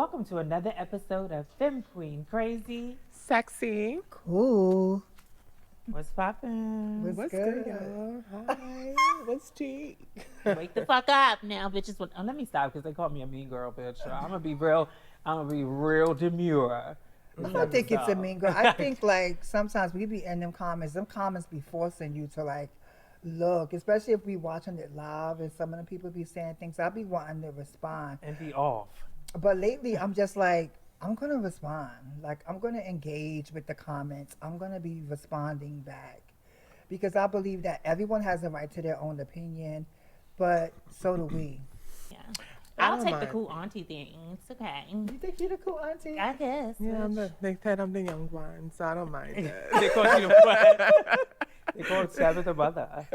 Welcome to another episode of Femme Queen Crazy. Sexy. Cool. What's poppin'? What's good, y'all? Hi. What's tea? Wake the fuck up now, bitches. Let me stop because they call me a mean girl, bitch. So I'm gonna be real demure. I don't think it's a mean girl. I think like sometimes we be in them comments be forcing you to like look, especially if we watching it live and some of the people be saying things. I'll be wanting to respond. And be off. But lately I'm just like, I'm gonna respond. Like I'm gonna engage with the comments. I'm gonna be responding back. Because I believe that everyone has a right to their own opinion, but so do we. Yeah. I'll take the cool auntie thing. It's okay. You think you're the cool auntie? I guess. Yeah, they said I'm the young one, so I don't mind that. They call you what? They call Tabytha mother.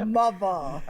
Mother.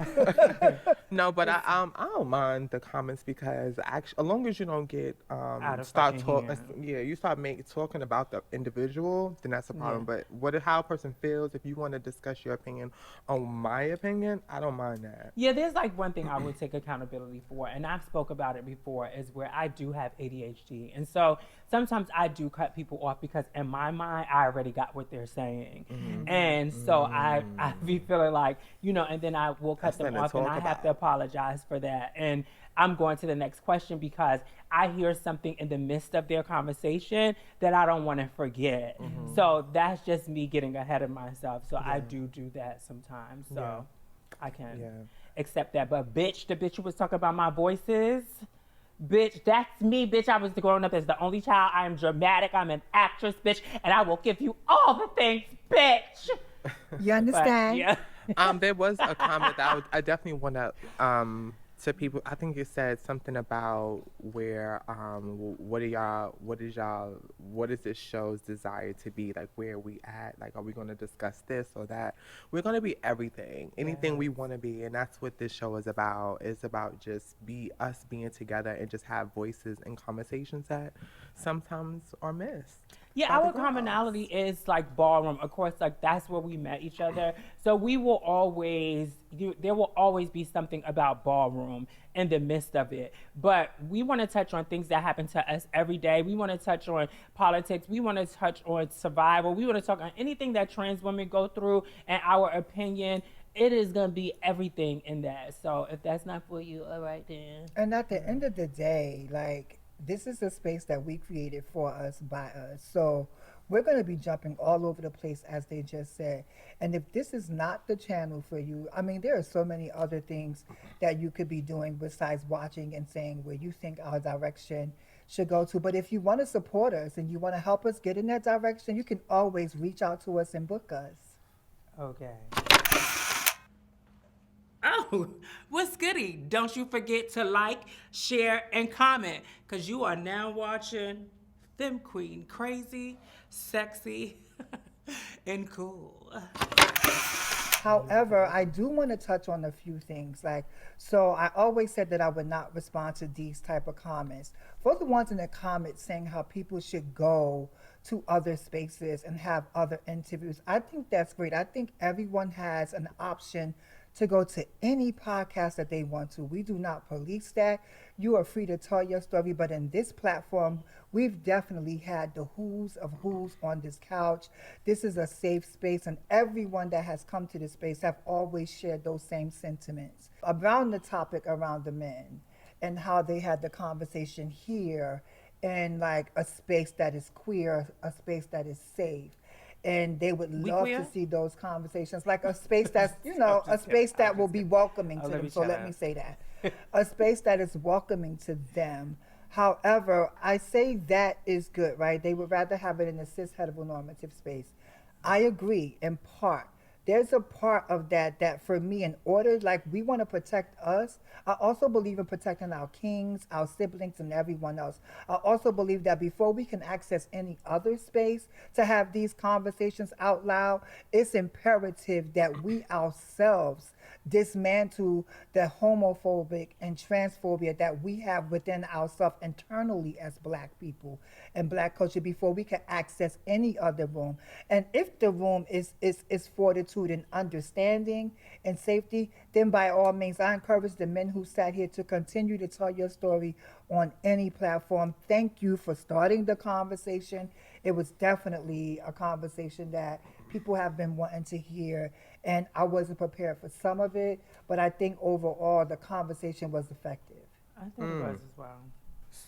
No, but I don't mind the comments because actually, as long as you don't get Out of start fucking talking, you start talking about the individual, then that's a problem. Yeah. But how a person feels, if you want to discuss your opinion on my opinion, I don't mind that. Yeah, there's like one thing I would take accountability for, and I've spoke about it before, is where I do have ADHD. And so sometimes I do cut people off because in my mind, I already got what they're saying. Mm-hmm. And so I be feeling like, and then I will cut them off and I have to apologize for that. And I'm going to the next question because I hear something in the midst of their conversation that I don't want to forget. Mm-hmm. So that's just me getting ahead of myself. So I do that sometimes. So I can accept that. But bitch, the bitch who was talking about my voices, bitch, that's me, bitch. I was growing up as the only child. I am dramatic. I'm an actress, bitch. And I will give you all the things, bitch. You understand? But, yeah. There was a comment that I definitely want to people. I think it said something about where what is this show's desire to be, like where are we at, like are we going to discuss this or that? We're going to be everything, anything we want to be, and that's what this show is about. It's about just us being together and just have voices and conversations that sometimes are missed. Yeah, our commonality is like ballroom. Of course, like that's where we met each other. So we will always, there will always be something about ballroom in the midst of it. But we want to touch on things that happen to us every day. We want to touch on politics. We want to touch on survival. We want to talk on anything that trans women go through and our opinion. It is going to be everything in that. So if that's not for you, all right then. And at the end of the day, like, this is a space that we created for us, by us. So we're going to be jumping all over the place, as they just said. And if this is not the channel for you, I mean, there are so many other things that you could be doing besides watching and saying where you think our direction should go to. But if you want to support us and you want to help us get in that direction, you can always reach out to us and book us. Okay. Oh, what's goody? Don't you forget to like, share, and comment, because you are now watching Femme Queen Crazy, Sexy, and Cool. However, I do want to touch on a few things. So I always said that I would not respond to these type of comments. For the ones in the comments saying how people should go to other spaces and have other interviews, I think that's great. I think everyone has an option to go to any podcast that they want to. We do not police that. You are free to tell your story, but in this platform, we've definitely had the who's of who's on this couch. This is a safe space, and everyone that has come to this space have always shared those same sentiments around the topic around the men and how they had the conversation here in like a space that is queer, a space that is safe. And they would love to see those conversations, like a space that's, a space that will be welcoming to them. So let me say that. A space that is welcoming to them. However, I say that is good, right? They would rather have it in a cis heteronormative space. I agree in part. There's a part of that for me, in order, like we want to protect us, I also believe in protecting our kings, our siblings, and everyone else. I also believe that before we can access any other space to have these conversations out loud, it's imperative that we ourselves dismantle the homophobic and transphobia that we have within ourselves internally as Black people and Black culture before we can access any other room. And if the room is for the gratitude and understanding and safety, then by all means, I encourage the men who sat here to continue to tell your story on any platform. Thank you for starting the conversation. It was definitely a conversation that people have been wanting to hear, and I wasn't prepared for some of it, but I think overall the conversation was effective. I think it was as well.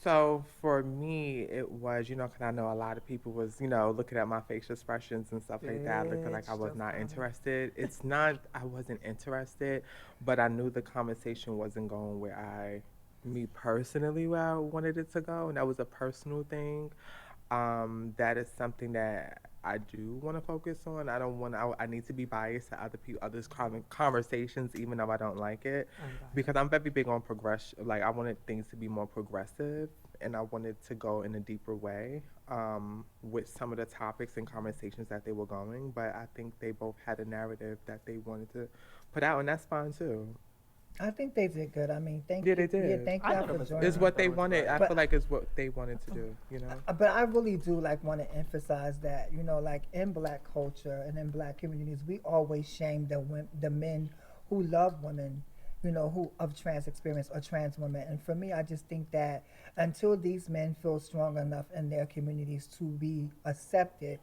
So for me, it was, because I know a lot of people was, looking at my facial expressions and stuff like that, looking like I was not interested. It's not, I wasn't interested, but I knew the conversation wasn't going me personally, where I wanted it to go, and that was a personal thing. That is something that I do want to focus on. I don't want to, I need to be biased to others' conversations, even though I don't like it, because I'm very big on progression. Like, I wanted things to be more progressive, and I wanted to go in a deeper way with some of the topics and conversations that they were going. But I think they both had a narrative that they wanted to put out, and that's fine too. I think they did good. I mean, thank you. Yeah, they did. Yeah, thank you for joining. It's what they wanted. I feel like it's what they wanted to do, But I really do want to emphasize that, like in Black culture and in Black communities, we always shame the men who love women, who of trans experience or trans women. And for me, I just think that until these men feel strong enough in their communities to be accepted,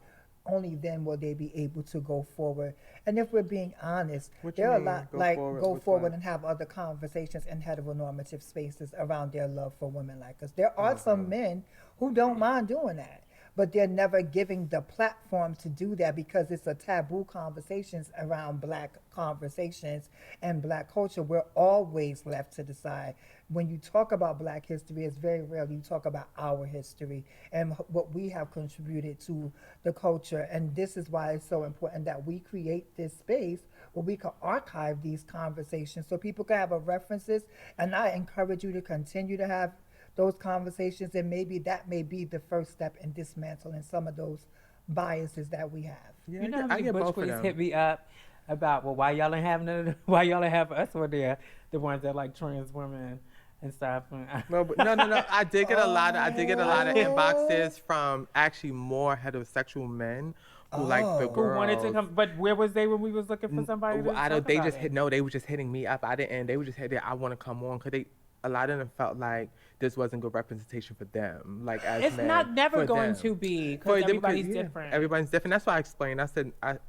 only then will they be able to go forward. And if we're being honest, there are a lot go forward and have other conversations in heteronormative spaces around their love for women like us. There are some men who don't mind doing that, but they're never giving the platform to do that because it's a taboo conversations around Black conversations and Black culture. We're always left to the side. When you talk about Black history, it's very rarely you talk about our history and what we have contributed to the culture. And this is why it's so important that we create this space where we can archive these conversations so people can have a references. And I encourage you to continue to have those conversations, and maybe that may be the first step in dismantling some of those biases that we have. Yeah, how many butch queens hit me up about, well, why y'all ain't have us or the ones that like trans women and stuff. No. I did get a lot of inboxes from actually more heterosexual men who like the girls. Who wanted to come, but where was they when we was looking for somebody? They were just hitting me up. They were just hitting. I want to come on because a lot of them felt like this wasn't good representation for them. Like as it's men, not never going them. to be because everybody's different. Everybody's different. That's why I explained. I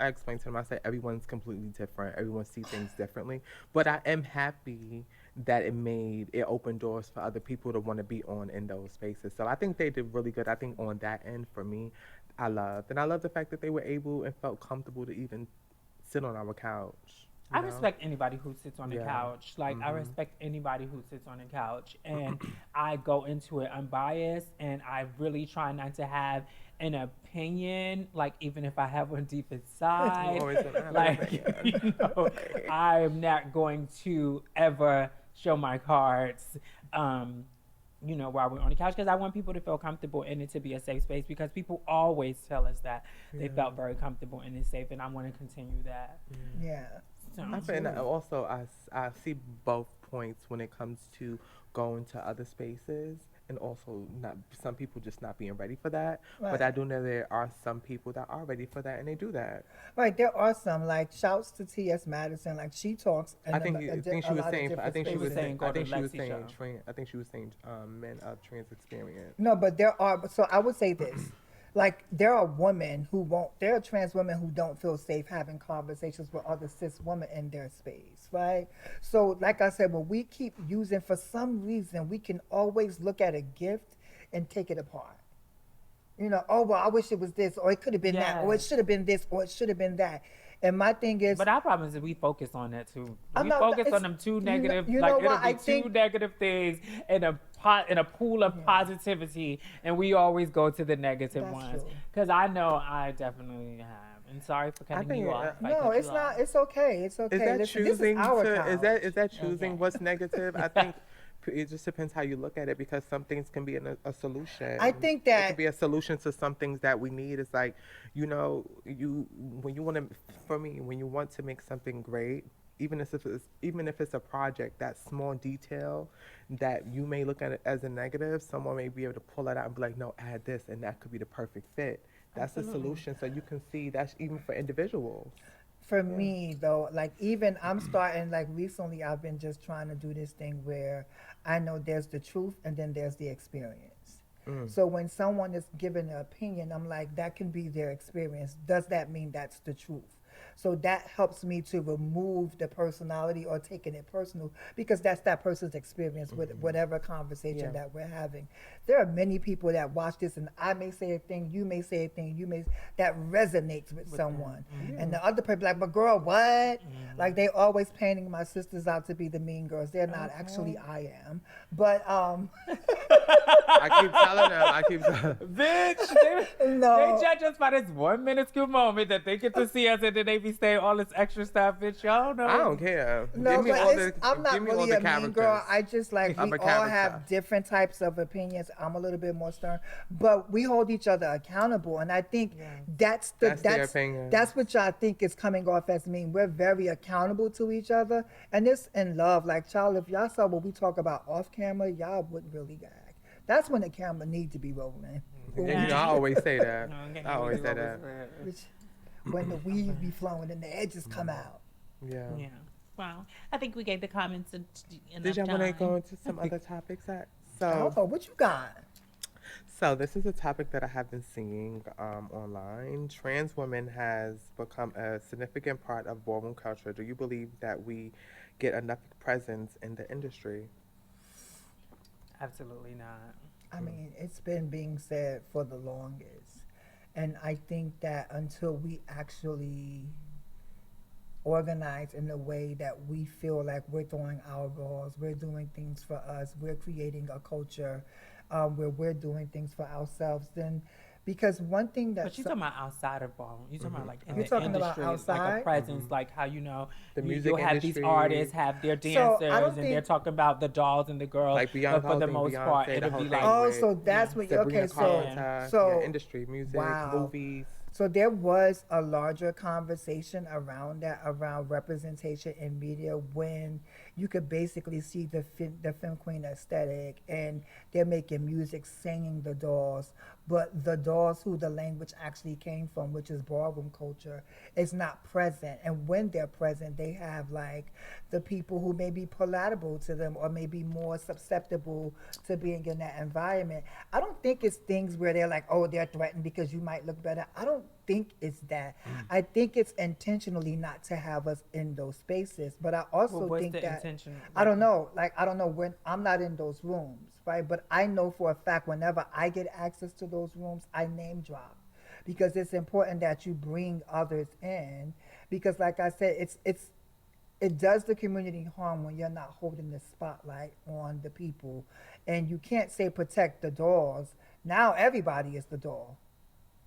explained to them. I said everyone's completely different. Everyone sees things differently. But I am happy that it opened doors for other people to want to be in those spaces. So I think they did really good. I think on that end for me, I love the fact that they were able and felt comfortable to even sit on our couch. I respect anybody who sits on the couch. Like, I respect anybody who sits on the couch. And I go into it unbiased, and I really try not to have an opinion, like, even if I have one deep inside. I'm not going to ever show my cards, while we're on the couch, because I want people to feel comfortable in it, to be a safe space, because people always tell us that they felt very comfortable and it's safe, and I want to continue that. Yeah. And also, I see both points when it comes to going to other spaces, and also some people just not being ready for that. Right. But I do know there are some people that are ready for that, and they do that. Right, there are some, like, shouts to T.S. Madison, like, she talks. I think she was saying men of trans experience. No, but there are. So I would say this. Like, there are trans women who don't feel safe having conversations with other cis women in their space, right? So, like I said, when we keep using, for some reason, we can always look at a gift and take it apart. I wish it was this, or it could have been that, or it should have been this, or it should have been that. And my thing is, but our problem is that we focus on that too. We focus on them two negative, it'll be two negative things in a pool of positivity, and we always go to the negative ones. Because I know I definitely have. And sorry for cutting you off. No, it's not. It's okay. It's okay. Is that choosing what's negative? I think it just depends how you look at it, because some things can be a solution. I think that it could be a solution to some things that we need. It's like, when you want to make something great, even if it's a project, that small detail that you may look at it as a negative, someone may be able to pull it out and be like, no, add this, and that could be the perfect fit. That's the solution. So you can see that's even for individuals. For me though, like even I'm starting like recently I've been just trying to do this thing where I know there's the truth and then there's the experience. So when someone is giving an opinion, I'm like, that can be their experience. Does that mean that's the truth? So that helps me to remove the personality or taking it personal because that's that person's experience with whatever conversation that we're having. There are many people that watch this and I may say a thing, you may say a thing, that resonates with someone. And the other person like, but girl, what? Like they always painting my sisters out to be the mean girls. They're not. Actually, I am. But I keep telling them, Bitch, no. they judge us by this one minuscule moment that they get to see us and then they be saying all this extra stuff, bitch. Y'all know. I don't care. No, give me but all the, I'm not give me all really the a mean characters. girl. I just like I'm we a all character. have different types of opinions. I'm a little bit more stern, but we hold each other accountable, and I think that's their opinion. that's what y'all think is coming off as mean. We're very accountable to each other, and it's in love. Like, child, if y'all saw what we talk about off camera, y'all wouldn't really gag. That's when the camera need to be rolling. Yeah, you know, I always say that. I always say that. When the weave be flowing and the edges come out. Yeah. Yeah. Well, I think we gave the comments enough Did y'all want to time. go into some other topics? Oh, what you got? So this is a topic that I have been seeing online. Trans women has become a significant part of ballroom culture. Do you believe that we get enough presence in the industry? Absolutely not. I mean, it's been being said for the longest. And I think that until we actually organize in a way that we feel like we're throwing our balls, we're doing things for us, we're creating a culture where we're doing things for ourselves, then because one thing that But you're talking about outside of ballroom. You're talking about like in You're the talking about industry, outside? like a presence, like how The music you'll have industry. these artists have their So, I dancers, don't and they're think- talking about the dolls and the girls. Like but Beyonce, for the holding most Beyonce, part, the it'll whole be thing like, Oh, with so that's what. Sabrina Okay, Carpenter, so industry, music, wow. movies. So there was a larger conversation around that, around representation in media, when you could basically see the femme queen aesthetic, and they're making music singing the dolls, but the dolls who the language actually came from, which is ballroom culture, is not present. And when they're present, they have like the people who may be palatable to them or may be more susceptible to being in that environment. I don't think it's things where they're like, oh, they're threatened because you might look better. I don't think it's that. I think it's intentionally not to have us in those spaces. But I also Well, what's think the that intention? I don't know. Like, I don't know when I'm not in those rooms, right? But I know for a fact whenever I get access to those rooms, I name drop, because it's important that you bring others in. Because, like I said, it does the community harm when you're not holding the spotlight on the people, and you can't say protect the dolls. Now everybody is the doll.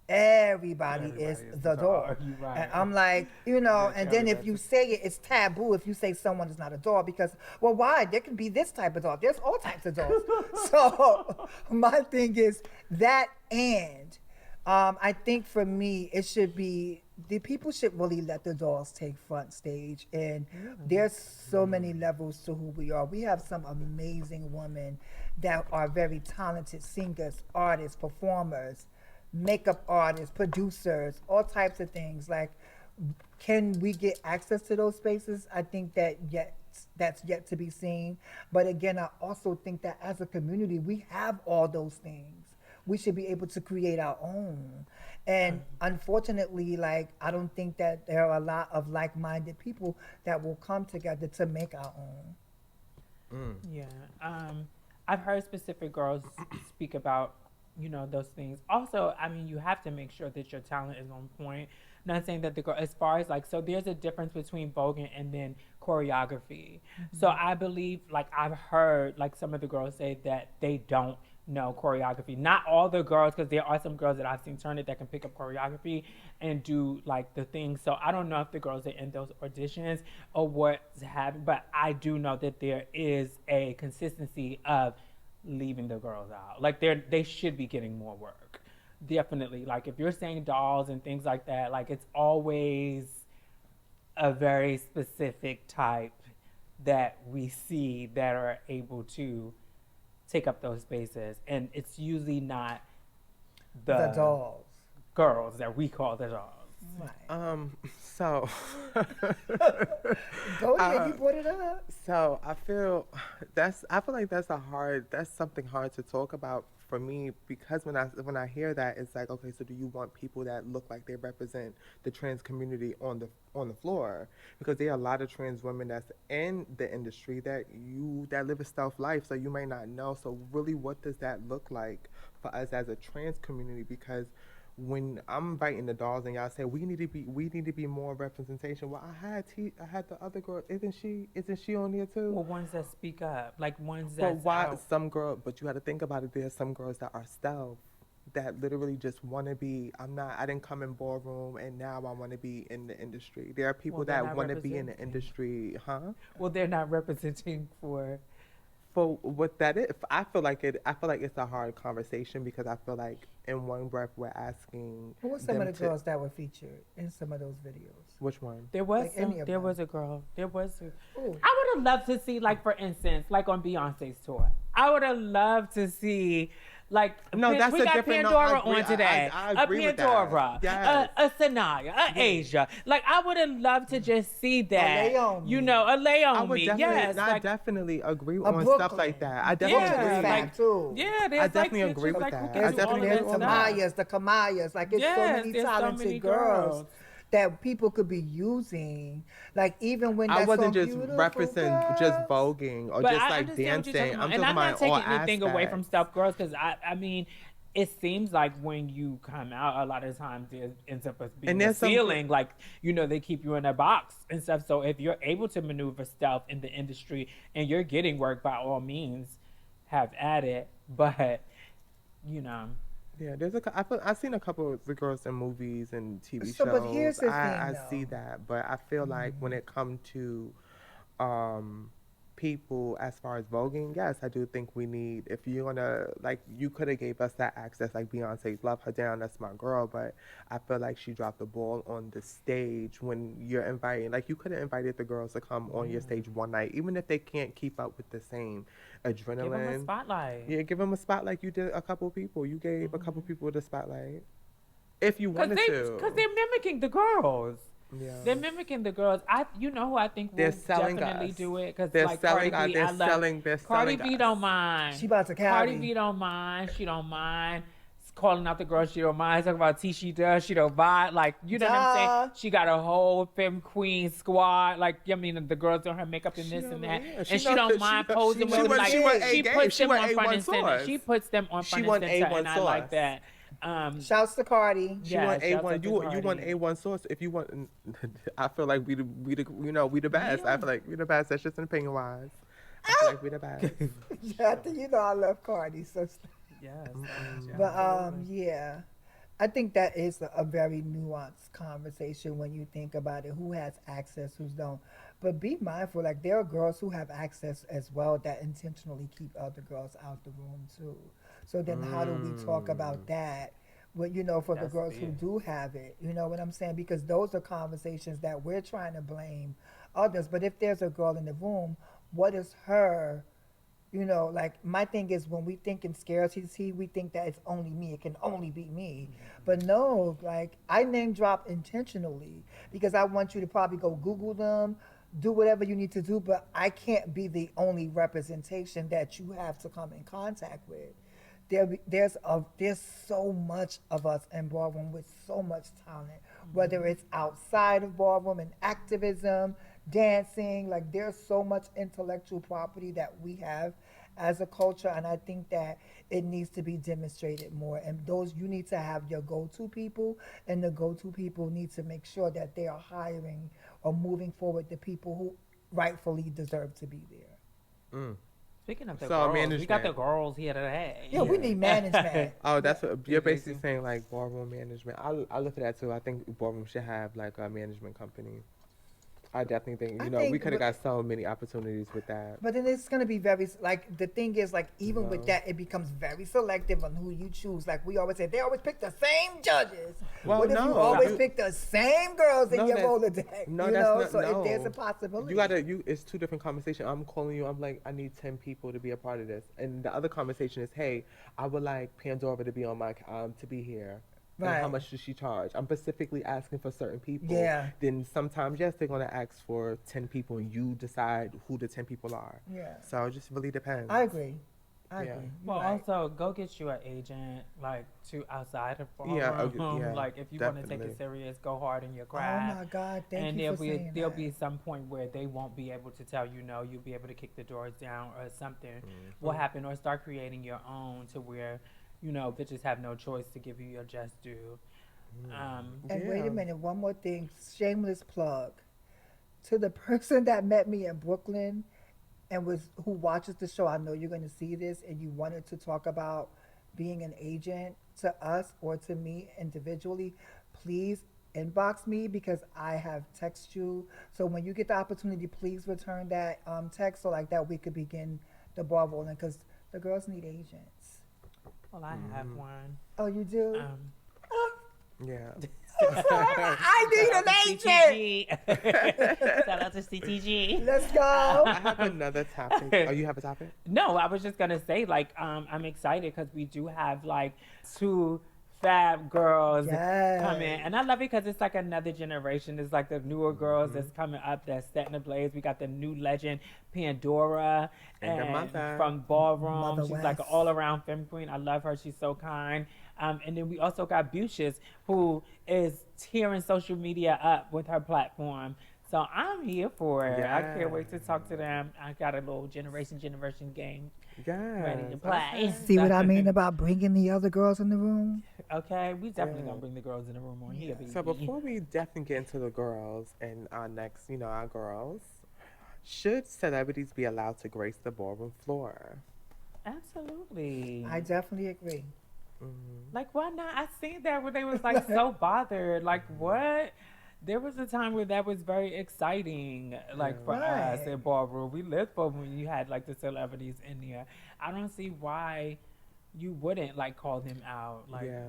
Everybody is the doll. You're right. And I'm like, you know, and then if you say it, it's taboo if you say someone is not a doll, because, well, why? There can be this type of doll. There's all types of dolls. So my thing is that, and I think for me, it should be, the people should really let the dolls take front stage. And there's so many levels to who we are. We have some amazing women that are very talented singers, artists, performers, makeup artists, producers, all types of things. Like, can we get access to those spaces? I think that that's yet to be seen. But again, I also think that as a community, we have all those things. We should be able to create our own. And unfortunately, like, I don't think that there are a lot of like-minded people that will come together to make our own. Yeah. I've heard specific girls speak about, you know, those things. Also, I mean, you have to make sure that your talent is on point. Not saying that the girl, as far as like, so there's a difference between voguing and then choreography. So I believe, like, I've heard like some of the girls say that they don't know choreography. Not all the girls, because there are some girls that I've seen turn it that can pick up choreography and do like the things. So I don't know if the girls are in those auditions or what's happening, but I do know that there is a consistency of leaving the girls out. Like, they should be getting more work. Definitely. Like, if you're saying dolls and things like that, like, it's always a very specific type that we see that are able to take up those spaces. And it's usually not the dolls. girls that we call the dolls. Right. So Go ahead, you brought it up. so I feel like that's something hard to talk about for me, because when I hear that, it's like, okay, so do you want people that look like they represent the trans community on the floor? Because there are a lot of trans women that's in the industry that live a stealth life, so you may not know. So really, what does that look like for us as a trans community? Because when I'm inviting the dolls and y'all say we need to be more representation. Well, I had the other girl. Isn't she on there too? Well, ones that speak up, like ones But that why but you got to think about it. There's some girls that are stealth, that literally just want to be. I didn't come in ballroom and now I want to be in the industry. There are people that want to be in the industry, huh? Well, they're not representing for. For what that is, I feel like it's a hard conversation, because I feel like in one breath we're asking. Who were some of the girls that were featured in some of those videos? Which one? There was Like there was a girl. There was. Ooh. I would have loved to see, like, for instance, like on Beyonce's tour. I would have loved to see, like, no, that's we a got different. Pandora No, I agree, on today. I A agree with Pandora, that. Yes. a Sanaya, a Asia. Like, I would have loved to just see that. Leomi. You know, a Leomi. I would definitely, Yes, I like, definitely agree A on Brooklyn. stuff like that. I definitely Yeah, agree with like, that. too. yeah, there's I definitely like agree with like, that. who I can do all definitely of There's that the stuff? Mayas, the Kamayas. Like, it's so Yes, many there's so talented many girls girls. that people could be using. Like, even when I that wasn't song, just Beautiful referencing just Girls. voguing or But just I like understand what you're dancing. talking about. I'm And talking I'm not about taking all anything away from aspects. stealth girls, because I mean, it seems like when you come out, a lot of times there ends up as being And a there's some feeling like, you know, they keep you in a box and stuff. So if you're able to maneuver stealth in the industry and you're getting work, by all means, have at it. But, you know. Yeah, I've seen a couple of the girls in movies and TV So, shows. but here's the I thing, see though. that, but I feel like when it comes to people as far as voguing, yes, I do think we need, if you're gonna, like, you could have gave us that access, like Beyonce, love her down, that's my girl, but I feel like she dropped the ball on the stage when you're inviting, like, you could have invited the girls to come on your stage one night, even if they can't keep up with the same adrenaline. Give them a spotlight. Yeah, give them a spotlight. You did a couple people. You gave a couple people the spotlight. If you wanted to. Because they're mimicking the girls. Yeah. They're mimicking the girls. You know who I think will They're selling definitely us. do it? Because They're like selling Cardi B, they're I love selling Cardi B us. don't mind. She about to carry. Cardi B don't mind. She don't mind calling out the girls. She don't mind talking about T. She does. She don't mind. Like, you know what I'm saying? Duh. She got a whole femme queen squad. Like, I mean, the girls doing her makeup and this and that, Yeah, and she she know don't that mind she- posing she with them. won- Like, she won she A-game. puts She them won on front A1 and center. sauce. She puts them on She front won and center, A1 and I like sauce. that. Shouts to Cardi. She Yeah, want shouts out A1. to You Cardi. want A1 source. If you want, I feel like we the best. Yeah. I feel like we the best. That's just an opinion wise. I feel like we the best. I think you know I love Cardi. So, Yes. but yeah, I think that is a very nuanced conversation when you think about it. Who has access, who don't. But be mindful, like there are girls who have access as well that intentionally keep other girls out the room too. So then how do we talk about that? Well, you know, for That's the girls who big. do have it, you know what I'm saying? Because those are conversations that we're trying to blame others. But if there's a girl in the room, what is her, you know, like my thing is when we think in scarcity, we think that it's only me. It can only be me. But no, like I name drop intentionally because I want you to probably go Google them, do whatever you need to do, but I can't be the only representation that you have to come in contact with. There's so much of us in ballroom with so much talent, whether it's outside of ballroom and activism, dancing, like there's so much intellectual property that we have as a culture, and I think that it needs to be demonstrated more. And those, you need to have your go-to people, and the go-to people need to make sure that they are hiring or moving forward the people who rightfully deserve to be there. Speaking of the So, girls, we management. got the girls here today. Yeah, we need management. Oh, that's what you're basically Jason. saying, like ballroom management. I look at that too. I think ballroom should have like a management company. I definitely think, I we think could have got so many opportunities with that. But then it's going to be very, like, the thing is, like, even with No. that, it becomes very selective on who you choose. Like, we always say, they always pick the same judges. Well, what if you no. always You- pick the same girls in No, your that's- Rolodex? no, you that's know? not- So no. if there's a possibility. It's two different conversations. I'm calling you, I'm like, I need 10 people to be a part of this. And the other conversation is, hey, I would like Pandora to be on my, to be here. And how Right. much does she charge? I'm specifically asking for certain people. Yeah. Then sometimes, yes, they're going to ask for 10 people and you decide who the 10 people are. Yeah. So it just really depends. I agree. I Yeah. agree. You're Well, right. also go get you an agent, like to outside of Yeah, ballroom. yeah, Like if you want to take definitely. it serious, go hard in your Oh craft. my God! Thank And you for saying there'll that. be some point where they won't be able to tell you no. You'll be able to kick the doors down, or something will happen, or start creating your own to where, bitches have no choice to give you your just due. And wait Yeah. a minute, one more thing. Shameless plug to the person that met me in Brooklyn and who watches the show. I know you're going to see this, and you wanted to talk about being an agent to us or to me individually. Please inbox me because I have text you. So when you get the opportunity, please return that text so like that we could begin the ball rolling because the girls need agents. Well, I have one. Oh, you do? Yeah. I need an agent. Shout out to CTG. Let's go. I have another topic. Oh, you have a topic? No, I was just gonna say, like, I'm excited because we do have like two fab girls Yes. coming, and I love it because it's like another generation. It's like the newer girls that's coming up that's setting the blaze. We got the new legend Pandora And the mother. from Ballroom. Mother She's like an West. all-around femme queen. I love her. She's so kind. And then we also got Beautuess, who is tearing social media up with her platform. So I'm here for it. I can't wait to talk to them. I got a little generation game Yeah. ready to play. See what I mean about bringing the other girls in the room? Okay, we definitely gonna bring the girls in the room on here. So baby. before we definitely get into the girls and our next, our girls, should celebrities be allowed to grace the ballroom floor? Absolutely. I definitely agree. Like, why not? I seen that where they was like so bothered. Like, what? There was a time where that was very exciting, like for us Right. at Ballroom. We lived for when you had like the celebrities in there. I don't see why you wouldn't like call them out. Like, Yeah.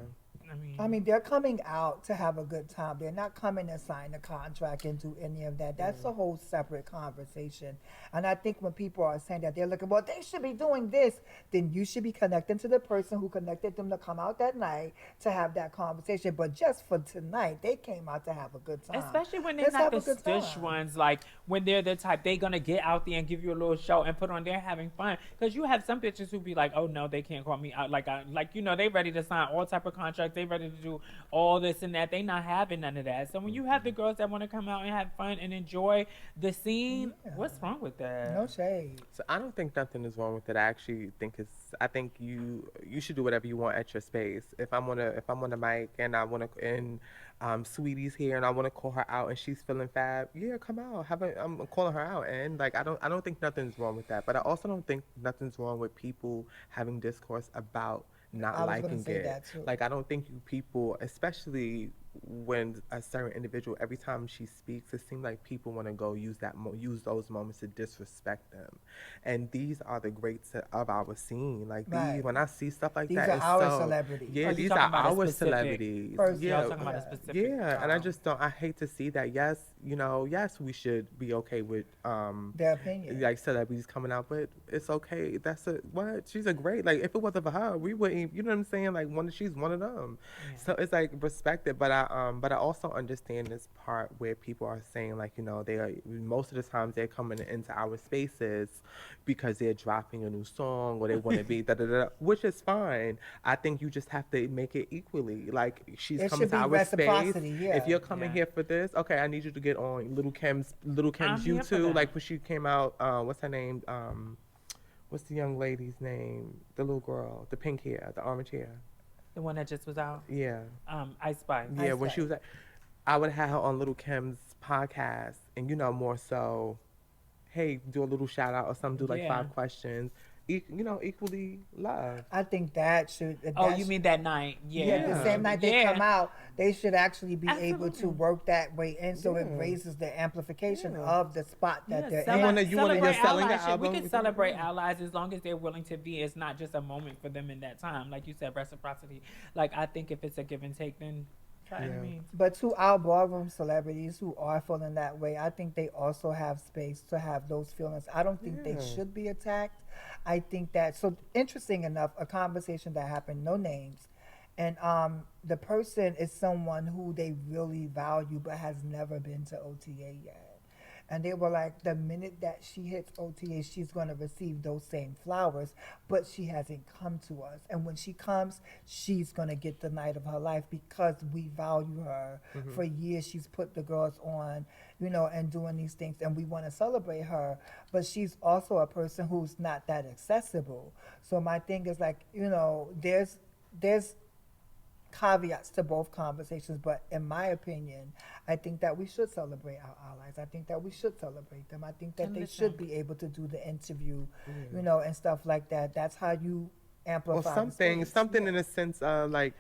I mean, they're coming out to have a good time. They're not coming to sign a contract and do any of that. That's a whole separate conversation. And I think when people are saying that, they're looking, well, they should be doing this, then you should be connecting to the person who connected them to come out that night to have that conversation. But just for tonight, they came out to have a good time. especially when they're Let's not have the a good stush time. ones, like when they're the type they gonna get out there and give you a little show and put on there having fun. Because you have some bitches who be like, oh no, they can't call me out. Like they ready to sign all type of contracts. They ready to do all this and that. They not having none of that. So when you have the girls that want to come out and have fun and enjoy the scene, what's wrong with that? No shade. So I don't think nothing is wrong with it. I actually think I think you should do whatever you want at your space. If I'm on a mic and I want to, and Sweetie's here and I want to call her out and she's feeling fab, yeah, come out. I'm calling her out, and like I don't think nothing's wrong with that. But I also don't think nothing's wrong with people having discourse about not I was gonna liking say it. that, too. Like I don't think you people, especially when a certain individual, every time she speaks, it seems like people want to go use those moments to disrespect them. And these are the greats of our scene. Like Right. when I see stuff like These that, are it's our so, celebrities. Yeah, Oh, you these talking are about a our specific celebrities. person. Y'all Yeah, talking about a specific. yeah, and I hate to see that. Yes, yes, we should be okay with Their opinion. like celebrities coming out, but it's okay. She's a great, like if it wasn't for her, we wouldn't. You know what I'm saying? Like she's one of them. Yeah. So it's like respected, but I also understand this part where people are saying like they are, most of the times they're coming into our spaces because they're dropping a new song or they want to be which is fine. I think you just have to make it equally. Like she's It coming should to be our space. reciprocity, yeah. If you're coming Yeah. here for this, okay, I need you to get on Little Kim's I'm here for YouTube. that. Like when she came out, what's her name? What's the young lady's name? The little girl, the pink hair, the orange hair. The one that just was out. Yeah. Ice Spice. Yeah, Ice when she was at, I would have her on Little Kim's podcast, and more so, hey, do a little shout out or something, do like Yeah. 5 questions, equally love. I think that should. Oh, that you should- mean that night? Yeah. Yeah, the same night they Yeah. come out, they should actually be able to Absolutely. work that way in, so it Yeah. raises the amplification Yeah. of the spot that they're You wanna- in. you wanna- celebrate you're selling the allyship. album, We we can can- celebrate yeah. allies as long as they're willing to be. It's not just a moment for them in that time. Like you said, reciprocity. Like I think if it's a give and take, then try Yeah. any means. But to our ballroom celebrities who are feeling that way, I think they also have space to have those feelings. I don't think they Yeah. should be attacked. I think that, so interesting enough, a conversation that happened, no names, And the person is someone who they really value but has never been to OTA yet. And they were like, the minute that she hits OTA, she's going to receive those same flowers, but she hasn't come to us. And when she comes, she's going to get the night of her life because we value her. For years, she's put the girls on, you know, and doing these things, and we want to celebrate her. But she's also a person who's not that accessible. So my thing is like, you know, there's caveats to both conversations, but in my opinion, I think that we should celebrate our allies. I think that we should celebrate them. I think that they should be able to do the interview, you know, and stuff like that. That's how you amplify. Or something in a sense of like,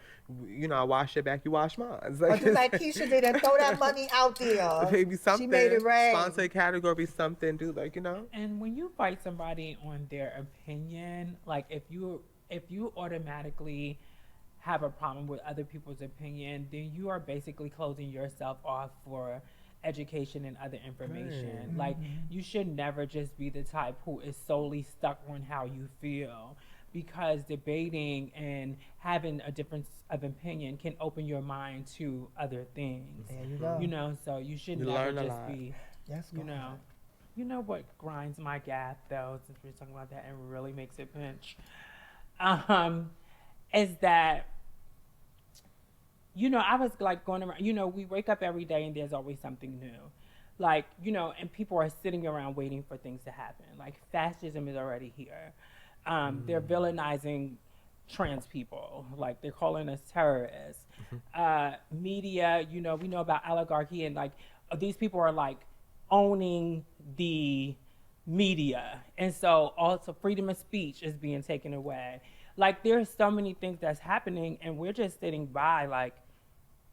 you know, I wash your back, you wash mine. Or just like Keisha did and throw that money out there. Maybe something. She made it rain. Sponsor a category, something, do like, you know. And when you fight somebody on their opinion, like if you automatically have a problem with other people's opinion, then you are basically closing yourself off for education and other information. Like you should never just be the type who is solely stuck on how you feel, because debating and having a difference of opinion can open your mind to other things. There you go. You know, so you should never just be, you know what grinds my gap though, since we're talking about that and really makes it pinch, is that, you know, I was like going around, you know, we wake up every day and there's always something new. Like, you know, and people are sitting around waiting for things to happen. Like fascism is already here. They're villainizing trans people. Like they're calling us terrorists. Media, you know, we know about oligarchy, and like these people are like owning the media. And so also freedom of speech is being taken away. Like there's so many things that's happening and we're just sitting by. Like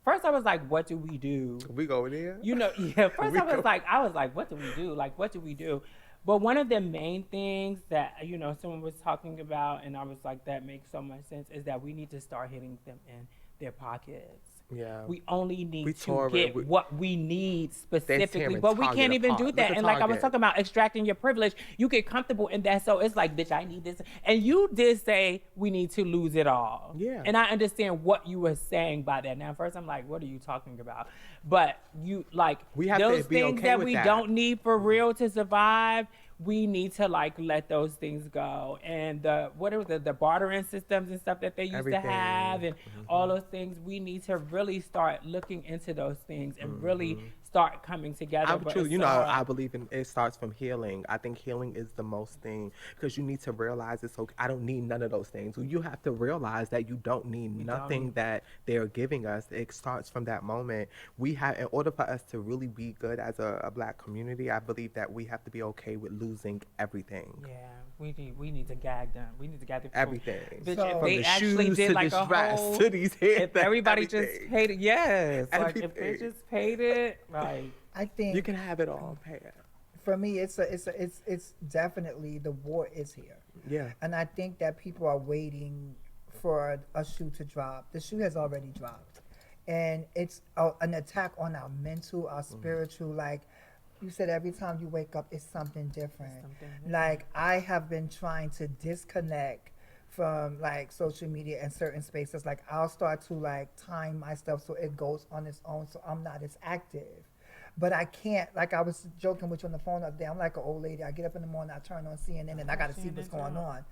first I was like, what do we do? We go there? You know, yeah. First I was like, what do we do? Like, what do we do? But one of the main things that, you know, someone was talking about, and I was like, that makes so much sense, is that we need to start hitting them in their pockets. Yeah. We only need to get what we need specifically, but we can't even do that. And like I was talking about extracting your privilege, you get comfortable in that. So it's like, bitch, I need this. And you did say we need to lose it all. Yeah. And I understand what you were saying by that. Now, first I'm like, what are you talking about? But you like we have those to be things okay that with we that. don't need for real to survive. We need to like let those things go. And the bartering systems and stuff that they used to have and all those things, we need to really start looking into those things and really start coming together. I believe in it starts from healing. I think healing is the most thing, because you need to realize it's okay. I don't need none of those things. You have to realize that you don't need nothing that they're giving us. It starts from that moment. We have, in order for us to really be good as a Black community, I believe that we have to be okay with losing everything. Yeah, we need to gag them. We need to gag them. Everything. Bitch, So, if they actually did like a whole, to these heads, if everybody everything. just paid it, yes. Like if they Everything. just paid it, like I think you can have it all. Pay it. for me, it's definitely the war is here. Yeah. And I think that people are waiting for a shoe to drop. The shoe has already dropped. And it's an attack on our mental, our spiritual. Like you said, every time you wake up, it's something different. Like I have been trying to disconnect from like social media and certain spaces. Like I'll start to like time my stuff so it goes on its own, so I'm not as active. But I can't, like I was joking with you on the phone the other day, I'm like an old lady. I get up in the morning, I turn on CNN and I got to see what's going on.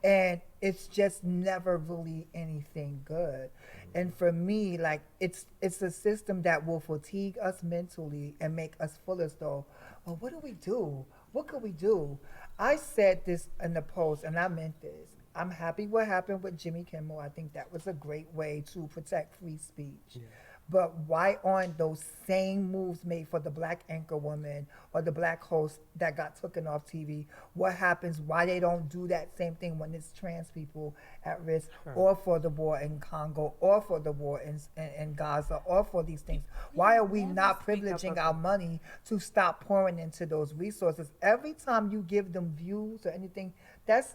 And it's just never really anything good. And for me, like it's a system that will fatigue us mentally and make us feel as though, well, what do we do? What could we do? I said this in the post and I meant this. I'm happy what happened with Jimmy Kimmel. I think that was a great way to protect free speech. Yeah. But why aren't those same moves made for the Black anchor woman or the Black host that got taken off TV? What happens? Why they don't do that same thing when it's trans people at risk, or for the war in Congo, or for the war in Gaza, or for these things? Why are we not privileging our money to stop pouring into those resources? Every time you give them views or anything, that's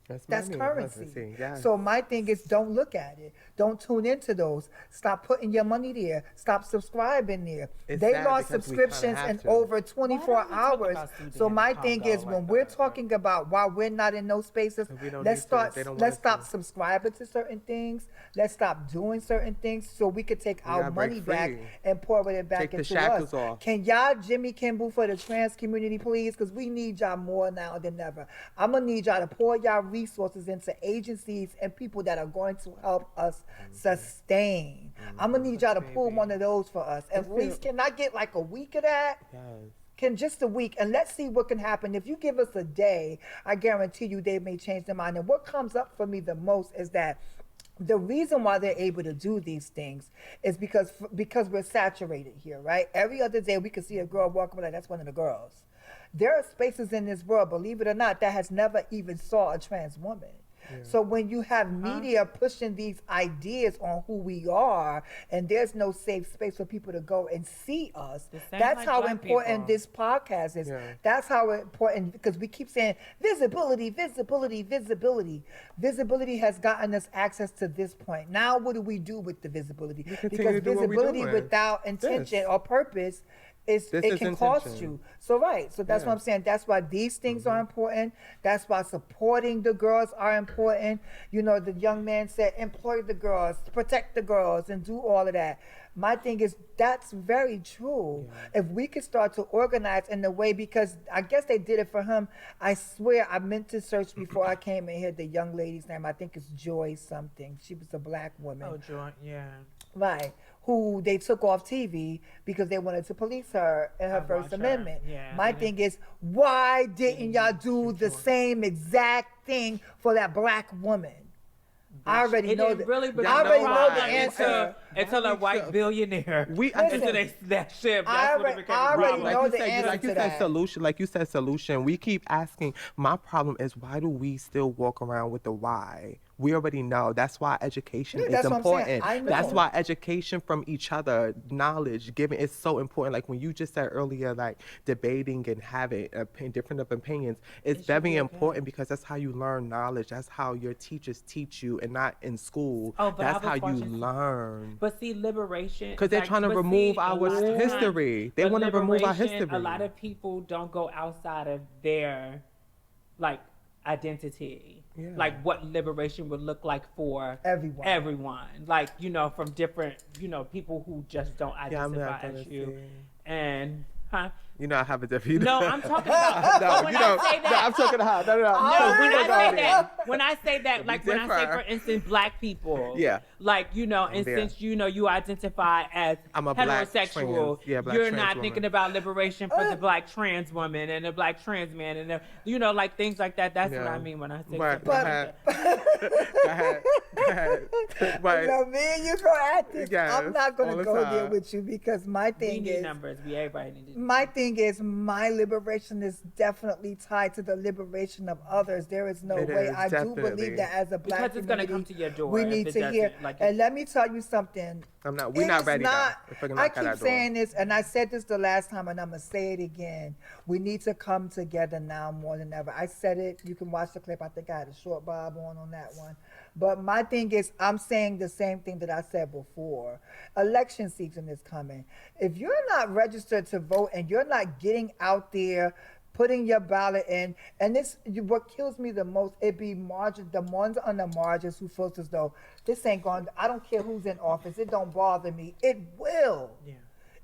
That's money, currency. yes. So my thing is, don't look at it. Don't tune into those. Stop putting your money there. Stop subscribing there. It's They sad lost because we kinda subscriptions have in to. over Why 24 don't we talk hours. about Sudan So and my thing Congo is, when like we're that? talking about why we're not in those spaces, We don't let's need to. start. They don't want Let's us stop to. subscribing to certain things. Let's stop doing certain things so we could take our gotta break money back free. and pour it back Take the into shackles us. off. Can y'all Jimmy Kimball for the trans community, please? Because we need y'all more now than ever. I'm gonna need y'all to pour y'all resources into agencies and people that are going to help us sustain. I'm gonna need y'all to pull one of those for us. At least, can I get like a week of that? Yes. Can just a week, and let's see what can happen. If you give us a day, I guarantee you they may change their mind. And what comes up for me the most is that the reason why they're able to do these things is because we're saturated here, right? Every other day we can see a girl walking like that's one of the girls. There are spaces in this world, believe it or not, that has never even saw a trans woman. So when you have media pushing these ideas on who we are, and there's no safe space for people to go and see us, that's like how black important people. this podcast is. Yeah. That's how important, because we keep saying visibility, visibility, visibility. Visibility has gotten us access to this point. Now what do we do with the visibility? continue Because to do what we're visibility doing. without intention or purpose This it is can cost intention. you. So that's what I'm saying. That's why these things are important. That's why supporting the girls are important. You know, the young man said, employ the girls, protect the girls, and do all of that. My thing is, that's very true. If we could start to organize in the way, because I guess they did it for him. I swear I meant to search before I came in here the young lady's name. I think it's Joy something. She was a black woman. Oh, Joy, yeah. Right. Who they took off TV because they wanted to police her in her First Amendment. Yeah, My thing is, why didn't y'all do the same exact thing for that black woman? I already know that. Really I already know the answer. Until a white billionaire until they that ship. That's when it became I a already problem. know the answer like you to said, that. solution. Like you said, solution. We keep asking. My problem is, why do we still walk around with the why? We already know. That's why education is that's what I'm saying. important. I know. That's why education from each other, knowledge, giving is so important. Like when you just said earlier, like debating and having different opinions, it's very important because that's how you learn knowledge. That's how your teachers teach you, and not in school. Oh, but that's I how was you watching learn. But see, liberation. Because they're trying to remove our history. They want to remove our history. A lot of people don't go outside of their, like, identity. Yeah. Like what liberation would look like for everyone. Like, you know, from different, you know, people who just don't identify as you. And, You know, I have a different. No, I'm talking about. No, when you I don't. say that, No, I'm talking about. No. No, when we I don't say go that, when I say that, like when I say, differ. for instance, black people. Yeah. Like, you know, and there. since, you know, you identify as I'm a black heterosexual, trans- black you're trans not woman. thinking about liberation for the black trans woman and the black trans man and the, you know, like things like that. That's what I mean when I say Right. something like that. Go ahead. Right. You know, me and you go at this. Yes, I'm not going all to the go there time. with you because my We thing need is. numbers. We everybody need to. My thing is, my liberation is definitely tied to the liberation of others. There is no It way. is, I do definitely. believe that as a black Because it's going to community, come to your door. we if need it to hear. doesn't, like, And let me tell you something. We're not ready though. If we're gonna I knock at our keep door. saying this, and I said this the last time, and I'm gonna say it again. We need to come together now more than ever. I said it. You can watch the clip. I think I had a short bob on that one. But my thing is, I'm saying the same thing that I said before. Election season is coming. If you're not registered to vote and you're not getting out there, putting your ballot in, and what kills me the most, it be the ones on the margins who feels as though this ain't going, I don't care who's in office, it don't bother me. It will. Yeah.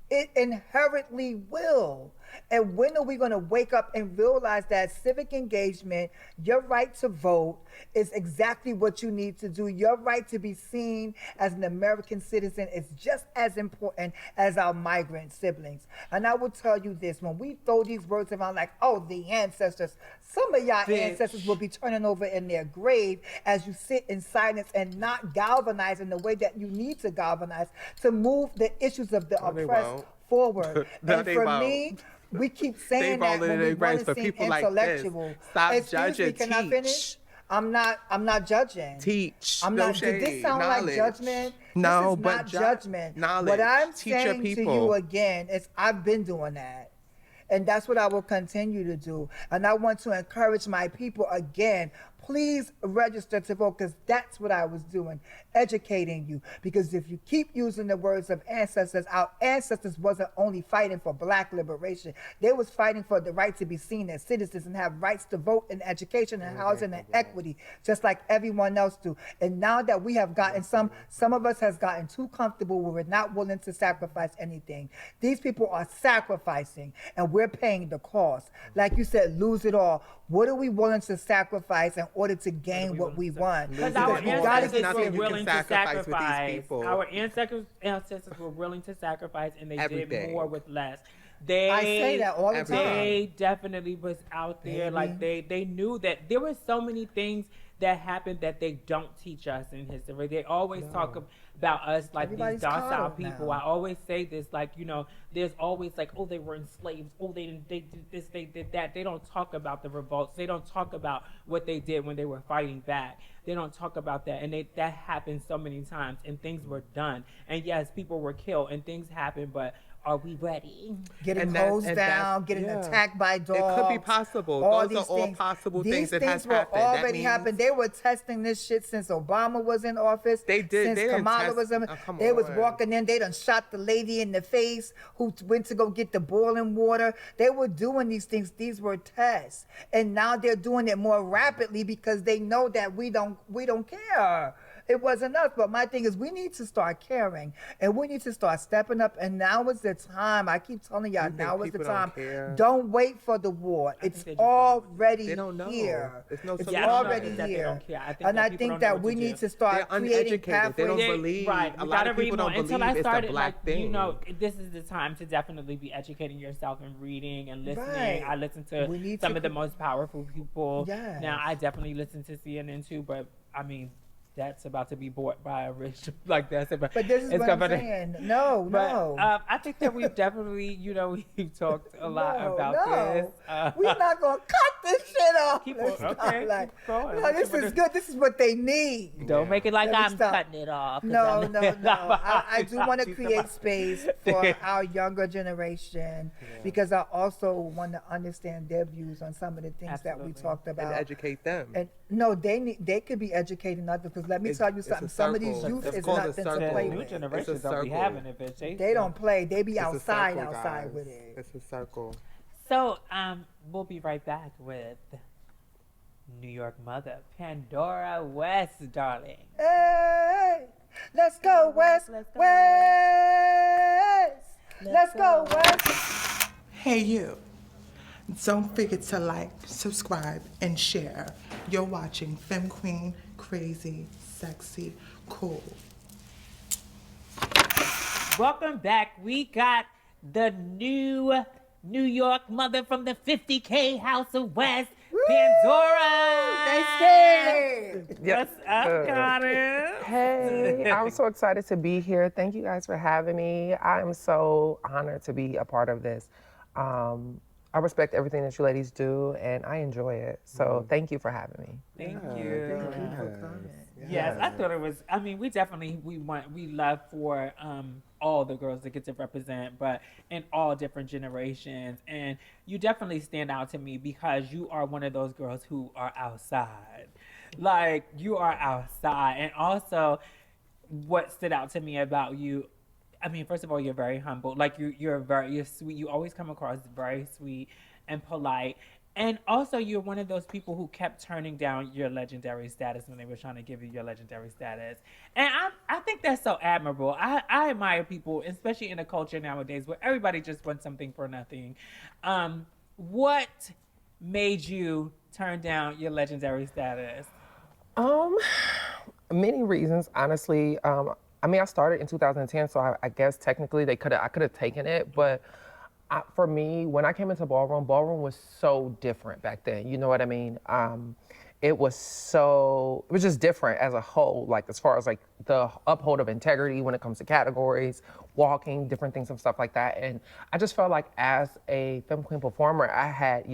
It inherently will. And when are we going to wake up and realize that civic engagement, your right to vote, is exactly what you need to do? Your right to be seen as an American citizen is just as important as our migrant siblings. And I will tell you this, when we throw these words around like, oh, the ancestors, some of y'all ancestors will be turning over in their grave as you sit in silence and not galvanize in the way that you need to galvanize to move the issues of the oppressed forward. No, And they for won't. me, we keep saying that when we want to seem intellectual. Stop Excuse judging. me, can I finish? I'm not judging. Teach. I'm no not. shade. Did this sound knowledge. like judgment? No, this is but not judgment. knowledge. What I'm Teach your saying to people. you again is, I've been doing that, And that's what I will continue to do. And I want to encourage my people again, please register to vote, because that's what I was doing, educating you. Because if you keep using the words of ancestors, our ancestors wasn't only fighting for Black liberation, they was fighting for the right to be seen as citizens and have rights to vote and education and housing and equity, just like everyone else do. And now that we have gotten some of us has gotten too comfortable where we're not willing to sacrifice anything. These people are sacrificing and we're paying the cost. Like you said, lose it all. What are we willing to sacrifice in order to gain what we want? Because our ancestors were willing to sacrifice. Our ancestors were willing to sacrifice, and they did more with less. I say that all the time. They definitely was out there. Like they knew that there were so many things that happened that they don't teach us in history. They always talk about us like these docile people. I always say this, like, you know, there's always like, oh, they were enslaved. Oh, they did this, they did that. They don't talk about the revolts. They don't talk about what they did when they were fighting back. They don't talk about that. And that happened so many times, and things were done. And yes, people were killed and things happened, but are we ready? Getting hosed down, getting attacked by dogs. It could be possible. Those are all possible things that has happened. These things already happened. They were testing this shit since Obama was in office. They did. Since Kamala was in. They was walking in. They done shot the lady in the face who went to go get the boiling water. They were doing these things. These were tests, and now they're doing it more rapidly because they know that we don't care. It wasn't us, but my thing is we need to start caring and we need to start stepping up, and now is the time. I keep telling y'all, now is the time. Don't wait for the war. It's already here. It's already here. And I think that we need to start creating pathways. They don't believe. Right. A lot of people don't believe it's a Black thing. You know, this is the time to definitely be educating yourself and reading and listening. Right. I listen to some of the most powerful people. Yes. Now, I definitely listen to CNN too, but I mean, that's about to be bought by a rich, like that's it. But this is what I'm saying. No. I think that we've definitely, you know, we've talked a lot about this. We're not going to cut this shit off. Keep going. No, this is good. This is what they need. Don't make it like I'm cutting it off. No. I do want to create space for our younger generation because I also want to understand their views on some of the things that we talked about. And educate them. And no, they could be educating others, because let me tell you something. Some of these youth is nothing to play with. New generations don't be having it, bitch. They don't play. They be outside with it. It's a circle. So we'll be right back with New York mother, Pandora West, darling. Hey, let's go West, let's go West. Hey you, don't forget to like, subscribe, and share. You're watching Femme Queen, Crazy, Sexy, Cool. Welcome back. We got the new New York mother from the 50K House of West, Pandora. They stay. Yes, I've got it. Hey, I'm so excited to be here. Thank you guys for having me. I am so honored to be a part of this. I respect everything that you ladies do, and I enjoy it. So thank you for having me. Thank you. Thank you for coming. Yes, I thought it was. I mean, we love for all the girls that get to represent, but in all different generations. And you definitely stand out to me because you are one of those girls who are outside. Like, you are outside. And also, what stood out to me about you, I mean, first of all, you're very humble. Like, you're sweet. You always come across very sweet and polite. And also, you're one of those people who kept turning down your legendary status when they were trying to give you your legendary status. And I think that's so admirable. I admire people, especially in a culture nowadays where everybody just wants something for nothing. What made you turn down your legendary status? Many reasons, honestly. I mean, I started in 2010, so I guess technically I could have taken it, but for me, when I came into ballroom was so different back then. You know what I mean? It was just different as a whole, like as far as like the uphold of integrity when it comes to categories, walking, different things and stuff like that. And I just felt like as a Femme Queen performer, I had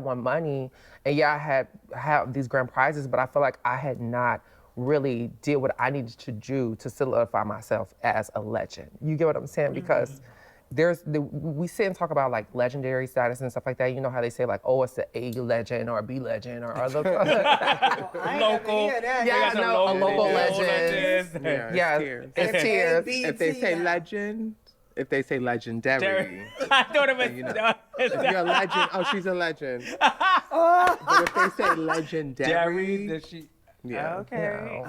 won money, and I had these grand prizes, but I feel like I had not really did what I needed to do to solidify myself as a legend. You get what I'm saying? Because we sit and talk about like legendary status and stuff like that. You know how they say like, oh, it's the A legend or a B legend or other. Local. Yeah, no, a local legend. Yeah, it's tiers. If they say legend, if they say legendary. I thought it was. You know, if you're a legend, oh, she's a legend. But if they say legendary, yeah. Okay.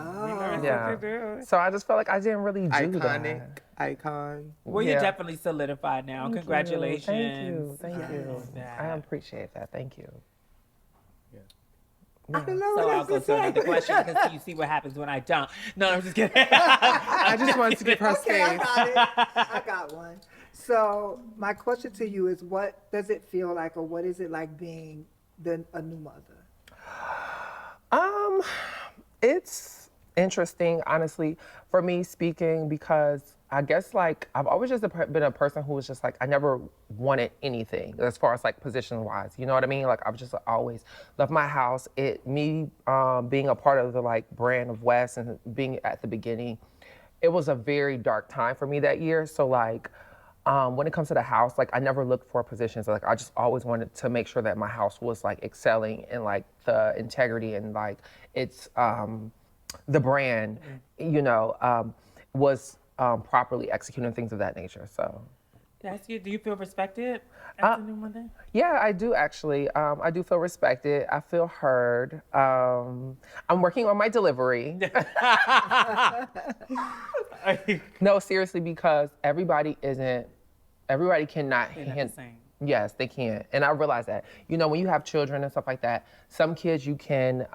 Yeah. So I just felt like I didn't really do that. Icon. Well, you're definitely solidified now. Thank Congratulations. Thank you. I appreciate that. Thank you. I don't know So what I'll else go to to another say. question because you see what happens when I don't. No, I'm just kidding. I just wanted to give her Okay, I space. got it. I got one. So my question to you is, what does it feel like, or what is it like being a new mother? It's interesting, honestly, for me speaking, because I guess like I've always just been a person who was just like, I never wanted anything as far as like position wise, you know what I mean? Like I've just always loved my house. Me being a part of the like brand of West and being at the beginning, it was a very dark time for me that year. So like, when it comes to the house, like I never looked for positions. Like I just always wanted to make sure that my house was like excelling in like the integrity and like it's the brand, you know, was properly executing things of that nature. So. That's you. Do you feel respected as a new mother? Yeah, I do actually. I do feel respected. I feel heard. I'm working on my delivery. No, seriously, because everybody cannot handle. Yes, they can. And I realize that. You know, when you have children and stuff like that, some kids you can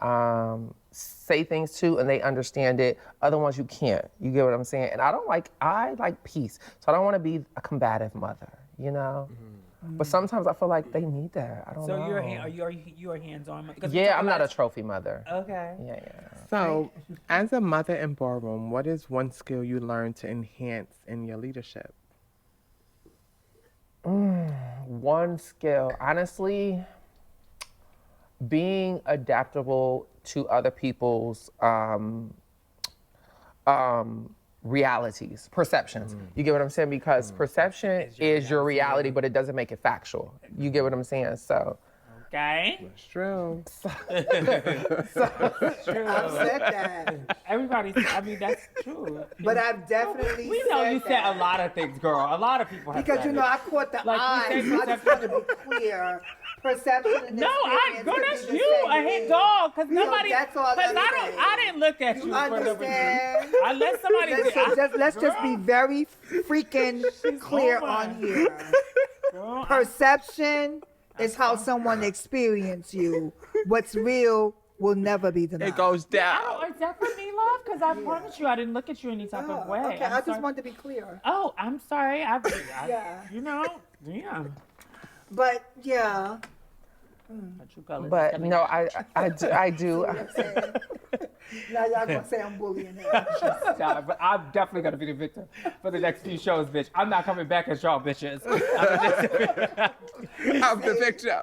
say things to and they understand it. Other ones you can't. You get what I'm saying? And I like peace. So I don't want to be a combative mother, you know? Mm-hmm. But sometimes I feel like they need that. I don't know. So you're a hands-on mother? Yeah, I'm not a trophy mother. Okay. Yeah. So, as a mother in ballroom, what is one skill you learned to enhance in your leadership? One skill, honestly, being adaptable to other people's realities, perceptions. You get what I'm saying? Because perception is your reality, but it doesn't make it factual. You get what I'm saying? So. Okay. That's true. I've said that. That's true. But I've definitely We know said you said a lot of things, girl. A lot of people have because said you know I caught the eyes. So I just want to be clear. Perception and experience girl, could that's be the you, same a hit thing. dog, because You know, nobody. that's all Because I'm saying. I didn't look at you. You for no reason. understand? Unless somebody did. Let's just be very freaking clear on here. Girl, Perception is how someone experiences you. What's real will never be denied. It goes down. Is that for me, love? Because I promise you, I didn't look at you any type of way. Okay, I just wanted to be clear. Oh, I'm sorry. Yeah. You know, yeah. But yeah. But no, I do. Now y'all gonna say I'm bullying her. Stop, but I'm definitely gonna be the victim for the next few shows, bitch. I'm not coming back as y'all bitches. I'm the victim.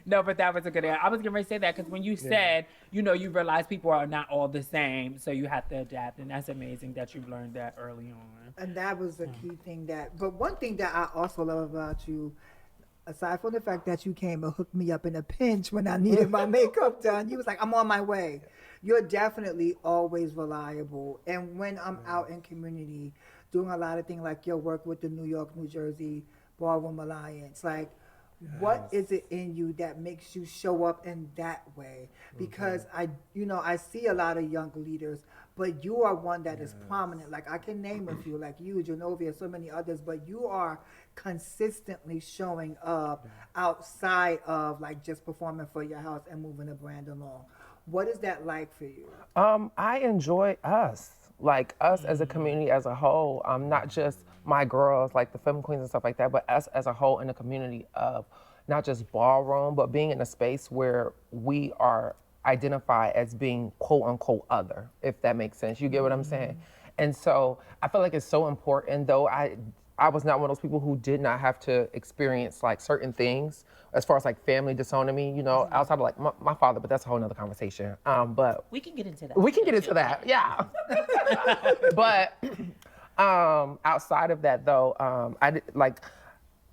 No, but that was a good answer. I was getting ready to say that because when you said, you know, you realize people are not all the same, so you have to adapt, and that's amazing that you've learned that early on. And that was the key thing but one thing that I also love about you, aside from the fact that you came and hooked me up in a pinch when I needed my makeup done, you was like, I'm on my way. You're definitely always reliable. And when I'm out in community doing a lot of things like your work with the New York, New Jersey Ballroom Alliance, like, what is it in you that makes you show up in that way? Because I see a lot of young leaders, but you are one that is prominent. Like I can name a few, like you, Genovia, so many others, but you are consistently showing up outside of like just performing for your house and moving the brand along. What is that like for you? I enjoy us. Like us as a community as a whole, not just my girls, like the Femme Queens and stuff like that, but us as a whole in a community of not just ballroom, but being in a space where we are identified as being quote unquote other, if that makes sense. You get what I'm saying? And so I feel like it's so important, though I was not one of those people who did not have to experience like certain things as far as like family disowning me, you know, outside of like my father, but that's a whole nother conversation. But we can get into that. We can get into that, yeah. But Outside of that, though, like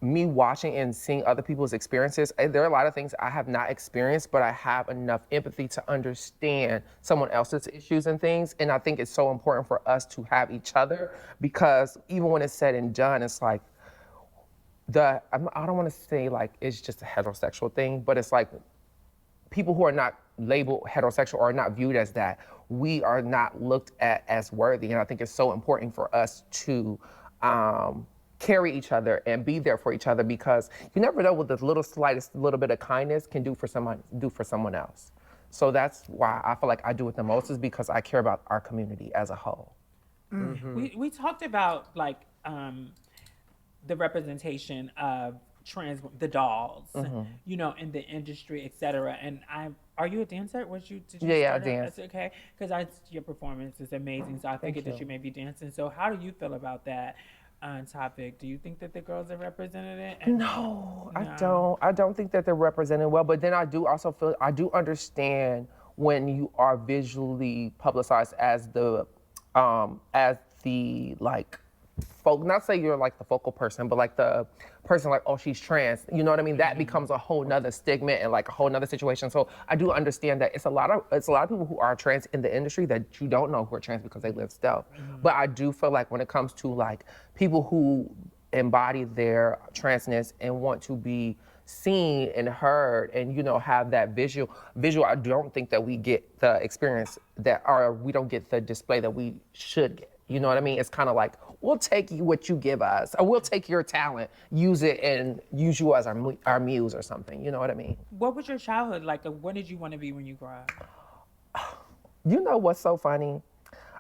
me watching and seeing other people's experiences. There are a lot of things I have not experienced, but I have enough empathy to understand someone else's issues and things. And I think it's so important for us to have each other, because even when it's said and done, it's like I don't want to say like it's just a heterosexual thing, but it's like people who are not labeled heterosexual or not viewed as that, we are not looked at as worthy. And I think it's so important for us to carry each other and be there for each other, because you never know what the slightest little bit of kindness can do for someone else. So that's why I feel like I do it the most, is because I care about our community as a whole. Mm-hmm. We talked about like the representation of the dolls, you know, in the industry, etc. And are you a dancer? Did you Yeah, I start dance. That's okay, because your performance is amazing. So I figured that you may be dancing. So how do you feel about that topic? Do you think that the girls are represented? No, I don't. I don't think that they're represented well. But then I do also feel, I do understand when you are visually publicized as the like not say you're like the focal person, but like the person like, oh, she's trans, you know what I mean? That becomes a whole nother stigma and like a whole nother situation. So I do understand that it's a lot of people who are trans in the industry that you don't know who are trans because they live stealth. But I do feel like when it comes to like people who embody their transness and want to be seen and heard and, you know, have that visual, I don't think that we get the experience we don't get the display that we should get. You know what I mean? It's kind of like, we'll take what you give us, or we'll take your talent, use it, and use you as our muse or something. You know what I mean? What was your childhood like? What did you want to be when you grew up? You know what's so funny?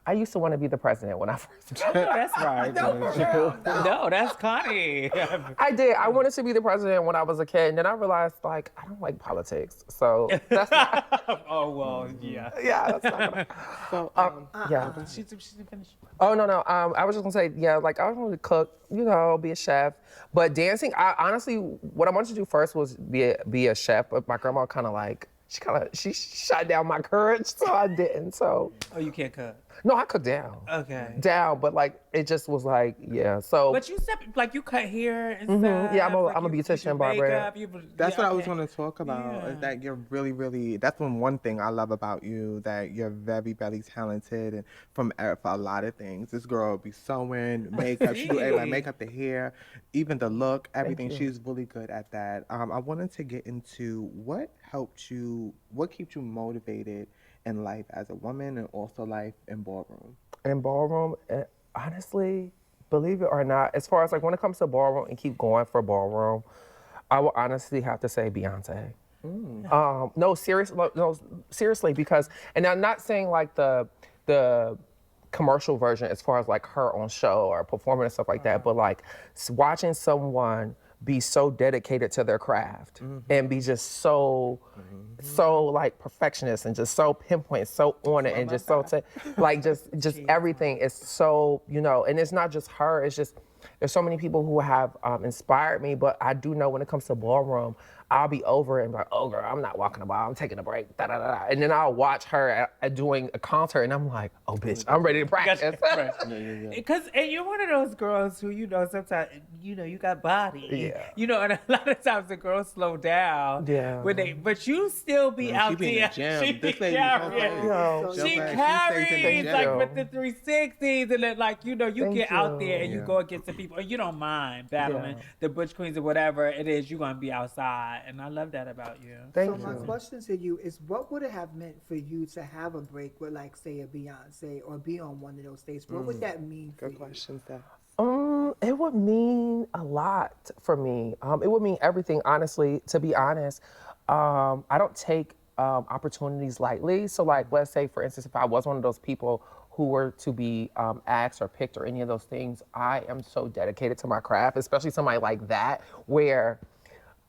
I used to want to be the president when I first Oh, that's right. No, that's Connie. I did. I wanted to be the president when I was a kid, and then I realized, like, I don't like politics. So that's not... Oh, well, yeah. Yeah, that's not gonna... So, yeah. She didn't finish. Oh, no. I was just going to say, yeah, like, I wanted to cook, you know, be a chef. But dancing, honestly, what I wanted to do first was be a chef, but my grandma kind of like, she shot down my courage, so I didn't, so. Oh, you can't cook? No, I cook down. Okay. Down, but like, it just was like, yeah, so. But you said, like, you cut hair and stuff. Yeah, I'm a beautician, barber. That's what I was going to talk about, is that you're really, really, that's one thing I love about you, that you're very, very talented and for a lot of things. This girl be sewing, makeup, she do everything, makeup, the hair, even the look, everything. She's really good at that. I wanted to get into what keeps you motivated in life as a woman and also life in ballroom? In ballroom, honestly, believe it or not, as far as like when it comes to ballroom and keep going for ballroom, I will honestly have to say Beyonce. No, seriously, because, and I'm not saying like the commercial version as far as like her on show or performing and stuff like that, but like watching someone be so dedicated to their craft and be just so like perfectionist and just so pinpoint, so on it, and just so like just everything is so, you know, and it's not just her, it's just there's so many people who have inspired me, but I do know when it comes to ballroom, I'll be over it and be like, oh girl, I'm not walking the ball, I'm taking a break, da da da. And then I'll watch her doing a concert and I'm like, oh bitch, I'm ready to practice. Because and you're one of those girls who, you know, sometimes, you know, you got body. Yeah. You know, and a lot of times the girls slow down. Yeah. But you still be out she be there. in the gym. This lady She carries like with the 360s and then like, you know, you get out there and you go against the people. You don't mind battling the butch queens or whatever it is, you're going to be outside. And I love that about you. So my question to you is, what would it have meant for you to have a break with, like, say, a Beyonce or be on one of those stages? What would that mean for you? Good question, Steph. It would mean a lot for me. It would mean everything, honestly, to be honest. I don't take opportunities lightly. So like, let's say, for instance, if I was one of those people who were to be asked or picked or any of those things, I am so dedicated to my craft, especially somebody like that, where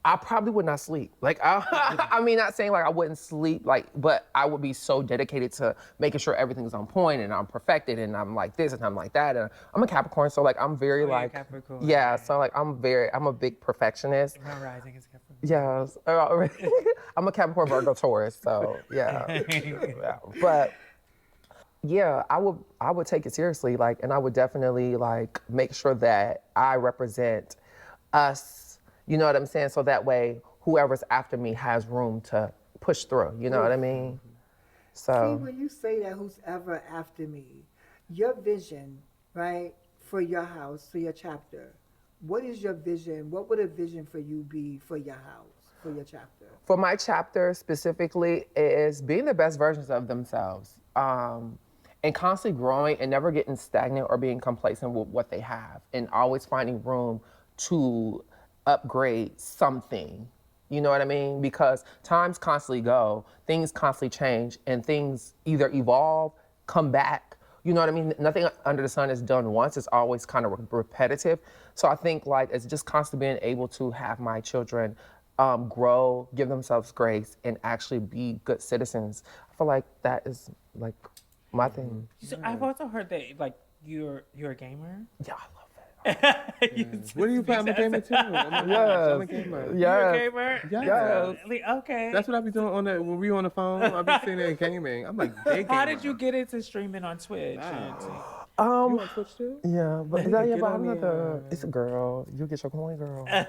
I probably would not sleep. Like, I mean, not saying like I wouldn't sleep, like, but I would be so dedicated to making sure everything's on point and I'm perfected and I'm like this and I'm like that. And I'm a Capricorn, so like I'm very like, Capricorn. Yeah, so like I'm a big perfectionist. My rising is Capricorn. Yes, I'm a Capricorn, Virgo, Taurus, so yeah. But yeah, I would take it seriously, like, and I would definitely like make sure that I represent us, you know what I'm saying? So that way whoever's after me has room to push through, you know what I mean? See, So when you say that, who's ever after me, your vision, right, for your house, for your chapter, what is your vision? What would a vision for you be for your house, for your chapter? for my chapter specifically is being the best versions of themselves, and constantly growing and never getting stagnant or being complacent with what they have, and always finding room to upgrade something. You know what I mean? Because times constantly go, things constantly change, and things either evolve, come back. You know what I mean? Nothing under the sun is done once. It's always kind of repetitive. So I think like it's just constantly being able to have my children grow, give themselves grace, and actually be good citizens. I feel like that is like my thing. So I've also heard that like you're a gamer. Yeah, I love that. What do you play? I'm a gamer too. Oh my gosh, I'm a gamer. You're a gamer? Yes. Okay. That's what I be doing when we on the phone. I be sitting there gaming. I'm like, big gamer. How did you get into streaming on Twitch? You on Twitch too? Yeah, but need to yeah, get but on I'm not there. it's a girl. You get your coin, girl. I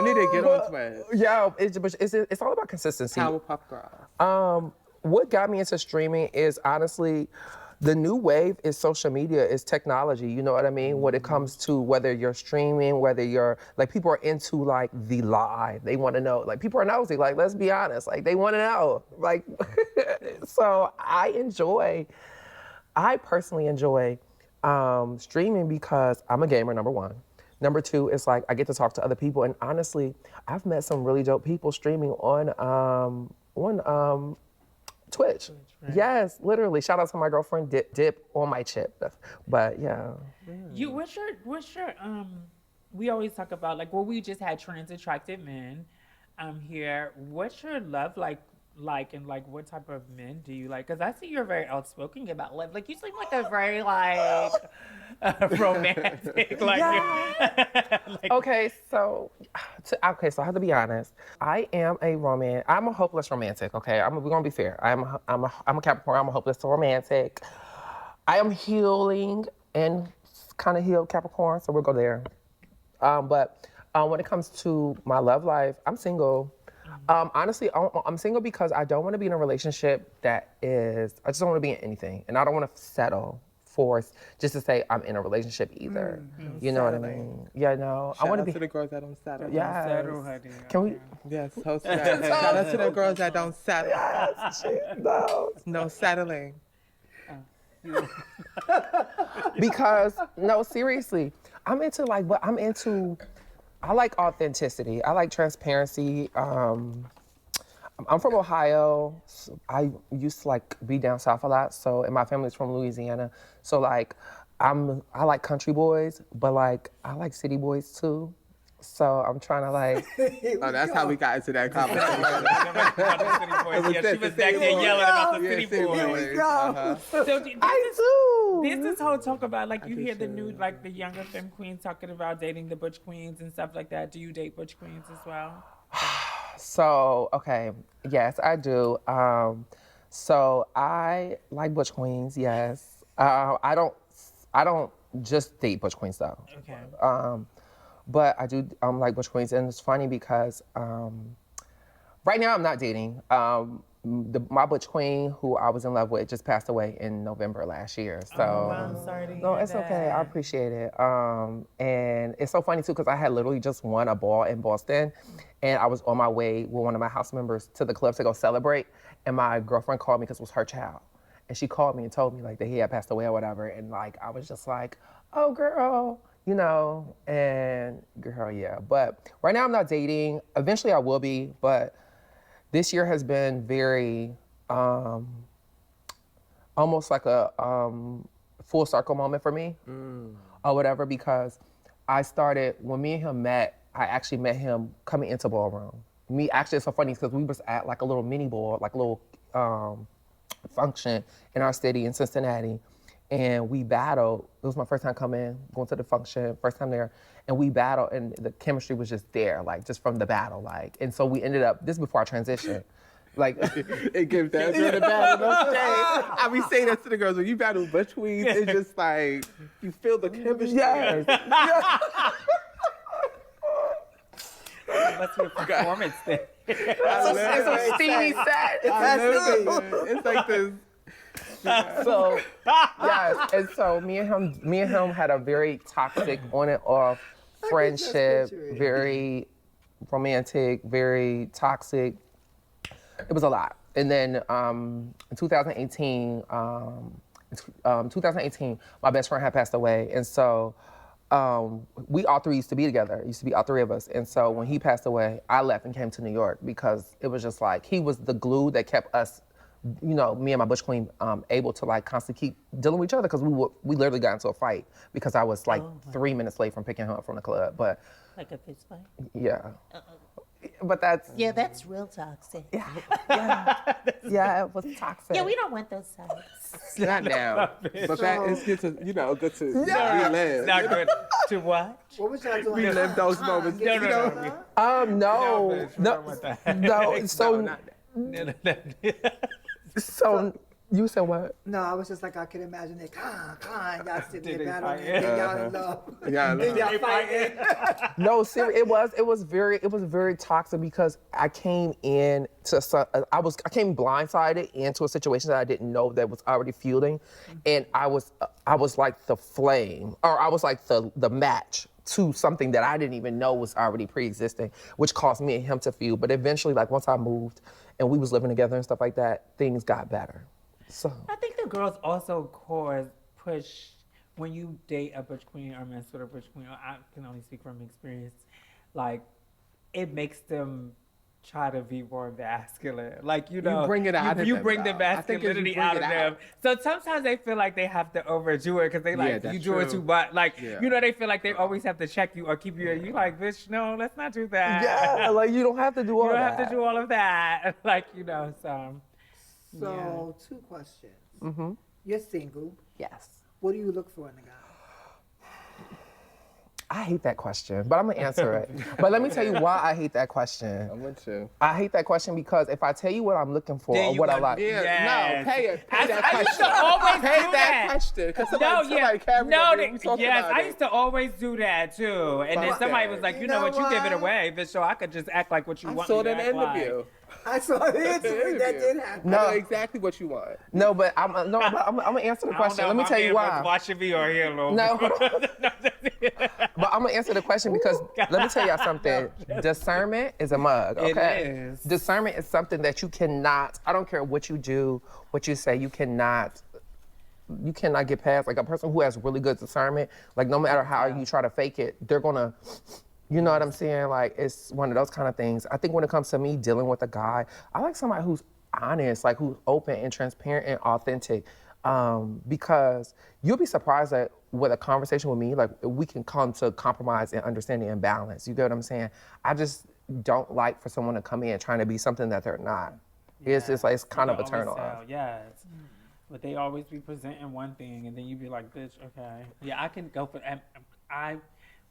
need to get on Twitch. Yeah, it's all about consistency. Powerpuff Girl. What got me into streaming is honestly, the new wave is social media, is technology. You know what I mean? When it comes to whether you're streaming, whether you're like, people are into like the live. They want to know. Like, people are nosy. Like, let's be honest. Like, they want to know. Like, so I personally enjoy streaming because I'm a gamer, number one. Number two, it's like I get to talk to other people, and honestly, I've met some really dope people streaming on Twitch. Right? Yes, literally. Shout out to my girlfriend, Dip on my chip. But yeah. You what's your we always talk about like, well, we just had trans attracted men here. What's your love like and like what type of men do you like? Because I see you're very outspoken about love. Like, you seem like a very like romantic. Like, like, Okay, so I have to be honest. I am I'm a hopeless romantic. Okay, we're gonna be fair. I'm a Capricorn. I'm a hopeless romantic. I am healing and kind of healed Capricorn, so we'll go there. But when it comes to my love life, I'm single. Honestly, I'm single because I don't want to be in a relationship I just don't want to be in anything. And I don't want to settle for just to say I'm in a relationship either. You know what I mean? Yeah, no. Shout out to the girls that don't settle. Yes. settle, honey. Can we? Yes, host that. Shout out to the girls that don't settle. Yes, no. No settling. Because, no, seriously, I like authenticity. I like transparency. I'm from Ohio. So I used to like be down south a lot. So, and my family's from Louisiana. So like, I like country boys, but like, I like city boys too. So I'm trying to like. Oh, that's how we got into that conversation. Yeah, she was back there yelling about the city boys. So this whole talk about like you hear the new like the younger femme queens talking about dating the butch queens and stuff like that. Do you date butch queens as well? So okay, yes, I do. So I like butch queens. Yes, I don't just date butch queens though. Okay. But I do like butch queens, and it's funny because right now I'm not dating. My butch queen, who I was in love with, just passed away in November last year. So I'm sorry to hear no, it's that. okay. I appreciate it. And it's so funny too because I had literally just won a ball in Boston, and I was on my way with one of my house members to the club to go celebrate, and my girlfriend called me because it was her child, and she called me and told me like that he had passed away or whatever, and like I was just like, oh girl. You know, and girl, yeah. But right now I'm not dating. Eventually I will be, but this year has been very, almost like a full circle moment for me or whatever, because when me and him met, I actually met him coming into ballroom. It's so funny because we was at like a little mini ball, like a little function in our city in Cincinnati. And we battled. It was my first time going to the function, first time there. And we battled, and the chemistry was just there, like just from the battle, like. And so we ended up, this is before I transitioned. Like, It gives that good and bad. No shade. I be saying that to the girls when you battle butch queens. It's just like you feel the chemistry. yes. It must be a performance thing. It's a steamy set. It's like this. So yes, and so me and him had a very toxic on and off friendship, very romantic, very toxic. It was a lot. And then in 2018, my best friend had passed away, and so we all three used to be together. It used to be all three of us. And so when he passed away, I left and came to New York because it was just like he was the glue that kept us, you know, me and my Bush Queen, able to like constantly keep dealing with each other because we literally got into a fight because I was like 3 minutes late from picking her up from the club. But Like a fist fight? yeah. But that's Yeah, that's real toxic. yeah, it was toxic. Yeah, we don't want those sides. Not now. But that is good to, good to relive. Not good to what? What was y'all doing? Relive those moments. No, no, no. No. So so you said what? No, I was just like, I could imagine it. Y'all sitting Did there they battling, fight? then y'all in love. Yeah, Then y'all fighting. No, seriously, it was very toxic because I came in to I came blindsided into a situation that I didn't know that was already fueling, and I was like the flame, or I was like the match to something that I didn't even know was already pre-existing, which caused me and him to feud. But eventually, like once I moved and we was living together and stuff like that, things got better. So I think the girls also push when you date a butch queen or mess with a butch queen. Or I can only speak from experience. Like, it makes them try to be more masculine. Like, you know, bring it out of you them, bring the though. I think as you masculinity bring out it of them. out. So sometimes they feel like they have to overdo it because they like that's you do it true. too much. Like, Yeah. you know, they feel like they always have to check you or keep you. You like, bitch, no, let's not do that. yeah, like you don't have to do all You don't that. have to do all of that. Like, you know, so. So, 2 questions. Mm-hmm. You're single. Yes. What do you look for in a guy? I hate that question, but I'm gonna answer it. But let me tell you why I hate that question. I'm with you. I hate that question because if I tell you what I'm looking for Then or you what I gonna- like, Yeah, Yes. no, pay that I used question. to always Pay do that that. question. Because No, somebody carried no, over, we talked yes, about I it. used to always do that too. And then Fuck somebody that. was like, you You know know what, you give it what? away, bitch, so I could just act like what you I want saw me it to in the act interview. like. I saw the interview that did happen. No. I know exactly what you want. no, but I'm gonna answer the question. Let me tell you why. Watching me or here, little. No, but I'm gonna answer the question because let me tell y'all something. Discernment is a mug, It okay? is. Discernment is something that you cannot, I don't care what you do, what you say, you cannot get past. Like a person who has really good discernment, like no matter how you try to fake it, they're gonna, you know what I'm saying? Like it's one of those kind of things. I think when it comes to me dealing with a guy, I like somebody who's honest, like who's open and transparent and authentic. Because you'll be surprised that with a conversation with me, like we can come to compromise and understanding and balance. You get what I'm saying? I just don't like for someone to come in trying to be something that they're not. It's just like, it's kind of a turn off. Yes. But they always be presenting one thing, and then you be like, bitch, okay. Yeah, I can go for I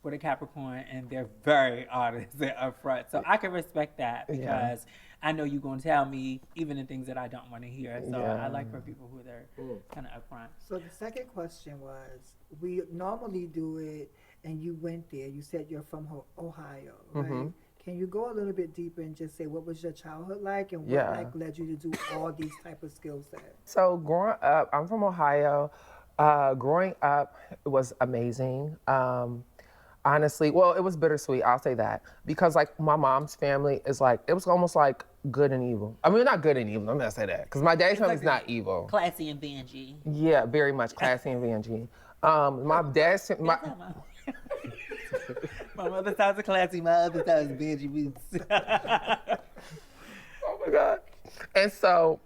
with a Capricorn, and they're very honest and upfront. So I can respect that because I know you're going to tell me even the things that I don't want to hear. So I like for people who they're kind of upfront. So the second question was, we normally do it, and you went there. You said you're from Ohio, right? Can you go a little bit deeper and just say what was your childhood like, and what like led you to do all these type of skill sets? So growing up, I'm from Ohio. Growing up, it was amazing. Honestly, well, it was bittersweet, I'll say that. Because like my mom's family is like, it was almost like good and evil. I mean, not good and evil, I'm gonna say that. Because my dad's family is not evil. Classy and Benji. Yeah, very much classy and VNG. My dad's, My mother's house is classy, my other house is Benji boots. oh my God. And so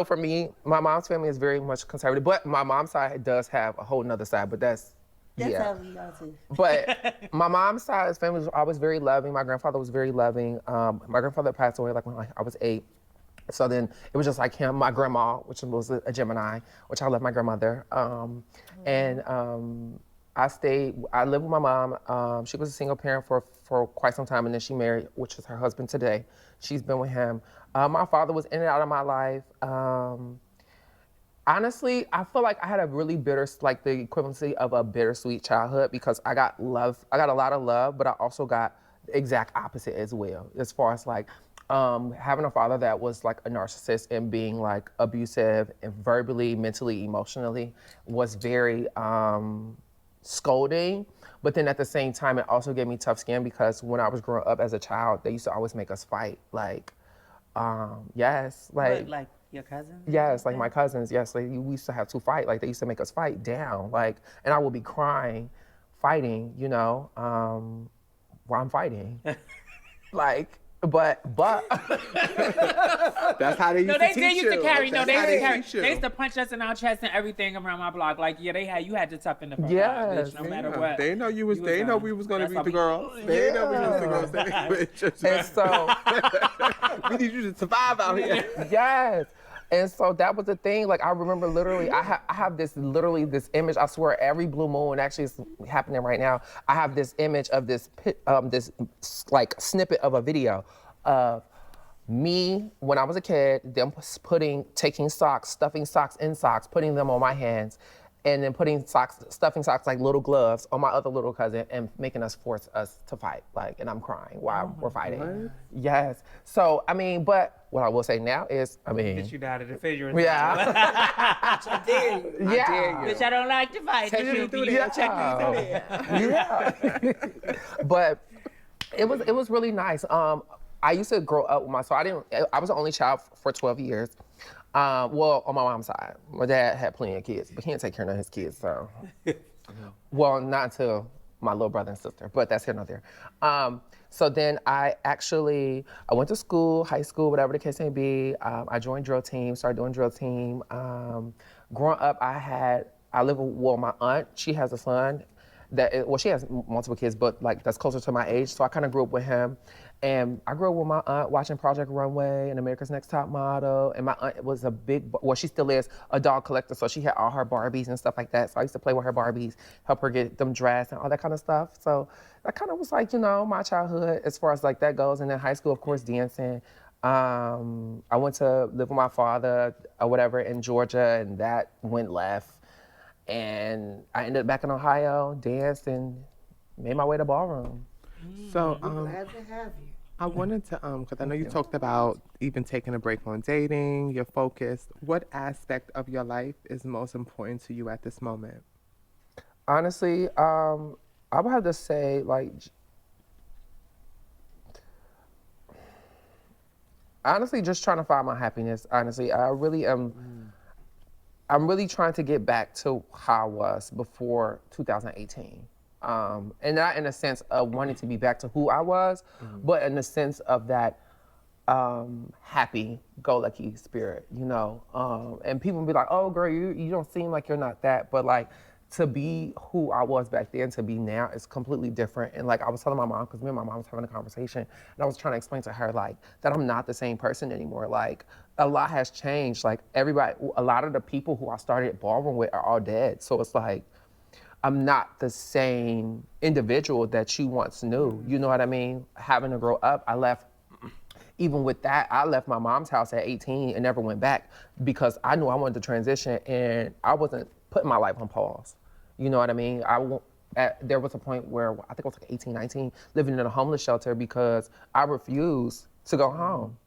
for me, my mom's family is very much conservative, but my mom's side does have a whole nother side, but that's how we all do. But my mom's side, his family was always very loving. My grandfather was very loving. My grandfather passed away like when I was 8. So then it was just like him, my grandma, which was a Gemini, which I love my grandmother. And I lived with my mom. She was a single parent for quite some time, and then she married, which is her husband today. She's been with him. My father was in and out of my life. Honestly, I feel like I had a really like the equivalency of a bittersweet childhood because I got love. I got a lot of love, but I also got the exact opposite as well, as far as like having a father that was like a narcissist and being like abusive and verbally, mentally, emotionally was very scolding. But then at the same time, it also gave me tough skin because when I was growing up as a child, they used to always make us fight. Like, yes, Like your cousins? yes, like my cousins, yes, like we used to have to fight. Like they used to make us fight down, like, and I would be crying, fighting, you know, while I'm fighting. Like, but That's how they used to teach you. They used to carry. That's They how used to carry. teach you. They used to punch us in our chest and everything around my block. Like, yeah, you had to toughen the fuck Yes. up, bitch, no matter what. They know you was. You They was, know we was gonna that's beat how the we- girls. They know we was the girls. and so We need you to survive out here. yes. And so that was the thing. Like I remember literally, I have this image. I swear, every blue moon, actually, it's happening right now. I have this image of this like snippet of a video of me when I was a kid, them taking socks, stuffing socks in socks, putting them on my hands, and then stuffing socks like little gloves on my other little cousin and making us force us to fight. Like, and I'm crying while we're fighting. What? Yes. So, I mean, but what I will say now is, I mean. Bitch, you died at the figure. Yeah. I dare you. Yeah. Bitch, I don't like to fight. Check me through there. Check me through there. Yeah. But it was really nice. I used to grow up with I was the only child for 12 years. Well, on my mom's side. My dad had plenty of kids, but he didn't take care of his kids, so. Well, not until my little brother and sister, but that's here, not there. So then I went to school, high school, whatever the case may be. I joined drill team, started doing drill team. Growing up, I live with my aunt. She has a son she has multiple kids, but like that's closer to my age. So I kind of grew up with him. And I grew up with my aunt watching Project Runway and America's Next Top Model. And my aunt was she still is, a doll collector. So she had all her Barbies and stuff like that. So I used to play with her Barbies, help her get them dressed and all that kind of stuff. So that kind of was like, you know, my childhood as far as like that goes. And then high school, of course, dancing. I went to live with my father or whatever in Georgia, and that went left. And I ended up back in Ohio, danced, and made my way to ballroom. So, Glad to have you. I wanted to, because I know you talked about even taking a break on dating, your focus. What aspect of your life is most important to you at this moment? Honestly, I would have to say, like, honestly, just trying to find my happiness. Honestly, I really am. I'm really trying to get back to how I was before 2018. And not in a sense of wanting to be back to who I was, but in the sense of that happy-go-lucky spirit, you know? And people be like, oh, girl, you don't seem like you're not that. But, like, to be who I was back then to be now is completely different. And, like, I was telling my mom, because me and my mom was having a conversation, and I was trying to explain to her, like, that I'm not the same person anymore. Like, a lot has changed. Like, a lot of the people who I started ballroom with are all dead. So it's like, I'm not the same individual that you once knew. You know what I mean? Having to grow up, even with that, I left my mom's house at 18 and never went back because I knew I wanted to transition and I wasn't putting my life on pause. You know what I mean? There was a point where I think I was like 18, 19, living in a homeless shelter because I refused to go home.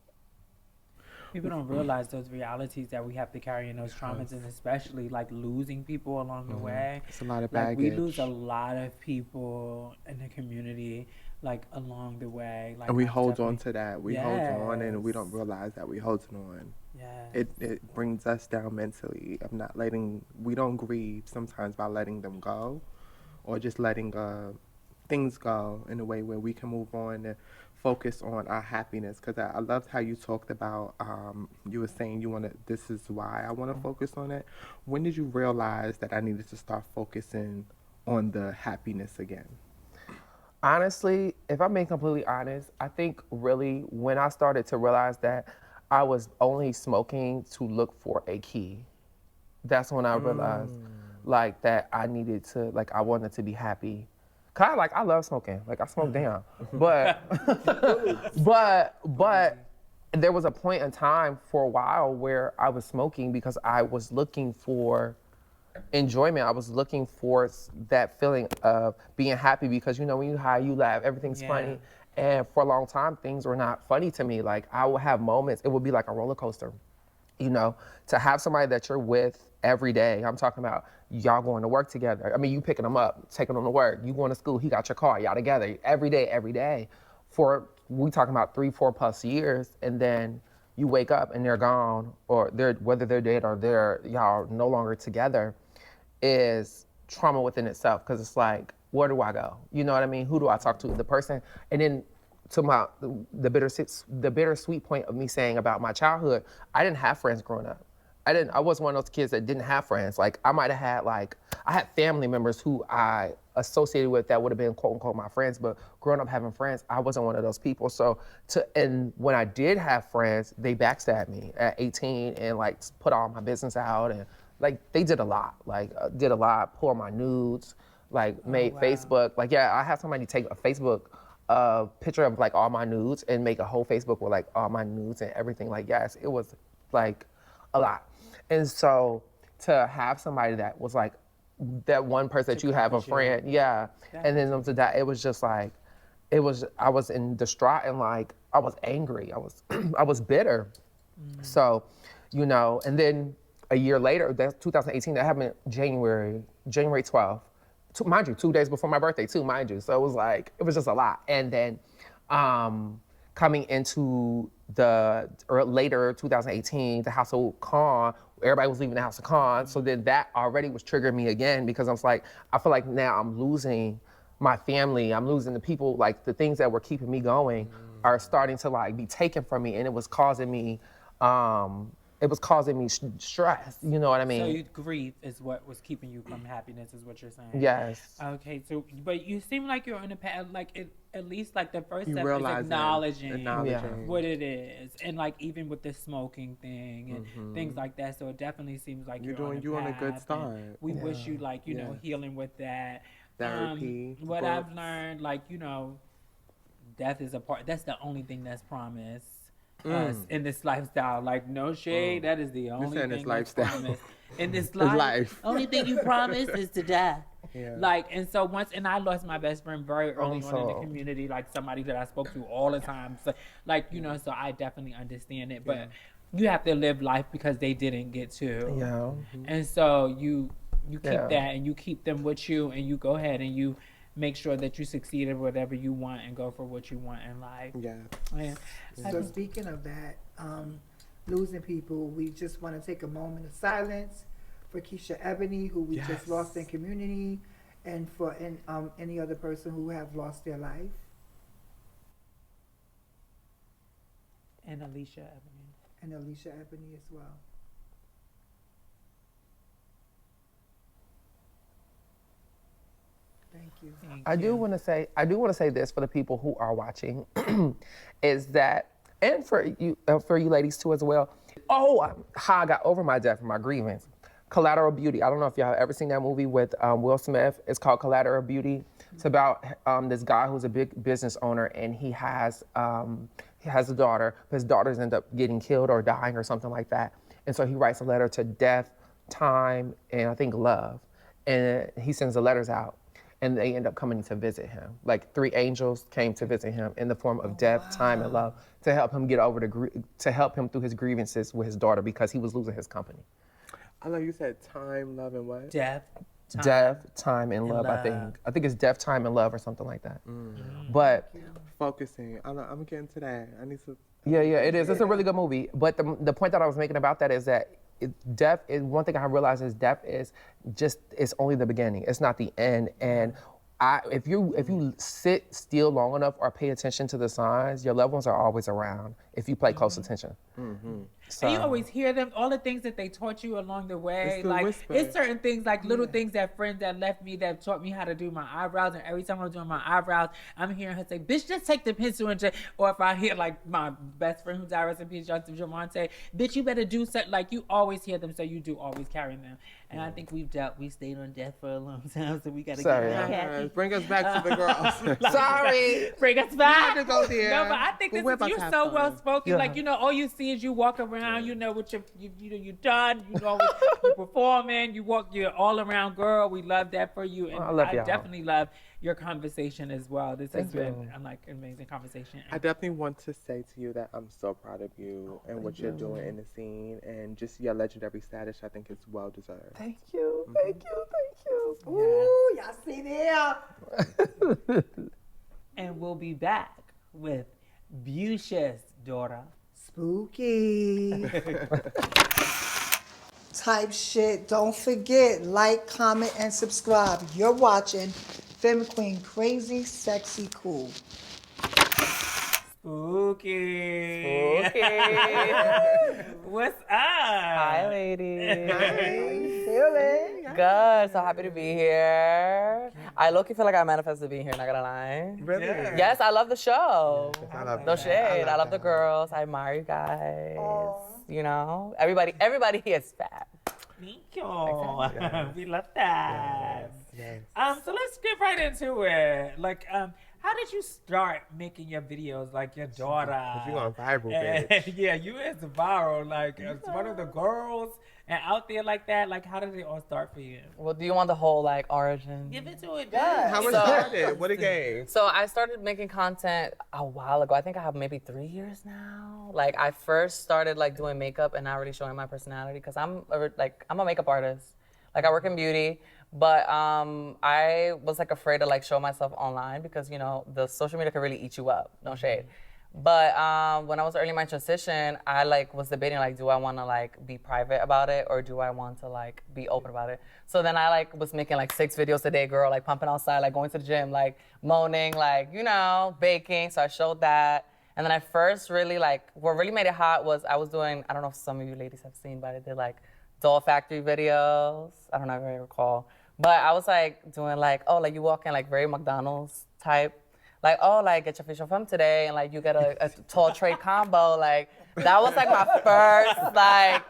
People don't realize those realities that we have to carry in those traumas, and especially like losing people along the way. It's a lot of Like we baggage. lose a lot of people in the community, like along the way. Like And we that's hold on definitely- to that. We hold on and we don't Yes. realize that we holding on. Yeah. It brings us down mentally of not we don't grieve sometimes by letting them go or just letting things go in a way where we can move on and focus on our happiness. Because I loved how you talked about, you were saying this is why I want to focus on it. When did you realize that I needed to start focusing on the happiness again? Honestly, if I'm being completely honest, I think really when I started to realize that I was only smoking to look for a key, that's when I realized, like that I needed to, like I wanted to be happy. Cause I love smoking, like I smoke down, but there was a point in time for a while where I was smoking because I was looking for enjoyment. I was looking for that feeling of being happy because, you know, when you high, you laugh, everything's funny. And for a long time, things were not funny to me. Like I would have moments, it would be like a roller coaster, you know, to have somebody that you're with every day. I'm talking about y'all going to work together. I mean, you picking them up, taking them to work, you going to school, he got your car, y'all together every day for, we talking about 3-4+ years. And then you wake up and they're gone, or whether they're dead or y'all no longer together, is trauma within itself. Cause it's like, where do I go? You know what I mean? Who do I talk to? The person. And then to the bittersweet point of me saying about my childhood, I didn't have friends growing up. I was one of those kids that didn't have friends. Like I might've had I had family members who I associated with that would have been quote unquote my friends, but growing up having friends, I wasn't one of those people. So and when I did have friends, they backstabbed me at 18 and like put all my business out, and like they did a lot, pour my nudes, like made Facebook. Like, yeah, I had somebody take a Facebook picture of like all my nudes and make a whole Facebook with like all my nudes and everything. Like, yes, it was like a lot. And so to have somebody that was like that one person that you have a friend, and then to die, it was just like, I was in distraught and like, I was angry. I was bitter. So, you know, and then a year later, that's 2018, that happened January 12th. Mind you, 2 days before my birthday too, mind you. So it was like, it was just a lot. And then coming into later 2018, the house of Khan, everybody was leaving the house of Khan. So then that already was triggering me again, because I was like, I feel like now I'm losing my family. I'm losing the people, like the things that were keeping me going are starting to like be taken from me. And it was causing me, stress, you know what I mean? So grief is what was keeping you from happiness, is what you're saying? Yes. Okay, so, but you seem like you're on the path, like at least like the first step is acknowledging what it is. And like even with the smoking thing and things like that, so it definitely seems like you're on a good start. We wish you like, you know, healing with that. Therapy. What I've learned, like, you know, death is a part, that's the only thing that's promised us in this lifestyle. Like, no shade, that is the only thing that's promised in this life. Only thing you promise is to die. Like, and so and I lost my best friend very early on in the community, like somebody that I spoke to all the time. So like, you know, so I definitely understand it, but you have to live life because they didn't get to. And so you keep that, and you keep them with you, and you go ahead and you make sure that you succeed at whatever you want and go for what you want in life. So speaking of that, losing people, we just want to take a moment of silence for Keisha Ebony, who we just lost in community, and for any other person who have lost their life. And Alicia Ebony. And Alicia Ebony as well. Thank you. I do want to say this for the people who are watching, is that, and for you ladies too as well. How I got over my death and my grievance. Collateral Beauty. I don't know if y'all have ever seen that movie with Will Smith. It's called Collateral Beauty. It's about this guy who's a big business owner, and he has a daughter. His daughters end up getting killed or dying or something like that. And so he writes a letter to death, time, and I think love. And he sends the letters out. And they end up coming to visit him. Like 3 angels came to visit him in the form of death, time, and love, to help him get over to help him through his grievances with his daughter, because he was losing his company. I know you said time, love, and what? Death, time, and love. I think it's death, time, and love, or something like that. But focusing, I'm getting to that. I need to. Yeah, it is. It's a really good movie. But the point that I was making about that is that death is one thing I realized is death is it's only the beginning. It's not the end. And if you sit still long enough or pay attention to the signs, your loved ones are always around if you pay close attention. And you always hear them, all the things that they taught you along the way. It's the Like, whisper. it's certain things, like little things that friends that left me that taught me how to do my eyebrows. And every time I'm doing my eyebrows, I'm hearing her say, bitch, just take the pencil and just, or if I hear like my best friend who died, rest in peace, Jamonte, bitch, you better do something. Like, you always hear them, so you do always carry them. And I think we stayed on death for a long time, so we got to get Bring us back to the girls. Sorry. Bring us back. to go there. No, but I think But we're about you're to have so fun. well spoken. Yeah. Like, you know, all you see is you walk around. You know what you done. You know you're performing. You're all around girl. We love that for you, and I love y'all. definitely love your conversation as well. This has Thank been you. like an amazing conversation. I definitely want to say to you that I'm so proud of you and what you're doing in the scene, and just your legendary status. I think it's well deserved. Thank you. Thank you. Thank you. Ooh, y'all see there? And we'll be back with Beautuess, daughter. Spooky. Type shit. Don't forget, like, comment, and subscribe. You're watching Femme Queen Crazy, Sexy, Cool. Spooky. What's up? Hi, ladies. How you feeling? Good. So happy to be here. I low-key feel like I manifested being here, not gonna lie. Really? Yes, I love the show. I love No that. shade. I love the that. girls. I admire you guys. You know, everybody here is fab. Thank you. We love that. Yes. So let's get right into it. Like, how did you start making your videos? Like your daughter. You going viral, And- bitch. Yeah, you is viral. Like, as one of the girls and out there like that. Like, how did it all start for you? Well, do you want the whole like origin? Give it to it. How much So- started? What a game. So I started making content a while ago. I think I have maybe 3 years now. Like I first started like doing makeup and not really showing my personality because I'm a makeup artist. Like I work in beauty, but I was like afraid to like show myself online because you know the social media can really eat you up. No shade. But when I was early in my transition, I like was debating like, do I want to like be private about it or do I want to like be open about it? So then I like was making like 6 videos a day, girl, like pumping outside, like going to the gym, like moaning, like you know, baking. So I showed that, and then I first really like what really made it hot was I was doing. I don't know if some of you ladies have seen, but I did like doll factory videos. I don't know if I recall, but I was like doing like you walk in like very McDonald's type. Like, oh, like, get your facial film today, and, like, you get a tall tray combo. Like, that was, like, my first, like,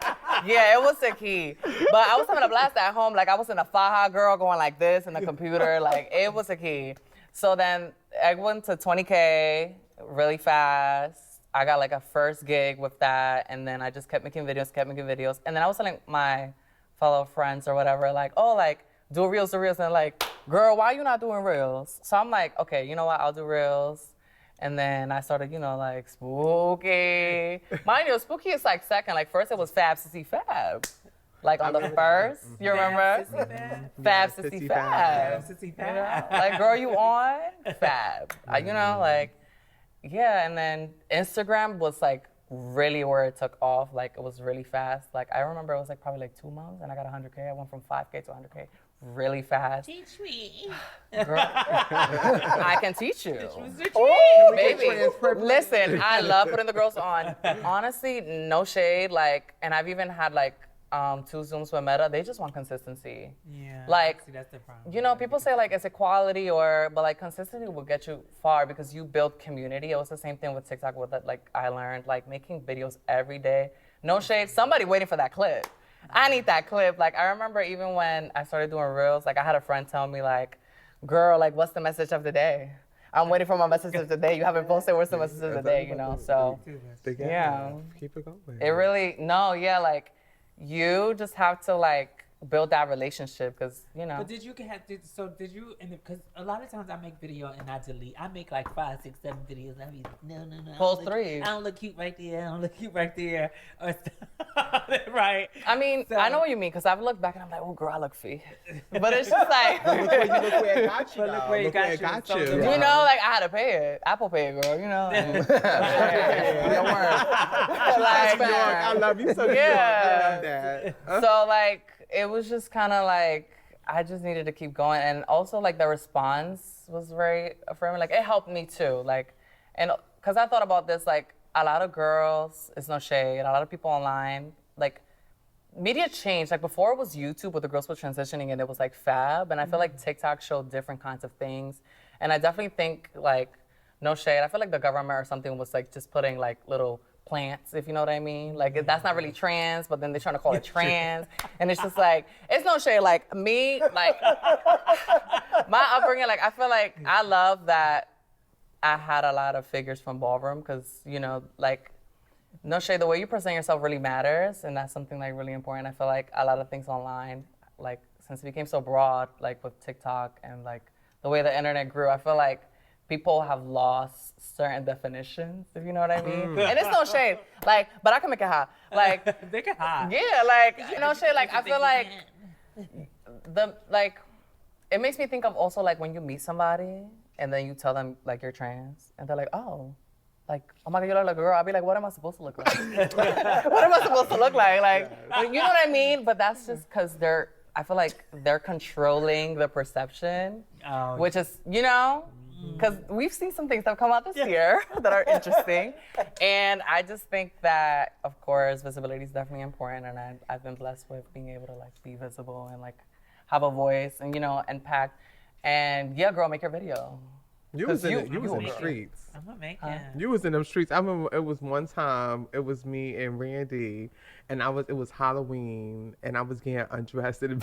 yeah, it was a key. But I was having a blast at home. Like, I was in a faja girl going like this in the computer. Like, it was a key. So then I went to 20K really fast. I got, like, a first gig with that, and then I just kept making videos. And then I was telling my fellow friends or whatever, like, oh, like, do reels. And like, girl, why you not doing reels? So I'm like, okay, you know what? I'll do reels. And then I started, you know, like, spooky. Mind you, spooky is like second. Like, first it was Fab Sissy Fab. Like, on the first, you remember? Fab Sissy Fab. Sissy You know? Like, girl, you on? Fab. You know, like, yeah. And then Instagram was like really where it took off. Like, it was really fast. Like, I remember it was like probably like 2 months and I got 100K. I went from 5K to 100K really fast. Teach me. Girl, I can teach you. Oh, Baby, listen, I love putting the girls on. Honestly, no shade. Like, and I've even had like 2 Zooms with Meta. They just want consistency. Yeah. Like, see, that's the problem. you know, people say like it's equality but like consistency will get you far because you build community. It was the same thing with TikTok with it. Like I learned like making videos every day. No shade. Somebody waiting for that clip. I need that clip. Like, I remember even when I started doing reels, like, I had a friend tell me, like, girl, like, what's the message of the day? I'm waiting for my message of the day. You haven't posted, what's the message of the day, you know? So, yeah. Keep it going. it really, like, you just have to, like, build that relationship because, you know. But did you, because a lot of times I make video and I delete. I make like 5, 6, 7 videos. And I be, no. Post 3. I don't look cute right there. Or right. I mean, So- I know what you mean because I've looked back and I'm like, oh, girl, I look fit. But it's just like, Look where it got you. But look where it got you. So you know, like, I had to pay it. Apple Pay it, girl, you know. Like, I love you so much. Yeah. I love that. so, like, it was just kind of like, I just needed to keep going. And also, like, the response was very affirming. Like, it helped me, too. Like, and because I thought about this, like, a lot of girls, it's no shade, a lot of people online, like, media changed. Like, before it was YouTube where the girls were transitioning and it was like fab, and I feel like TikTok showed different kinds of things. And I definitely think, like, no shade, I feel like the government or something was like just putting like little plants, if you know what I mean. Like, that's not really trans, but then they're trying to call it trans. And it's just like, it's no shade. Like, me, like, my upbringing, like, I feel like I love that I had a lot of figures from ballroom because, you know, like, no shade, the way you present yourself really matters. And that's something like really important. I feel like a lot of things online, like, since it became so broad, like with TikTok and like the way the internet grew, I feel like people have lost certain definitions, if you know what I mean. And it's no shade, like, but I can make it hot. Like, Make it hot. yeah, like, you know, shade, like, I feel like it makes me think of also like when you meet somebody and then you tell them like you're trans and they're like, oh, like, oh my God, you look like a girl. I'll be like, what am I supposed to look like? What am I supposed to look like? Like, you know what I mean? But that's just because I feel like they're controlling the perception, which is, you know, because we've seen some things that have come out this year that are interesting. And I just think that, of course, visibility is definitely important. And I've been blessed with being able to like be visible and like have a voice and, you know, impact. And yeah, girl, make your video. You was in the streets. I'm not making. You was in them streets. I remember it was one time, it was me and Randy, and it was Halloween, and I was getting undressed in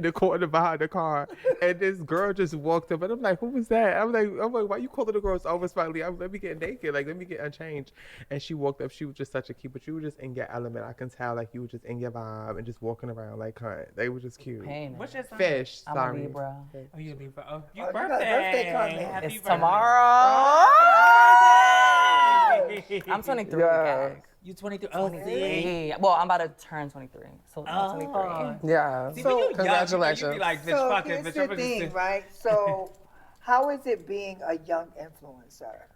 the corner behind the car, and this girl just walked up, and I'm like, who was that? I'm like, why you calling the girls over slightly? Let me get naked, like, let me get unchanged. And she walked up, she was just such a cute, but you were just in your element. I can tell, like, you were just in your vibe and just walking around like her. They were just cute. What's your sign? Fish, I'm sorry. a Libra. Oh, you Libra. Oh, you your got a birthday coming. Happy It's birthday. tomorrow. I'm 23. Yeah. You 23. Oh, see? Well, I'm about to turn 23. So I'm 23. Yeah. See, So, when you congratulations. Young, you be like, bitch, So fuck it, here's bitch. the I'm thing, gonna right? So how is it being a young influencer?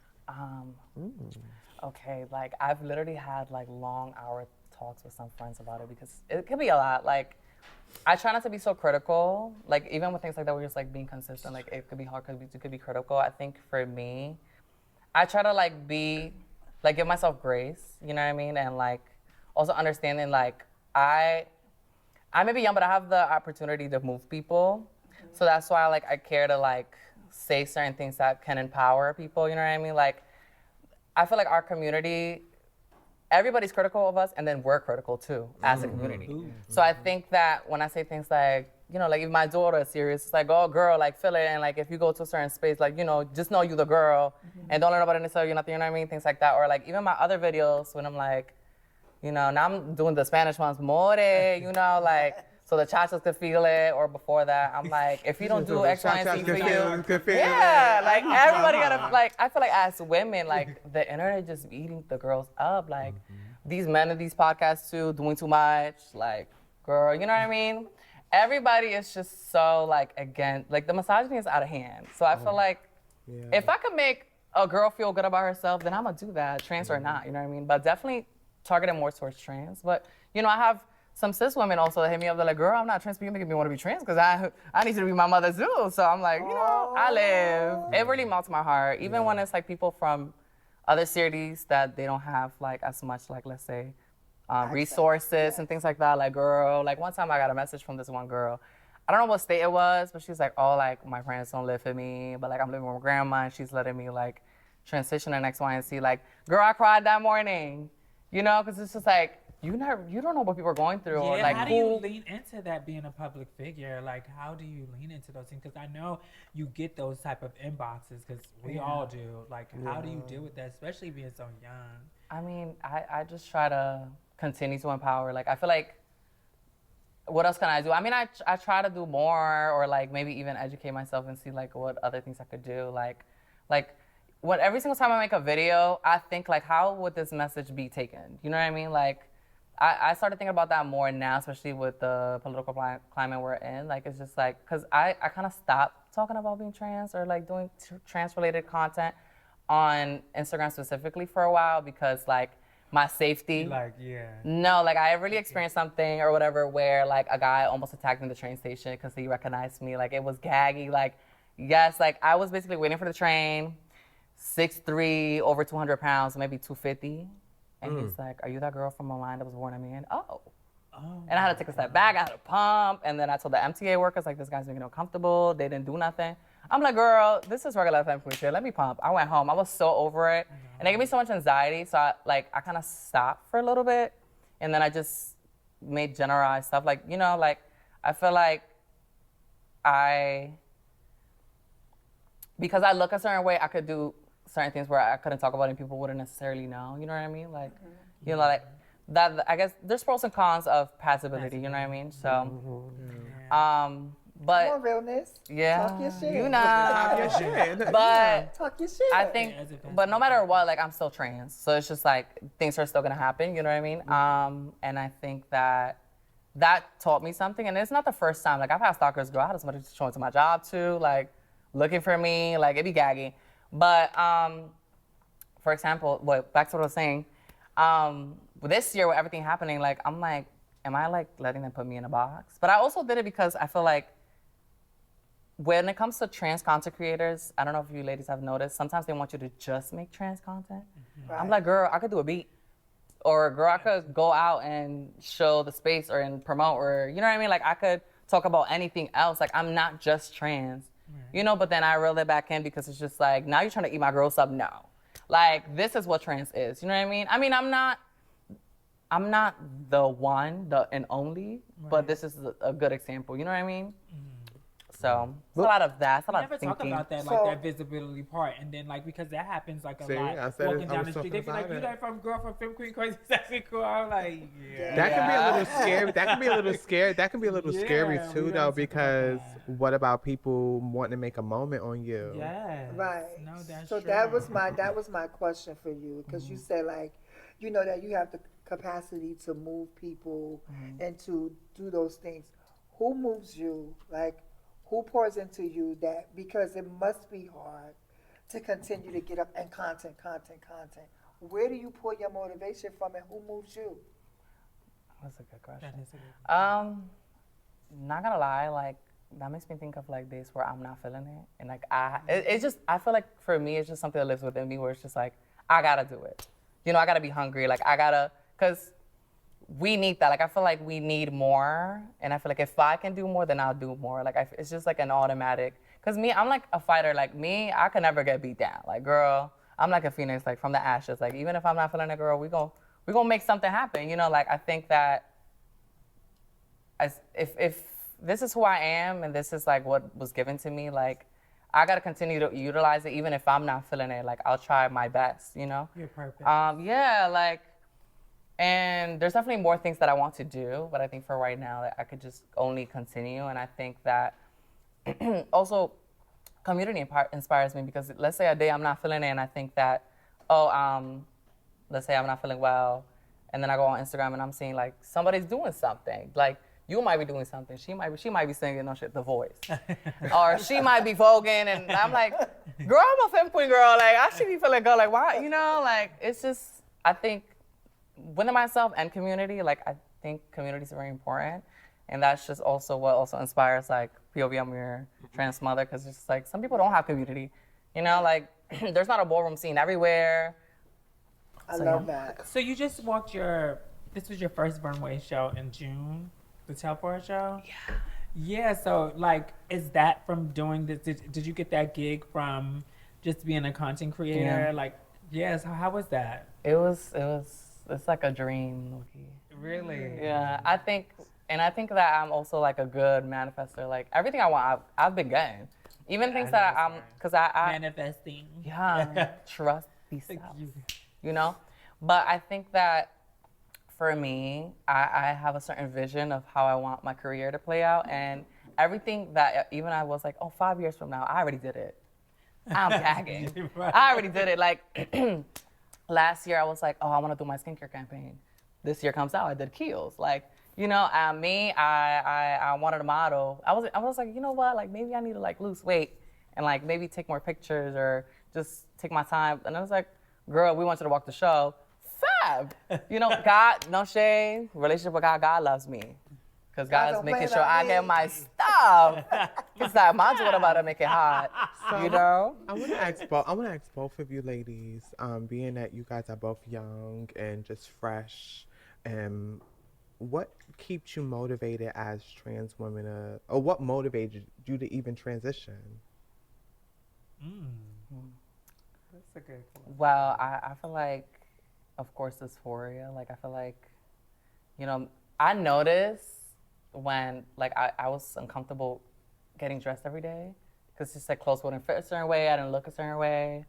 Okay, like I've literally had like long hour talks with some friends about it because it could be a lot. Like, I try not to be so critical. Like, even with things like that, we're just like being consistent. Like, it could be hard because you could be critical. I think for me, I try to like give myself grace, you know what I mean? And like also understanding like I may be young, but I have the opportunity to move people. So that's why like I care to like say certain things that can empower people, you know what I mean? Like, I feel like our community, everybody's critical of us, and then we're critical too as a community. So I think that when I say things like, you know, like if my daughter is serious, it's like, oh girl, like feel it, and like if you go to a certain space, like, you know, just know you the girl, and don't let nobody tell you nothing, you know what I mean? Things like that. Or like even my other videos when I'm like, you know, now I'm doing the Spanish ones, more, you know, like, so the chachas could feel it, or before that, I'm like, if you don't do X, Y, and Z for you, yeah, like everybody gotta, like, I feel like as women, like the internet just eating the girls up, like these men in these podcasts too, doing too much, like, girl, you know what I mean? Everybody is just so like, again, like the misogyny is out of hand. So I feel like if I could make a girl feel good about herself, then I'm gonna do that, trans or not, you know what I mean? But definitely targeted more towards trans. But, you know, I have some cis women also that hit me up. They're like, girl, I'm not trans, but you making me want to be trans because I need you to be my mother too. So I'm like, you know, I live. It really melts my heart. Even when it's like people from other cities that they don't have like as much, like, let's say, resources and things like that. Like, girl, like one time I got a message from this one girl. I don't know what state it was, but she was like, oh, like my parents don't live for me, but like I'm living with my grandma and she's letting me like transition and X, Y, and Z. Like, girl, I cried that morning, you know, because it's just like, you don't know what people are going through. Yeah, or like how do you lean into that being a public figure? Like, how do you lean into those things? Because I know you get those type of inboxes, because we all do. Like, how do you deal with that, especially being so young? I mean, I just try to continue to empower. Like, I feel like, what else can I do? I mean, I try to do more, or like maybe even educate myself and see like what other things I could do. Like when every single time I make a video, I think like, how would this message be taken? You know what I mean? Like, I started thinking about that more now, especially with the political climate we're in. Like, it's just like, because I kind of stopped talking about being trans or like doing trans-related content on Instagram specifically for a while because like my safety. Like, yeah. No, like I really experienced something or whatever where like a guy almost attacked me in the train station because he recognized me. Like, it was gaggy. Like, yes, like I was basically waiting for the train, 6'3", over 200 pounds, maybe 250. And he's like, are you that girl from online that was born a man? Oh. And I had to take a step back. I had to pump. And then I told the MTA workers, like, this guy's making me uncomfortable. They didn't do nothing. I'm like, girl, this is regular femme shit. Let me pump. I went home. I was so over it. And it gave me so much anxiety. So I kind of stopped for a little bit. And then I just made generalized stuff. Like, you know, like, I feel like because I look a certain way, I could do certain things where I couldn't talk about it and people wouldn't necessarily know. You know what I mean? Like, you know, like, that, I guess there's pros and cons of passability, you know what I mean? So, but Come on, realness. yeah, Talk your shit. you know, Talk your shit. but Talk your shit. I think, but no matter what, like, I'm still trans, so it's just like things are still gonna happen, you know what I mean? And I think that taught me something, and it's not the first time. Like, I've had stalkers, girl. I had somebody showing to my job too, like looking for me, like it be gaggy. But for example, back to what I was saying. This year with everything happening, like, I'm like, am I like letting them put me in a box? But I also did it because I feel like when it comes to trans content creators, I don't know if you ladies have noticed, sometimes they want you to just make trans content. Right. I'm like, girl, I could do a beat. Or girl, I could go out and show the space or and promote, or, you know what I mean? Like, I could talk about anything else. Like, I'm not just trans, you know? But then I reel it back in because it's just like, now you're trying to eat my girls up? No. Like, this is what trans is, you know what I mean? I mean, I'm not the one, the and only, but this is a good example. You know what I mean? So it's a lot of that. It's a lot of thinking. Never talk about that, like that visibility part, and then like because that happens like a lot. Walking down the street, they be like, "You that from girl from Femme Queen Crazy Sexy Cool?" I'm like, yeah. That can be a little scary. That can be a little scary. That can be a little scary too, though, because what about people wanting to make a moment on you? Yeah. Right. No, that's so true. that was my question for you, because you said, like, you know, that you have the capacity to move people and to do those things. Who moves you? Like, who pours into you that, because it must be hard to continue to get up and content. Where do you pull your motivation from, and who moves you? That's a good question. Not gonna lie, like, that makes me think of like days where I'm not feeling it. And like, it's just, I feel like for me, it's just something that lives within me where it's just like, I gotta do it. You know, I gotta be hungry. Like, cause we need that. Like, I feel like we need more. And I feel like if I can do more, then I'll do more. Like, it's just like an automatic. Cause me, I'm like a fighter. Like me, I can never get beat down. Like, girl, I'm like a phoenix, like from the ashes. Like, even if I'm not feeling it, girl, we gonna make something happen. You know, like, I think that if this is who I am and this is like what was given to me, like, I gotta continue to utilize it, even if I'm not feeling it. Like, I'll try my best, you know? You're perfect. Yeah, like, and there's definitely more things that I want to do, but I think for right now, that I could just only continue. And I think that also community inspires me, because let's say a day I'm not feeling it and I think that, let's say I'm not feeling well, and then I go on Instagram and I'm seeing like somebody's doing something. Like, you might be doing something. She might be singing no shit, The Voice. Or she might be voguing, and I'm like, girl, I'm a femme queen girl. Like, I should be feeling good. Like, why? You know, like, it's just, I think within myself and community, like, I think community is very important. And that's just also what also inspires, like, POV, I'm your trans mother, because it's just like, some people don't have community. You know, like, there's not a ballroom scene everywhere. I love that. So you just this was your first runway show in June? The Tempress show? Yeah. Yeah, so like, is that from doing this? Did you get that gig from just being a content creator? Yeah. Like, yes, how was that? It's like a dream, Loki. Really? Yeah, I think that I'm also like a good manifester. Like, everything I want, I've been getting. Even things that because I manifesting. Yeah, trust these steps, you know? But I think that for me, I have a certain vision of how I want my career to play out, and everything that even I was like, 5 years from now, I already did it. I'm gagging. Right. I already did it. Like, last year I was like, I want to do my skincare campaign. This year comes out, I did Kiehl's. Like, you know, I wanted a model. I was like, you know what? Like, maybe I need to like lose weight and like maybe take more pictures or just take my time. And I was like, girl, we want you to walk the show. Fab. You know, God, no shade, relationship with God loves me. Because Guys God's don't making play sure about I me. get my stuff. He's like, mine's what about to make it hot, you know? I want to ask both of you ladies, being that you guys are both young and just fresh, what keeps you motivated as trans women, or what motivated you to even transition? That's a good one. Well, I feel like, of course, dysphoria. Like, I feel like, you know, I noticed when, like, I was uncomfortable getting dressed every day because just, like, clothes wouldn't fit a certain way. I didn't look a certain way.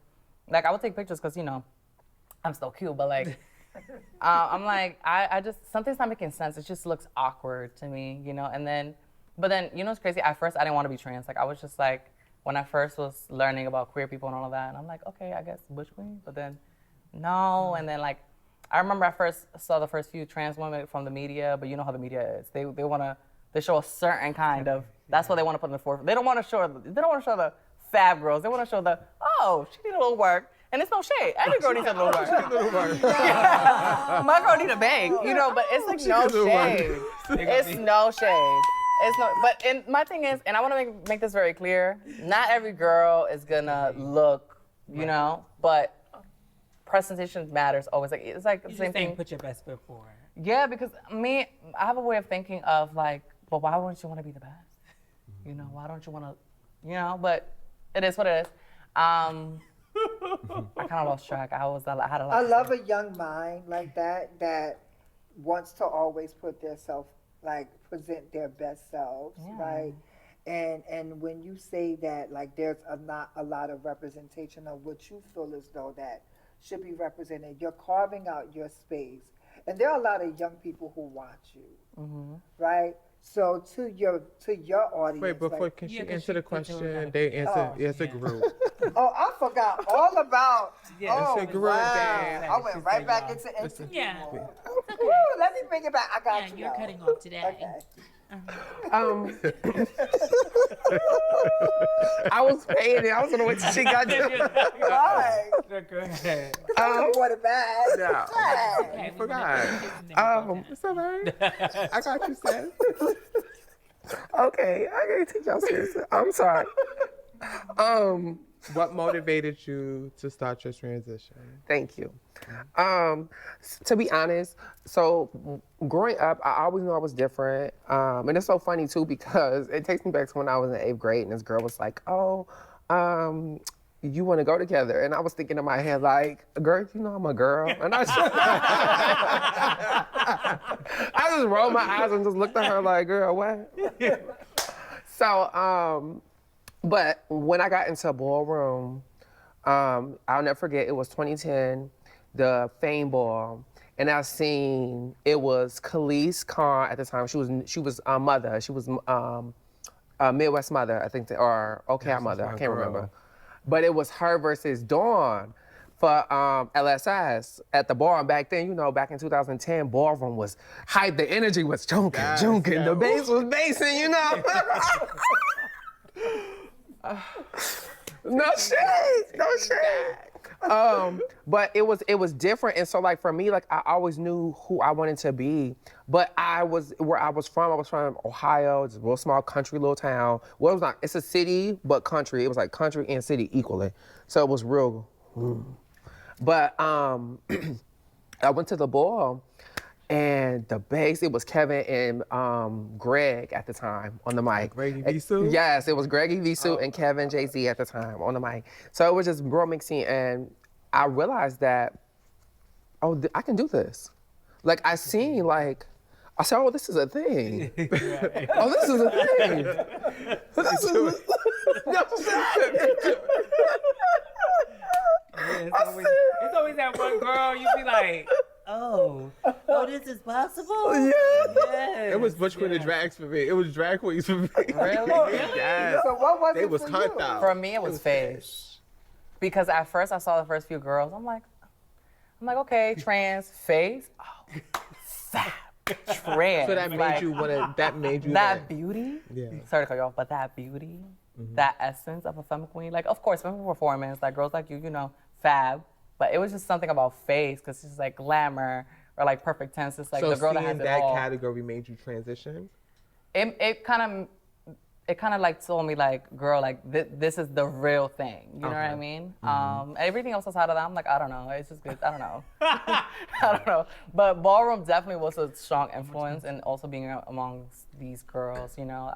Like, I would take pictures because, you know, I'm still cute, but, like, I'm like, I just, something's not making sense. It just looks awkward to me, you know? But then, you know what's crazy? At first, I didn't want to be trans. Like, I was just like, when I first was learning about queer people and all of that, and I'm like, okay, I guess butch queen, but then no, and then like, I remember I first saw the first few trans women from the media, but you know how the media is. They show a certain kind of, that's what they want to put in the forefront. They don't want to show the fab girls. They want to show the, oh, she need a little work. And it's no shade. Every girl needs a little work. My girl need a bang, you know, but it's like no shade. It's no shade. It's no, and my thing is, and I want to make this very clear, not every girl is gonna look, you know, but presentation matters always. Like, it's like the same thing. Put your best foot forward. Yeah, because I have a way of thinking of like, but why wouldn't you want to be the best? You know, why don't you want to, you know, but it is what it is. I kind of lost track. I had a lot. I love a young mind like that wants to always put themselves, like, present their best selves, right? And when you say that, like, there's not a lot of representation of what you feel as though that should be represented, you're carving out your space. And there are a lot of young people who watch you, right? So to your audience. Wait, before like, can she answer the question? They answer as a group. Oh, I forgot all about. Oh, It's a group. wow. I went right back into interview. Yeah. mode. Okay. Woo, let me bring it back. I got Yeah, you. you're now. cutting off today. Okay. I was paying it. I was gonna wait till she got done. Right. Go ahead. I want it back. Yeah. Hey. Okay, I forgot. It's all right. I got you, sis. Okay, I gotta take y'all seriously. I'm sorry. What motivated you to start your transition? Thank you. To be honest, so growing up, I always knew I was different. And it's so funny too, because it takes me back to when I was in 8th grade and this girl was like, oh, you want to go together? And I was thinking in my head, like, girl, you know I'm a girl. And I just rolled my eyes and just looked at her like, girl, what? So, but when I got into ballroom, I'll never forget, it was 2010, the Fame Ball. And I seen, it was Khalees Khan at the time. She was a mother. She was a Midwest mother, I think, or OKI mother, I can't remember. But it was her versus Dawn for LSS at the bar. And back then, you know, back in 2010, ballroom was hype. The energy was junking. The bass was bassing, you know. No shade. But it was different, and so like for me, like I always knew who I wanted to be. But where I was from Ohio. It's a real small country little town. Well, it was not. It's a city, but country. It was like country and city equally. So it was real. But I went to the ball. And the bass, it was Kevin and Greg at the time on the mic. Greggy Visu? Yes, it was Greggy Visu and Kevin Jay-Z at the time on the mic. So it was just real mixing, and I realized that, oh, I can do this. Like I seen, like, I said, oh, this is a thing. Oh, this is a thing. It's always that one girl you be like, oh, this is possible? It was Butch Queen and Drags for me. It was drag queens for me. Really? Yes. So what was They it was for hunt you? out. For me, it was face. Because at first I saw the first few girls, I'm like, okay, trans, face, oh, fab, trans. So that made like, you want to, that beauty, Yeah. sorry to cut you off, but that beauty, that essence of a femme queen, like, of course, femme performance, like girls like you know, fab, but it was just something about face, because it's just like glamour, or like perfect tense, it's like So the girl that has seeing it that all. category made you transition? it kind of like told me like, girl, like this is the real thing. You know what I mean? Everything else outside of that, I'm like, I don't know. It's just good. I don't know. I don't know. But ballroom definitely was a strong influence, and also being amongst these girls, you know,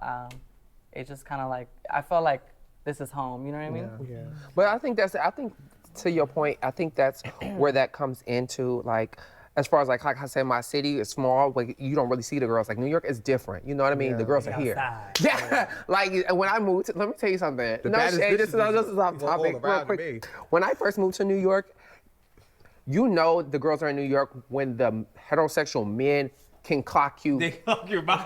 it just kind of like, I felt like this is home. You know what I mean? Yeah. But I think to your point, I think that's where that comes into, like, as far as like I said, my city is small, but you don't really see the girls. Like New York is different. You know what I mean? The girls are here. Yeah. Like when I moved, let me tell you something. No shade, this is off topic real quick. When I first moved to New York, you know the girls are in New York when the heterosexual men can clock you. They clock your mouth.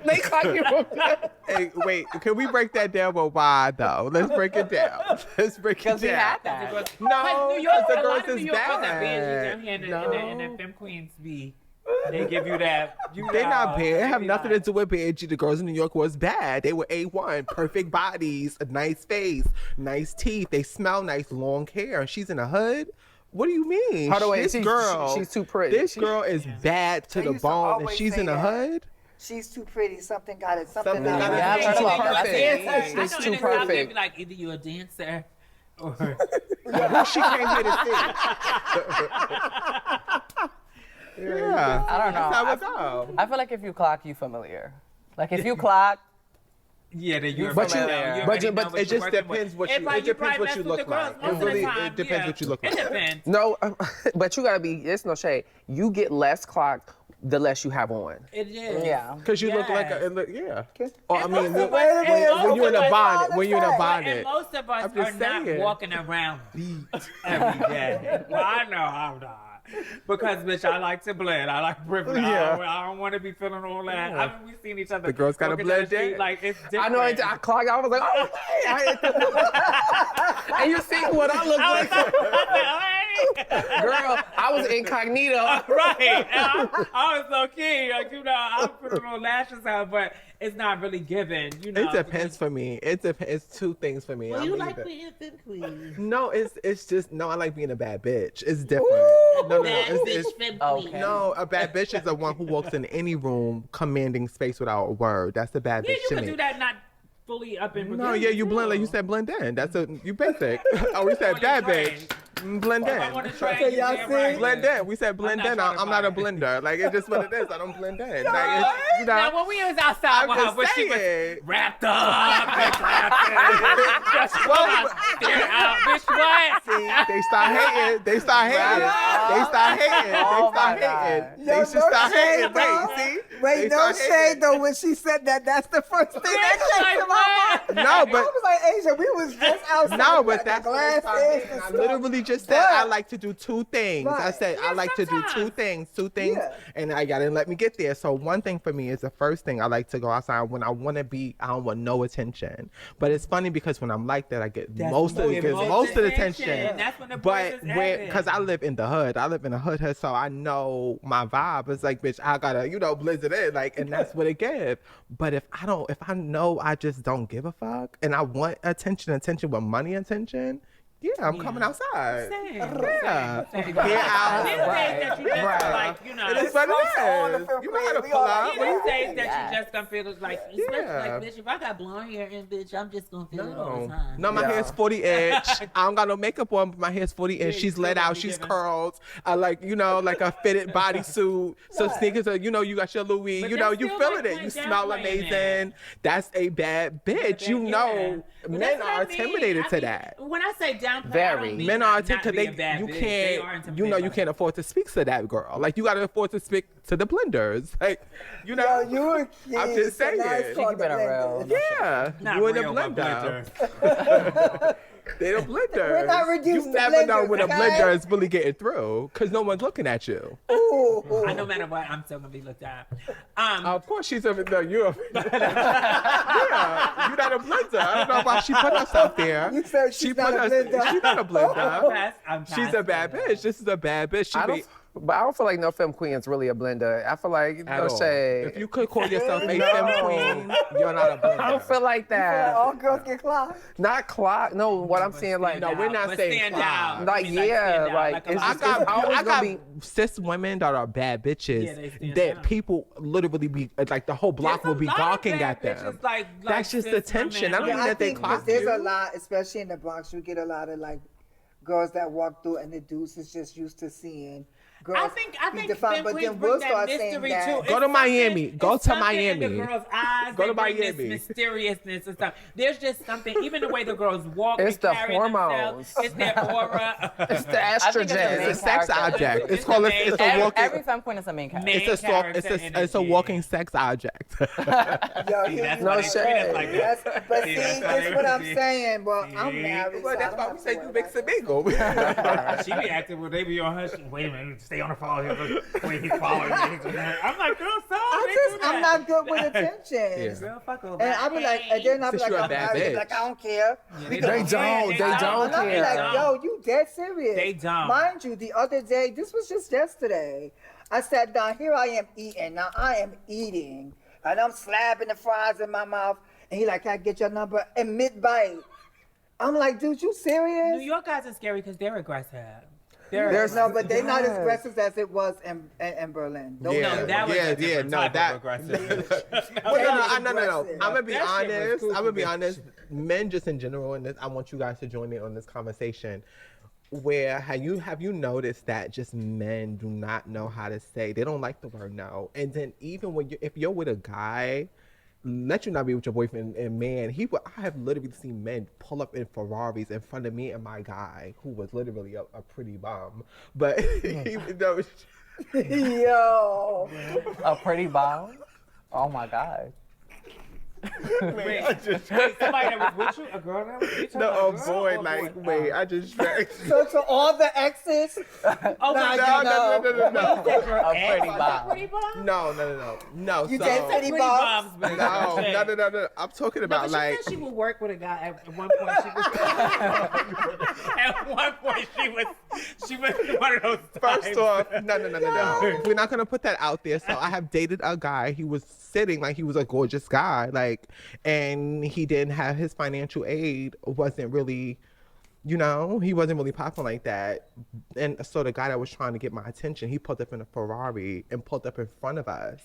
They clock you. Hey, wait, can we break that down? But why though? Let's break it down. Let's break it down. Because we had that. No, New York, the a girls lot of is New Yorkers are bad. bad. And the Femme Queens be, they give you that. They're not bad. It have nothing to do with bad. The girls in New York was bad. They were A1, perfect bodies, a nice face, nice teeth. They smell nice, long hair. And she's in the hood. What do you mean? How do I? This girl, she's too pretty. This girl is bad to They the used to bone, and always she's say in the that. hood. She's too pretty. Something got it. Something Something got got it. it. Yeah, She's too I know, perfect. that's She's I know too in the South they'd perfect. be like, either you're a dancer or Who she came here to see? Yeah. I don't know. That's how it go. I feel like if you clock, you familiar. Like if you clock, yeah, then you're But you- familiar. but you- already but know what it you're just working with. depends what It's you. like It depends probably what mess you with the look girls like. most It of the really. time, It depends yeah. what you look It like. depends. No, but you gotta be. It's no shade. You get less clocked the less you have on. It is. yeah. Because you look like Yes. a. It look, yeah. Or I And mean, most of when us- and you're in a most of us- bonnet. When you're in a And bonnet. most of us I'm just are not saying. walking around beat every day. Well, I know I'm not. Because, bitch, I like to blend. I like privilege. Yeah. I don't want to be feeling all that. I mean, we've seen each other. The girls gotta walking down the blend in. street, like, it's different. I know. I clocked. I was like, oh, hey. And you see what I look like, girl? I was incognito. Right. And I was low key. Like, you know, I'm putting on lashes on, but it's not really given. You know, It depends for me. It depends. It's two things for me. Well, I'm you either- like being Femme Queen. No, it's just no. I like being a bad bitch. It's different. No, Bad it's, bitch it's, Femme Queen. Okay. no. A bad bitch is the one who walks in any room commanding space without a word. That's a bad Yeah, bitch you to can me. do that not fully up in No, yeah, you blend like you said, blend in. That's you basic. Oh, we said bad bitch. Blend If I want in. to try Okay, it, y'all damn see? right. Blend in. We said blend I'm in. not I'm not a trying to blender. Like it's just what it is. I don't blend in. Like it's, you know. Now, when we was outside I'm with her, just when she saying. was wrapped up and clapping, just staring out, bitch, what? They start hating. They start hating. They start hating. They Oh start my God. hating. Yo, They should no start shade, hating. though. Wait, see? Wait, They no start shade hating. though. When she said that, that's the first thing that came to my mind. No, I but was like, Asia, we was just outside. no, with but the that's what they start glasses hating. and I stuff. literally just said I But- like to do two things. I Right. said I like to do two things, Yeah. and I gotta let me get there. So one thing for me is the first thing I like to go outside when I want to be. I don't want no attention. But it's funny because when I'm like that, I get most of the attention. That's when the But boys is where, acting. because I live in the hood, so I know my vibe. It's like, bitch, I gotta, blizz it in, like, and that's what it gives. But if I know I just don't give a fuck, and I want attention with money attention, yeah, I'm coming outside. Same. Yeah, Same. get out. These days that you just Right. like, you know. It is what all the it is. Femme You know how to Queen, pull we all out. like, These days that Yes. you just gonna feel it's like, Especially Yeah. like, bitch, if I got blonde hair and bitch, I'm just gonna feel it all the No, time. no, my hair's 40 inch. I don't got no makeup on, but my hair's 40 inch. Yeah, She's you let still out. gonna be She's giving- curled. I like, like a fitted bodysuit. Some sneakers are, you got your Louis. But You that's you still feeling like it. You playing smell downplaying amazing. That's a bad bitch. Yeah. Men But that's are what I mean. intimidated I to mean, that. When I say downplay, I Very. don't mean Men are not intimidated to be a because bad you bitch. They are can't, intimidated you by can't afford to speak to that girl. Like you got to afford to speak to the blenders. Like, Yo, you a kid. I'm just so now saying. it's called She keep it the real. blenders. yeah, Not you in a real, but blender. They the blenders. We're not reduced You to never know blenders, when a okay? blender is really getting through because no one's looking at you. Ooh, ooh. I no matter what, I'm still gonna be looked at. Of course, she's a no. You're yeah. You're not a blender. I don't know why she put herself there. You said she's not a blender. She's not a blender. I'm She's a bad bitch. This is a bad bitch. She I be, don't. But I don't feel like no femme queen is really a blender. I feel like At no all. shade. If you could call yourself a femme queen, you're not a blender. I don't feel like that. All girls get clocked. Not clock. No, what I'm saying like No, we're not But saying stand clock. out. Like, I mean, yeah, stand out, like, a it's lot I of just- got, it's always I got gonna cis women that are bad bitches Yeah, they stand that out. people literally be like the whole block will There's a be lot of gawking bad at them. bitches like That's just cis the tension. I don't women. mean I that they think 'cause clock there's you. a lot, especially in the Bronx, you get a lot of like girls that walk through and the dudes is just used to seeing girls I think be femme defined, but queens then bring we'll that start saying mystery that. too. Go It's to something- Miami. Go it's to something Miami. In the girls' eyes, Go they to bring Miami. this mysteriousness and stuff. There's just something, even the way the girls walk, It's and the carry hormones. themselves, it's their aura. It's the I think it's the estrogen. main It's a sex character. object. It's It's called the a, main it's a character. walking. Every femme queen is a main character. Main It's a character it's a energy. walking sex object. Yo, See, here's that's what why I'm they treat saying. us like that. That's- But See, see, that's why that's they what I'm see. saying. Well, I'm See? married. Well, so that's I why don't we have say to you worry mix about and mingle. She be acting when they be on her. Wait a minute, stay on the phone. Wait, he's following me. I'm like, girl, stop. I'm not good with attention. Yeah. Girl, fuck over. And I'll be like, and then I'll be Since like, you're a I'm bad married. They be bitch. like, I don't care. They don't. They don't And I'll be care. like, yo, you dead serious. They don't. Mind you, the other day, this was just yesterday, I sat down, here I am eating. Now I am eating, and I'm slapping the fries in my mouth, and he like, can I get your number? And mid-bite, I'm like, dude, you serious? New York guys are scary because they're aggressive. There's No, but they're not as Yes. aggressive as it was in Berlin. Those Yeah. No, that was Yeah, a different no, type that- of aggressive. Well, no. aggressive. I'm gonna be That shit was honest. cool I'm gonna be bitch. honest. Men, just in general, in this, I want you guys to join in on this conversation. Where have you noticed that just men do not know how to say, they don't like the word no, and then even when if you're with a guy, let you not be with your boyfriend and man, I have literally seen men pull up in Ferraris in front of me and my guy, who was literally a pretty bum, but he no. Yo. A pretty bomb? Oh my God. Wait, somebody that was with you? A girl that was with you? No, A oh girl boy, or like, boy? wait, I just drank. So to all the exes, Oh my Nah, God. No. A pretty bomb. Pretty bomb? No, You so, dated pretty Pretty bombs? bombs, but no. I'm talking No, about but like. she said she would work with a guy at one point. She was at one point she was one of those times. First off, no. We're not gonna put that out there. So I have dated a guy. He was sitting like he was a gorgeous guy, like, and he didn't have his financial aid. Wasn't really, he wasn't really popping like that. And so the guy that was trying to get my attention, he pulled up in a Ferrari and pulled up in front of us.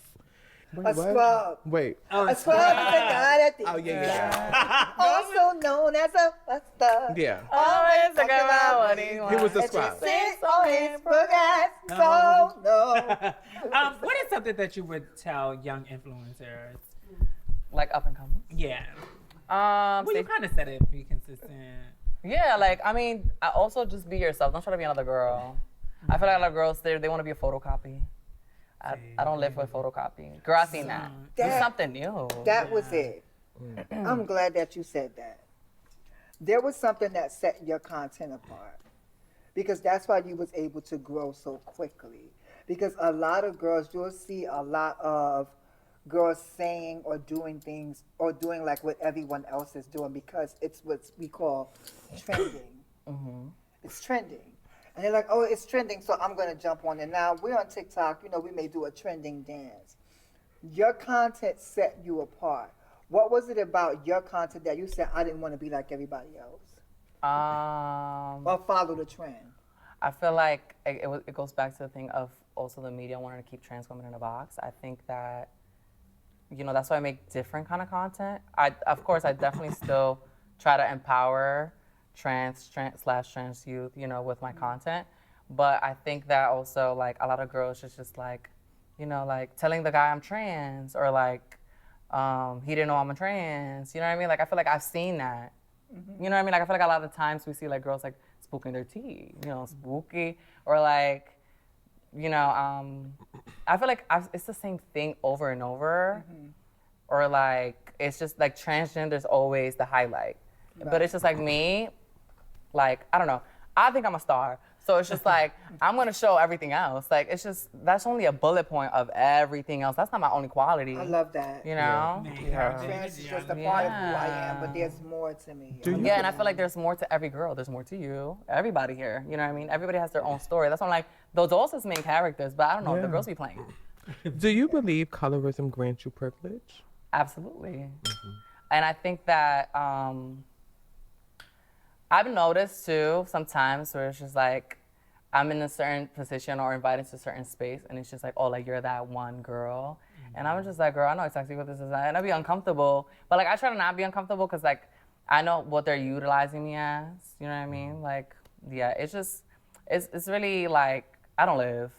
Wait, a scrub. Wait. A scrub is a guy that Oh yeah. also known as a buster. Yeah. Always talk about what he wants. He was the And scribe. she sits on his book ass. So no. What is something that you would tell young influencers? Like up and coming. Yeah. Well, Well, you kind of said it. Be consistent. Yeah, like, I mean, I also just be yourself. Don't try to be another girl. I feel like a lot of girls, they want to be a photocopy. I don't live with photocopying. Girl, I seen that. Do That- something new. That was it. I'm glad that you said that. There was something that set your content apart. Because that's why you was able to grow so quickly. Because a lot of girls, you'll see a lot of girls saying or doing things or doing like what everyone else is doing because it's what we call trending. It's trending. And they're like, oh, it's trending, so I'm going to jump on it. Now, we're on TikTok, we may do a trending dance. Your content set you apart. What was it about your content that you said, I didn't want to be like everybody else? Or follow the trend? I feel like it goes back to the thing of also the media wanting to keep trans women in a box. I think that, that's why I make different kind of content. Of course, I definitely still try to empower trans youth, with my content. But I think that also, like, a lot of girls just like, like telling the guy I'm trans or like, he didn't know I'm a trans. You know what I mean? Like, I feel like I've seen that. You know what I mean? Like, I feel like a lot of the times we see like girls like spooking their tea, spooky, or like, I feel like it's the same thing over and over, or like, it's just like transgender's always the highlight. But it's just like me, like, I don't know. I think I'm a star. So it's just like, I'm gonna show everything else. Like, it's just, that's only a bullet point of everything else. That's not my only quality. I love that. You know? Trans is just a part of who I am, but there's more to me. Yeah, and I feel like there's more to every girl. There's more to you. Everybody here. You know what I mean? Everybody has their own story. That's why I'm like, those also main characters, but I don't know, the girls be playing. Do you believe colorism grants you privilege? Absolutely. And I think that I've noticed too sometimes where it's just like I'm in a certain position or invited to a certain space and it's just like, oh, like you're that one girl. And I'm just like, girl, I know exactly what this is. And I'd be uncomfortable. But like I try to not be uncomfortable because like I know what they're utilizing me as. You know what I mean? Like, yeah, it's just, it's really like, I don't live.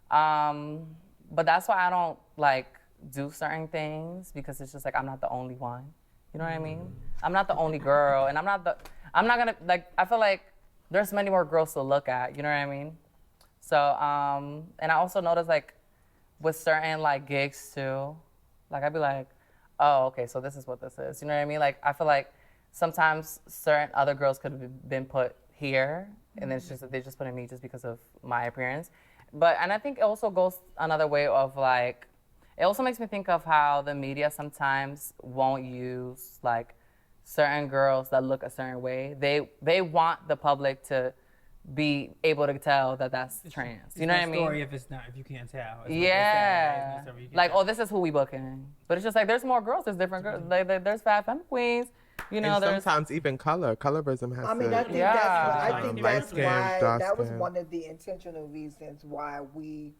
But that's why I don't like do certain things because it's just like I'm not the only one. You know what I mean? I'm not the only girl, and I'm not gonna, like, I feel like there's many more girls to look at, you know what I mean? So, and I also notice, like, with certain, like, gigs, too, like, I'd be like, oh, okay, so this is what this is, you know what I mean? Like, I feel like sometimes certain other girls could have been put here, and then it's just that they just put in me just because of my appearance. But, and I think it also goes another way of, like, it also makes me think of how the media sometimes won't use like certain girls that look a certain way. They want the public to be able to tell that that's trans. You know what I mean? Story if it's not, if you can't tell. Yeah. Like, oh, this is who we booking. But it's just like there's more girls. There's different girls. There's femme queens. You know, and there's sometimes even colorism has. I mean, I think that's why that was one of the intentional reasons why we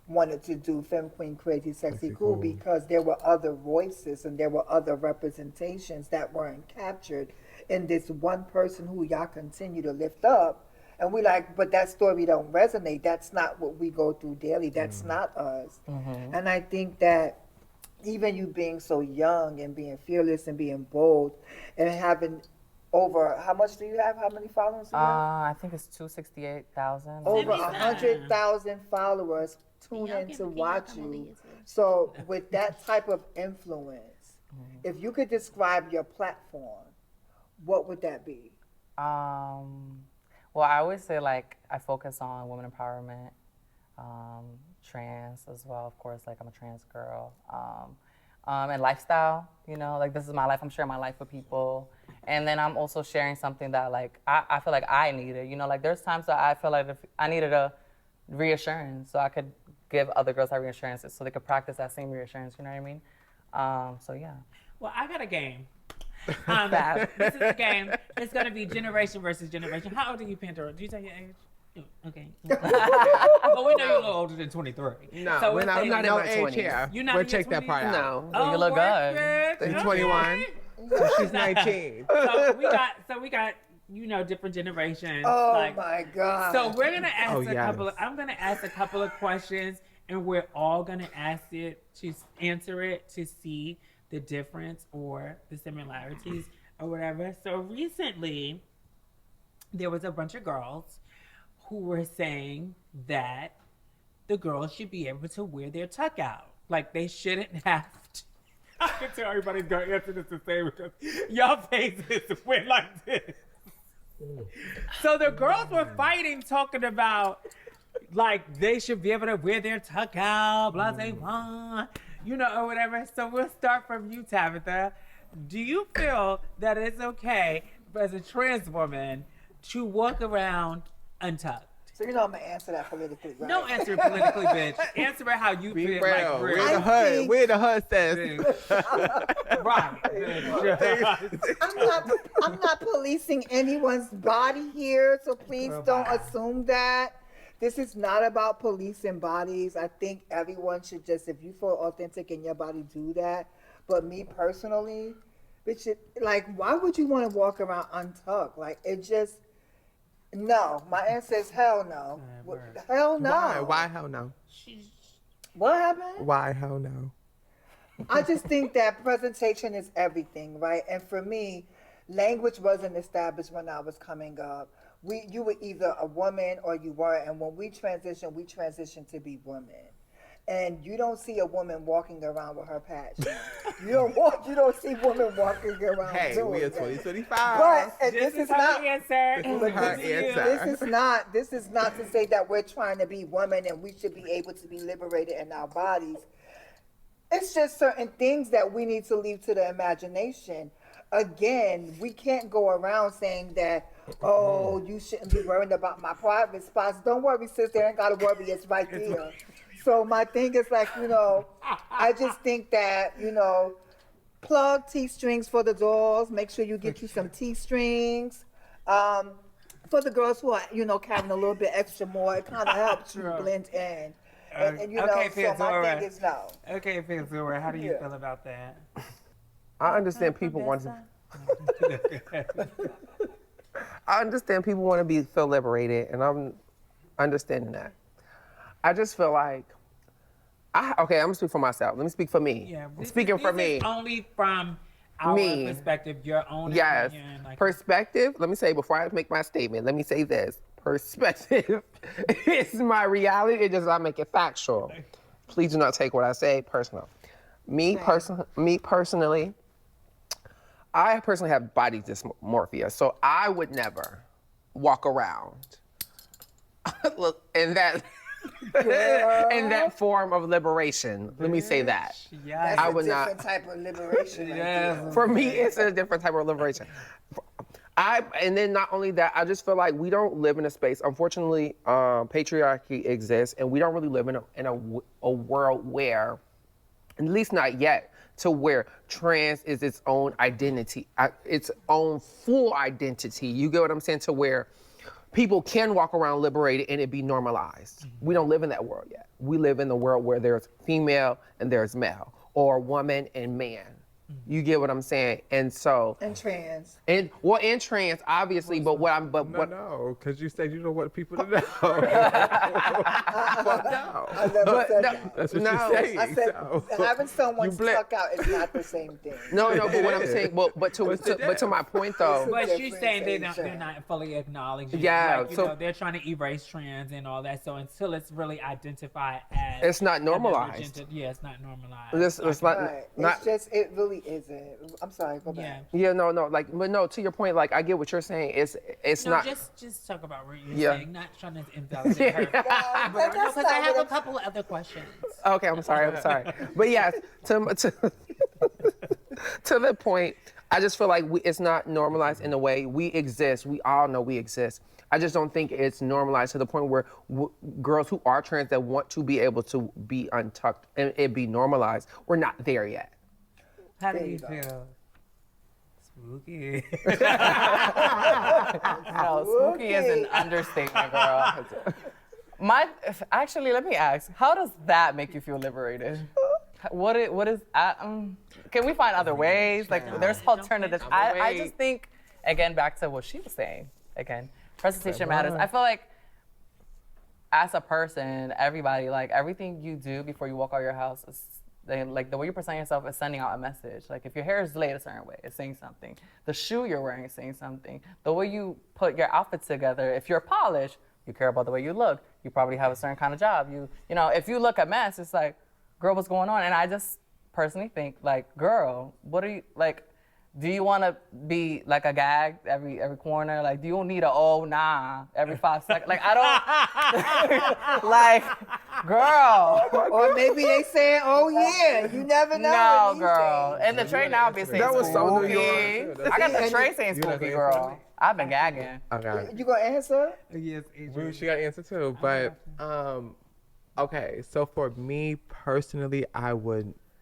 wanted to do Femme Queen Crazy Sexy Cool, because there were other voices and there were other representations that weren't captured in this one person who y'all continue to lift up. And we like, but that story don't resonate. That's not what we go through daily. That's not us. And I think that even you being so young and being fearless and being bold and having over, how much do you have? How many followers do you have? I think it's 268,000. Over 100,000 followers tune in to watch you. So with that type of influence, if you could describe your platform, what would that be? Well, I always say like I focus on women empowerment, trans as well, of course, like I'm a trans girl, and lifestyle, you know, like this is my life, I'm sharing my life with people. And then I'm also sharing something that like, I feel like I needed, you know, like there's times that I feel like if I needed a reassurance so I could give other girls that reassurance so they could practice that same reassurance, you know what I mean? So yeah. Well, I got a game. This is a game. It's going to be generation versus generation. How old are you, Pandora? Do you tell your age? Okay. But we know you're a little older than 23. No, so we're not in my 20s. Here. You're not we'll in check your that part out. No. Oh, you look good. She's 21. So she's 19. So we got you know, different generations. Oh like, my God. So we're gonna ask yes. I'm gonna ask a couple of questions, and we're all gonna answer it to see the difference or the similarities or whatever. So recently, there was a bunch of girls who were saying that the girls should be able to wear their tuck out. Like they shouldn't have to. I can tell everybody's gonna answer this the same because y'all faces went like this. So the girls were fighting, talking about like they should be able to wear their tuck out, blah blah blah, you know, or whatever. So we'll start from you, Tabytha. Do you feel that it's okay as a trans woman to walk around untucked? So you know I'm gonna answer that politically, right? Don't answer it politically, bitch. Answer it how you Be feel. real. Like real. Where the hood says. Right. I'm not policing anyone's body here, so please don't assume that. This is not about policing bodies. I think everyone should just, if you feel authentic in your body, do that. But me personally, bitch, like, why would you want to walk around untucked? Like, it just, no. My answer is hell no. Hell no. Why hell no? What happened? Why hell no? I just think that presentation is everything, right? And for me, language wasn't established when I was coming up. You were either a woman or you weren't. And when we transitioned to be women. and you don't see a woman walking around with her patch. You don't see women walking around Hey, doing we are that. 2025. But and This this is her not. answer. This is her answer. This is not to say that we're trying to be women and we should be able to be liberated in our bodies. It's just certain things that we need to leave to the imagination. Again, we can't go around saying that, oh, you shouldn't be worrying about my private spots. Don't worry, sister, ain't gotta worry, it's right there. So my thing is like, I just think that, plug T-strings for the dolls. Make sure you get you some T-strings. For the girls who are, carrying a little bit extra more, it kind of helps you blend in. And Okay, so my Pandora. thing is no. Okay, Pandora, how do you feel about that? I understand people want to. I understand people want to feel liberated, and I'm understanding that. I just feel like, I'm gonna speak for myself. Let me speak for me. Yeah, Speaking for me. Is only from our Me. perspective, your own Yes. opinion. Like, Perspective, let me say, before I make my statement, let me say this. Perspective is my reality. It does not make it factual. Please do not take what I say personal. Me personally, I personally have body dysmorphia, so I would never walk around look in that in that form of liberation. Let me say that. yes. I would not. That's a different type of liberation. Right Yes. there. For me, it's a different type of liberation. And then not only that, I just feel like we don't live in a space. Unfortunately, patriarchy exists, and we don't really live in a world where, at least not yet, to where trans is its own identity, its own full identity. You get what I'm saying? To where people can walk around liberated and it be normalized. We don't live in that world yet. We live in the world where there's female and there's male, or woman and man. You get what I'm saying? And so. And trans. And trans, obviously, but No, because you said you don't want people to know. Well, no. I never said that. That's what No. you're saying. I said so. having someone You blend- stuck out is not the same thing. No, but It what I'm is. saying, but to my point though. But she's difference saying in they're not fully acknowledging. Yeah, Like, so- they're trying to erase trans and all that. So until it's really identified as, It's not another normalized. gender, yeah, it's not normalized. It's not, Right. not It's just, it really isn't. I'm sorry, go back. Yeah. yeah, no, but no, to your point, like I get what you're saying. It's No, not. just talk about what you're Yeah. saying, not trying to invalidate her. That's Because not I have what a I'm- couple of other questions. Okay, I'm sorry. But yes, to the point, I just feel like it's not normalized in a way. We exist. We all know we exist. I just don't think it's normalized to the point where girls who are trans that want to be able to be untucked and it be normalized, we're not there yet. How do There you you go. feel? Spooky. No, spooky is an understatement, girl. Actually, let me ask, how does that make you feel liberated? What is can we find other ways? Like, there's alternatives. I just think, again, back to what she was saying, again, presentation matters. I feel like as a person, everybody, like, everything you do before you walk out your house is, like, the way you present yourself is sending out a message. Like, if your hair is laid a certain way, it's saying something. The shoe you're wearing is saying something. The way you put your outfit together, if you're polished, you care about the way you look. You probably have a certain kind of job. You know, if you look a mess, it's like, girl, what's going on? And I just personally think, like, girl, what are you, like, do you want to be like a gag every corner? Like, do you need a oh nah every 5 seconds? Like, I don't like, girl. Or maybe they saying, oh yeah, you never know. No, these girl. days. And the tray now be saying That was so New spooky. York. I got the And tray you- saying You not spooky, gonna girl. answer I've been gagging. Okay. You gonna answer? Yes, Adrian. She got an answer too, but okay. So for me personally,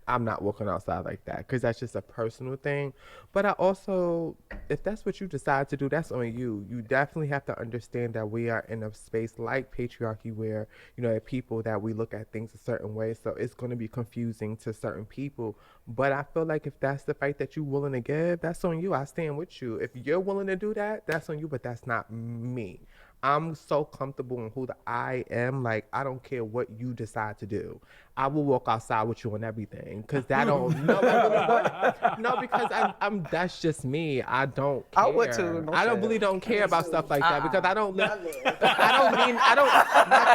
I'm not walking outside like that because that's just a personal thing. But I also, if that's what you decide to do, that's on you. You definitely have to understand that we are in a space like patriarchy where, there are people that we look at things a certain way. So it's going to be confusing to certain people. But I feel like if that's the fight that you're willing to give, that's on you. I stand with you. If you're willing to do that, that's on you, but that's not me. I'm so comfortable in who I am. Like, I don't care what you decide to do. I will walk outside with you and everything, because that don't no, I really would. No, because I'm that's just me. I don't care. I would too, no I don't shade. really don't care about stuff like that, because I don't my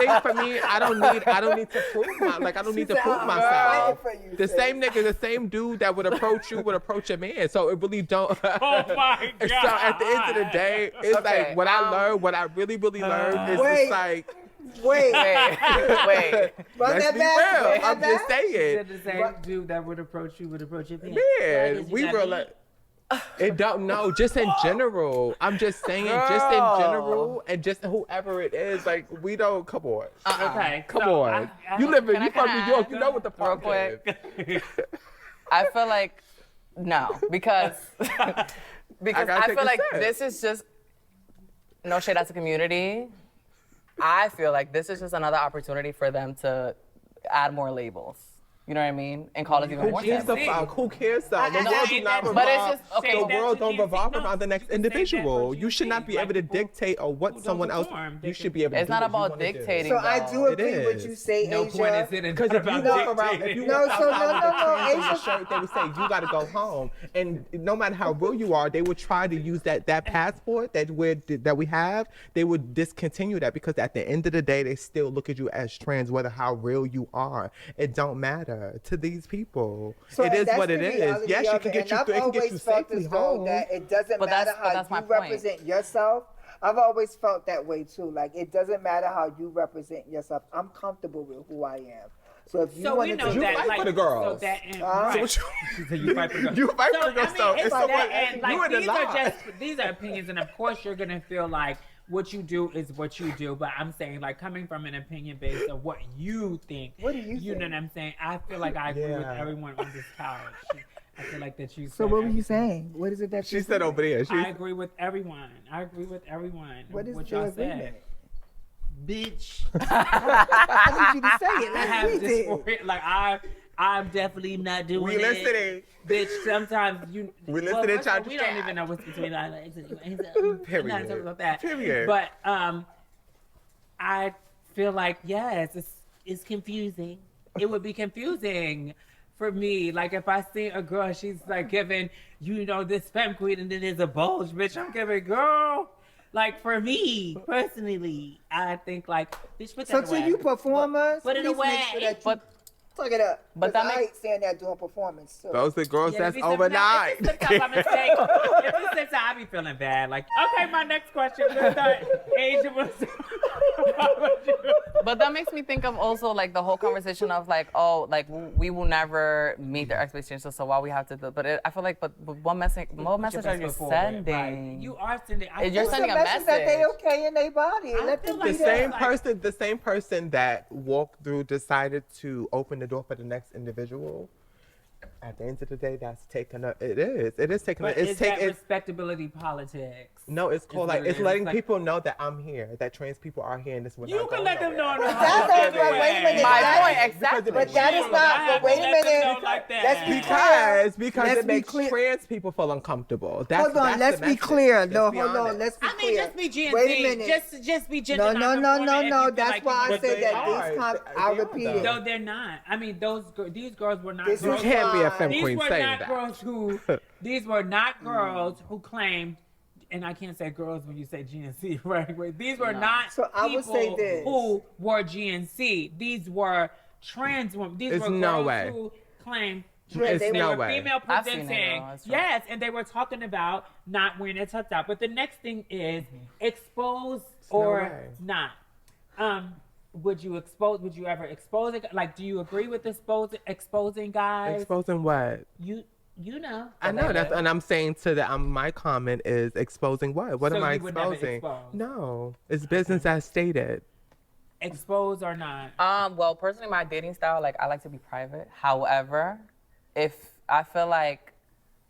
thing for me, I don't need to prove I don't need to prove myself. The same dude that would approach you would approach a man. So it really don't. Oh my God. So at the end of the day, it's like what I really learned is it's like. Wait. Let's be real. I'm just saying. Said the same dude that would approach you would approach your man. Man, we were like, it don't know. Just in general, I'm just saying. Just in general, and just whoever it is, like we don't. Come on. Okay, Come so on. I You live in. You from can New York. add You know what the real fuck quick? is. I feel like no, because I take feel a like sip. this is just no shade as a community. I feel like this is just another opportunity for them to add more labels. You know what I mean? And call it even Who more. cares the family. fuck? Who cares though? The know, world do ain't not that- But it's revolve. just okay. The that world to don't GNC. revolve No, around the you next can say that individual. for You should not GNC, be able to like, people dictate or what who someone don't else. conform, they You can- should be able to It's do not what you about wanna do. dictating. So I do It agree with is. you say, No Asia. point is it in Because if you walk around, dictating. if you No, walk so outside with no, a trans on your Asia- shirt, they would say you got to go home. And no matter how real you are, they would try to use that passport that we have. They would discontinue that, because at the end of the day, they still look at you as trans, whether how real you are. It don't matter to these people. So It is that's what the it is. reality Yes, of you can it. get And you. I've It can get you always felt safely as though home. that it doesn't But matter that's how my you point. represent yourself. I've always felt that way too. Like it doesn't matter how you represent yourself. I'm comfortable with who I am. So if you So we wanted know to, You that, fight like, for the girls. So that and, So right. what you- She said you fight for the girls. You fight for the girls, so it's it's that, someone- and you like in the lie. these are opinions, and of course you're gonna feel like what you do is what you do. But I'm saying, like, coming from an opinion based of what you think. What do you You know think? what I'm saying? I feel like I agree with Yeah. everyone on this couch. I feel like that you. so said what were you everything. saying? What is it that She you said over there. I agree with everyone. I agree with everyone. What is what your y'all agreement? said. Bitch. I need you to say it I like have we did. dysphoria. Like I'm definitely not doing We it. listening. Bitch, sometimes you. We listening, first of all, child. we don't even know what's between our legs anyway. I'm not Period. talking about that. Period. But I feel like yes, it's confusing. It would be confusing for me. Like if I see a girl, she's like giving, this femme queen, and then there's a bulge, bitch. I'm giving girl. Like for me personally, I think like bitch, put So that to away. you performers, Put it please make sure away. that you But plug it up. But But that I makes- hate saying that during performance too. Those are girls Yeah, that's if it's overnight. If it's a mistake, if it's I be feeling bad. Like, okay, my next question. Let's start. Asia was. But that makes me think of also like the whole conversation of like, oh, like we will never meet their expectations, so why we have to do. But I feel like, but what message are you sending? Right. You are sending. You're It's sending a a message that they message. okay in their body. I Let feel them like be The that. same person that walked through decided to open the door for the next individual. At the end of the day, that's taking a. It is taking. But It's is that taking. respectability politics? No, it's called what like it it's is. letting It's like- people know that I'm here, that trans people are here, and this will You not can go let them know. nowhere. in the That's house not- wait a minute. My That- point, exactly. But that is I not. have But wait to a let them minute. know like that. Let's be clear. Because Let's it be makes clear. trans people feel uncomfortable. That's, Hold on, that's let's the be message. clear. Let's No, be hold on, honest. let's be I clear. mean, just be GNC. Wait a minute. Just be gender No, nonconforming if you feel That's like why you I said can- that are. these times, They I are, repeat though. it. No, they're not. I mean, these girls were not. This girls. is You can't be a why- femme These queen were saying not that. girls who. These were not girls who claimed. And I can't say girls when you say GNC, right? Wait, these were not So I would people say this. who were GNC. These were trans women. These It's were no girls way. who claimed It's they no were way. female I've seen it, presenting. girl. It's true. Yes, and they were talking about not wearing a tucked out. But the next thing is expose no or way. not. Would you ever expose it? Like, do you agree with exposing guys? Exposing what? You know. I know that's, and I'm saying to the my comment is exposing what? What So am I you would never exposing? expose? No, it's business as stated. Expose or not? Well, personally, my dating style, like I like to be private. However, if I feel like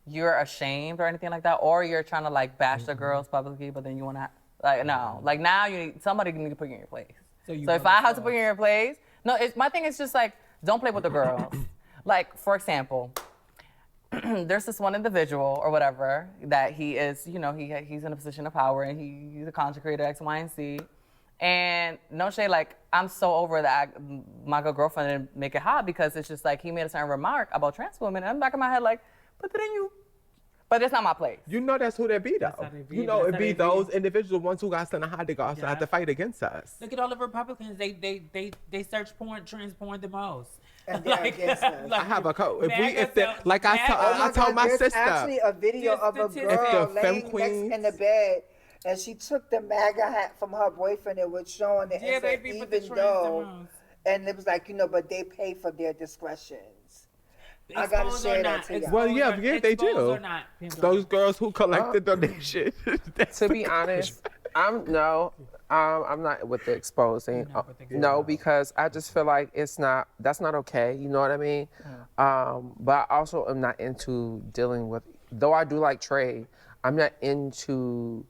you're ashamed or anything like that, or you're trying to like bash the girls publicly, but then you want to like no, like now somebody need to put you in your place. So if I have to put you in your place, no, my thing is just like don't play with the girls. Like for example, there's this one individual or whatever that he is, he's in a position of power and he's a content creator X, Y, and Z. And no shade, like, I'm so over that my good girlfriend didn't make it hot because it's just like he made a certain remark about trans women. And I'm back in my head like, but then you, but it's not my place. You know that's who they be, though. how they be. You know That's it how be they those be. individuals, ones who got something hot, they go also have to fight against us. Look at all the Republicans. They search porn, trans porn the most. And they're against us. I have a code. MAGA Like I Oh told my there's sister. actually a video There's of a statistics. girl If the femme laying next queens- in the bed, and she took the MAGA hat from her boyfriend and was showing it. Yeah, and they said, be with even the trans though, the most. and it was like, but they pay for their discretions. I gotta Exposed share or that not, to y'all. Well, yeah, they exposed do. or not, Those girls who collect the donation. To be honest, I'm not with the exposing. not with the No, because I just feel like that's not okay. You know what I mean? But I also am not into dealing with. Though I do like trade, I'm not into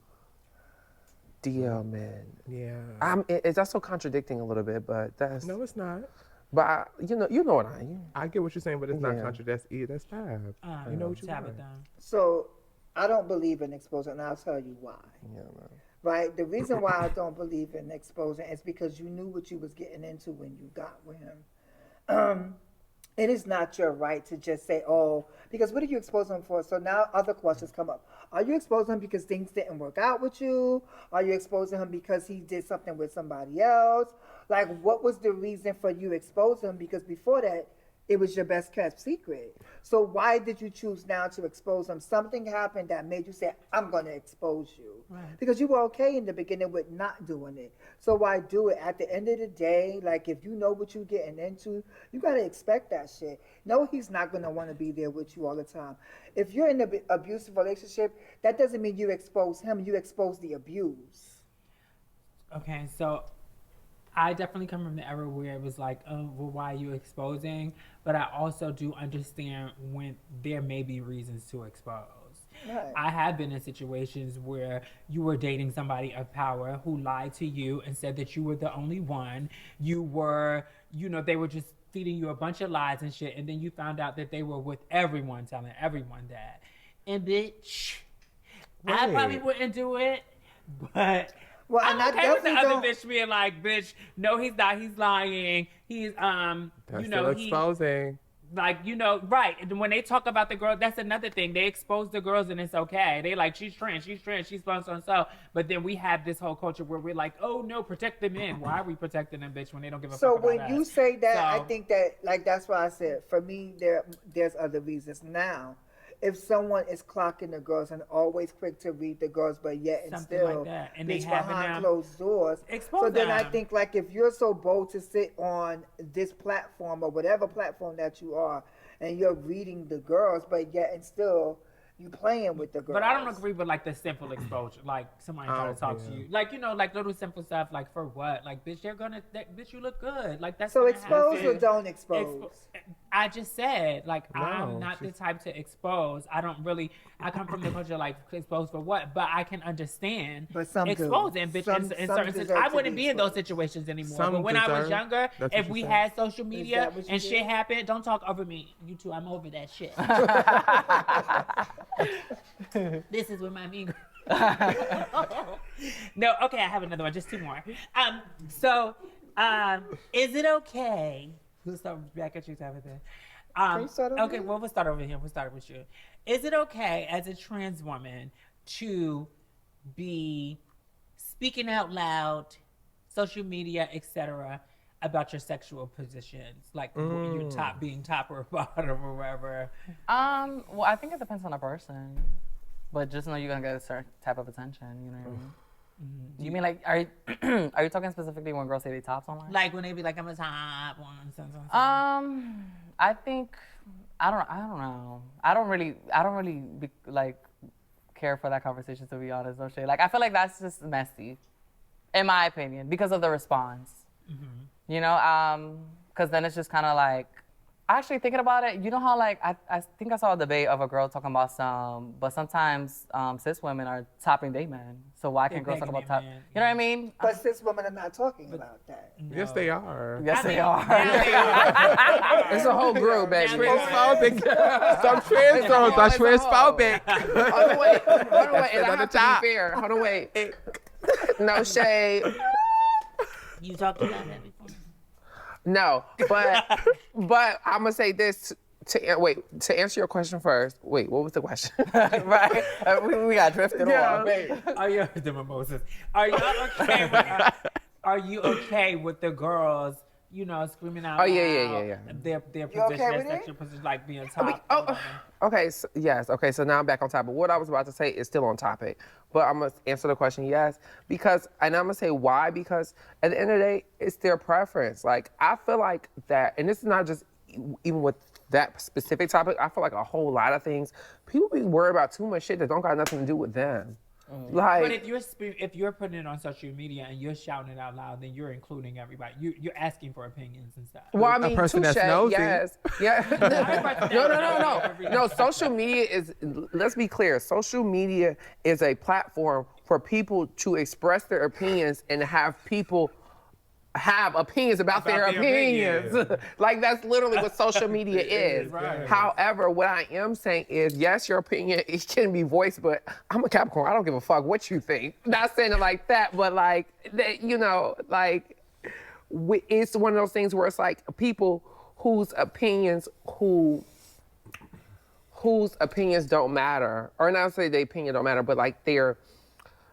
DL men. Yeah. That's so contradicting a little bit, but that's. No, it's not. But you know what I mean. I get what you're saying, but it's not Yeah. contradicting. That's fab. You know what you want. Tabytha. So I don't believe in exposing, and I'll tell you why. Yeah, man. Right? The reason why I don't believe in exposing is because you knew what you was getting into when you got with him. It is not your right to just say, oh, because what are you exposing him for? So now other questions come up. Are you exposing him because things didn't work out with you? Are you exposing him because he did something with somebody else? Like, what was the reason for you exposing him? Because before that, it was your best kept secret. So why did you choose now to expose him? Something happened that made you say, I'm going to expose you. Right. Because you were okay in the beginning with not doing it. So why do it? At the end of the day, like, if you know what you're getting into, you got to expect that shit. No, he's not going to want to be there with you all the time. If you're in an abusive relationship, that doesn't mean you expose him. You expose the abuse. Okay, so I definitely come from the era where it was like, oh, well, why are you exposing? But I also do understand when there may be reasons to expose. Right. I have been in situations where you were dating somebody of power who lied to you and said that you were the only one. You were, they were just feeding you a bunch of lies and shit. And then you found out that they were with everyone, telling everyone that. And bitch, I Right. probably wouldn't do it, but Well, I'm and I okay with the definitely other don't. bitch being like, bitch, no, he's not. He's lying. He's, That's still exposing. right. And when they talk about the girl, that's another thing. They expose the girls and it's okay. They like, she's trans, she's so. But then we have this whole culture where we're like, oh no, protect the men. Why are we protecting them, bitch, when they don't give a So fuck about when us? you say that, I So- think that, like, that's why I said, for me, there's other reasons. Now, if someone is clocking the girls and always quick to read the girls, but yet and Something still like that. And they bitch having behind them closed doors. expose So then I them. think, like, if you're so bold to sit on this platform or whatever platform that you are, and you're reading the girls, but yet and still you playing with the girls. But I don't agree with like the simple exposure, like somebody trying to talk to you, like like little simple stuff, like for what, like bitch, bitch, you look good, like that's So gonna expose happen. or don't expose? I just said, like, I'm No, not the she's- type to expose. I come from the culture like expose for what, but I can understand But some do. exposing bitch Some- in some certain deserve I to wouldn't be be in those exposed. situations anymore. Some But when I was deserve. younger, That's if what we you had social that media what you and did? shit happened, don't talk over me. You two, I'm over that shit. This is where my mean. No, okay, I have another one. Just two more. Is it okay? We'll start back at you, Tabytha. Can you start over Okay, here? well, we'll start over here. We'll start with you. Is it okay as a trans woman to be speaking out loud, social media, etc., about your sexual positions, like your being top or bottom or whatever? Well, I think it depends on the person, but just know you're gonna get a certain type of attention. You know what I mean? You mean like, are you talking specifically when girls say they tops online? Like when they be like, I'm a top one. Something. I think I don't know. I don't really care for that conversation, to be honest. No shade. Like I feel like that's just messy, in my opinion, because of the response. You know, because then it's just kind of like, actually thinking about it, you know how like I think I saw a debate of a girl talking about but sometimes cis women are topping they men. So why can't girls talk begging about their top? men, You know what I mean? But cis women are not talking about that. Yes, they are. Yes, they are. It's a whole group, baby. Transphobic. Some trans girls are transphobic. Hold on, wait. And I another have to top. be fair. Hold on, wait. No shade. You talked about that before. No, but I'm gonna say this to answer your question first. Wait, what was the question? Right? We got drifted off. Are you the mimosas? Are y'all okay with? Are you okay with the girls? You know, screaming out. Oh, yeah. Their You position, okay their with it? sexual position, like being top. Okay, so, yes. Okay, so now I'm back on topic. What I was about to say is still on topic, but I'm gonna answer the question yes, because, and I'm gonna say why, because at the end of the day, it's their preference. Like, I feel like that, and this is not just even with that specific topic, I feel like a whole lot of things, people be worried about too much shit that don't got nothing to do with them. Like, But if you're putting it on social media and you're shouting it out loud, then you're including everybody. You're asking for opinions and stuff. well, I mean, person that's touche, nosy. yes. Yeah. No. Social media is, let's be clear, social media is a platform for people to express their opinions and have people have opinions about their opinions. Like, that's literally what social media is. Right. However, what I am saying is, yes, your opinion, it can be voiced, but I'm a Capricorn. I don't give a fuck what you think. Not saying it like that, but like, you know, like, it's one of those things where it's like people whose opinions don't matter, or not say their opinion don't matter, but like they're,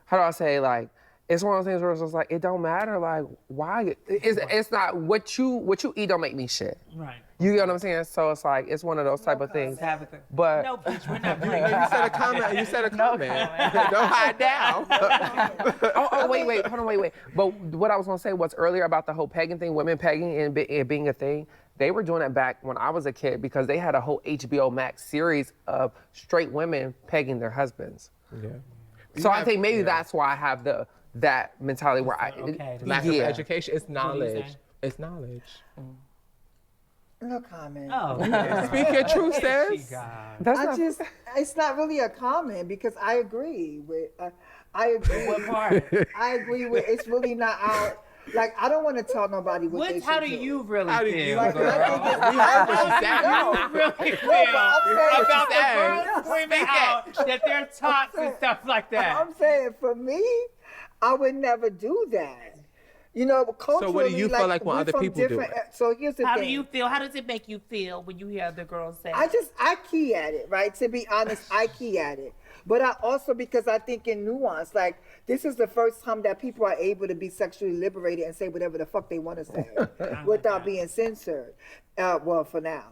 how do I say, like, it's one of those things where it's just like, it don't matter, like, why? It's not, what you eat don't make me shit. Right. You get what I'm saying? So it's like, it's one of those type of things. Tabytha. But No, bitch, we're not doing You said a comment. You said a comment. Don't hide now. wait, hold on, wait. But what I was gonna say was earlier about the whole pegging thing, women pegging and it being a thing. They were doing it back when I was a kid because they had a whole HBO Max series of straight women pegging their husbands. Yeah. So I think maybe that's why I have that mentality where Lack of education. It's What do you knowledge. say? It's knowledge. No comment. Oh. Speak your truth, sis. It's not really a comment because I agree with. I agree. What part? I agree with. It's really not out. Like, I don't want to tell nobody what they How should do you really How do feel? you Like, girl? I think it's- We heard what I you said. know. really feel I'm about saying. the girls screaming out that they're tots and stuff like that. I'm saying, for me, I would never do that. You know, culturally, So what do you feel like when we're other from people do different- it? So here's the How thing. do you feel? How does it make you feel when you hear other girls say? I key at it, right? To be honest, I key at it. But I also, because I think in nuance, like, this is the first time that people are able to be sexually liberated and say whatever the fuck they want to say without being censored. Well, for now.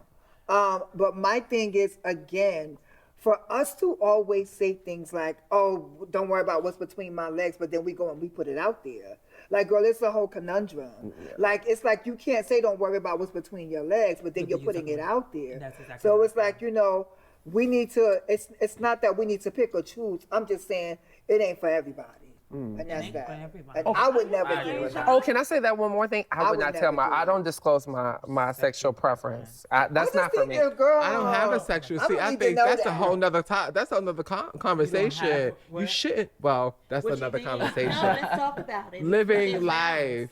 But my thing is, again, for us to always say things like, oh, don't worry about what's between my legs, but then we go and we put it out there. Like, girl, it's a whole conundrum. Yeah. Like, it's like you can't say don't worry about what's between your legs, but then you're putting it out there. That's exactly so right. it's like, you know, we need to, it's not that we need to pick or choose. I'm just saying it ain't for everybody. And that's that. And I would never do it. Oh, can I say that one more thing? I would not tell never do I it. don't disclose my sexual preference. That's not for me. Girl, I don't have a sexual. See, I think that's a whole nother time. That's another conversation. You shouldn't. Well, that's another conversation. No, let's talk about it. Living life.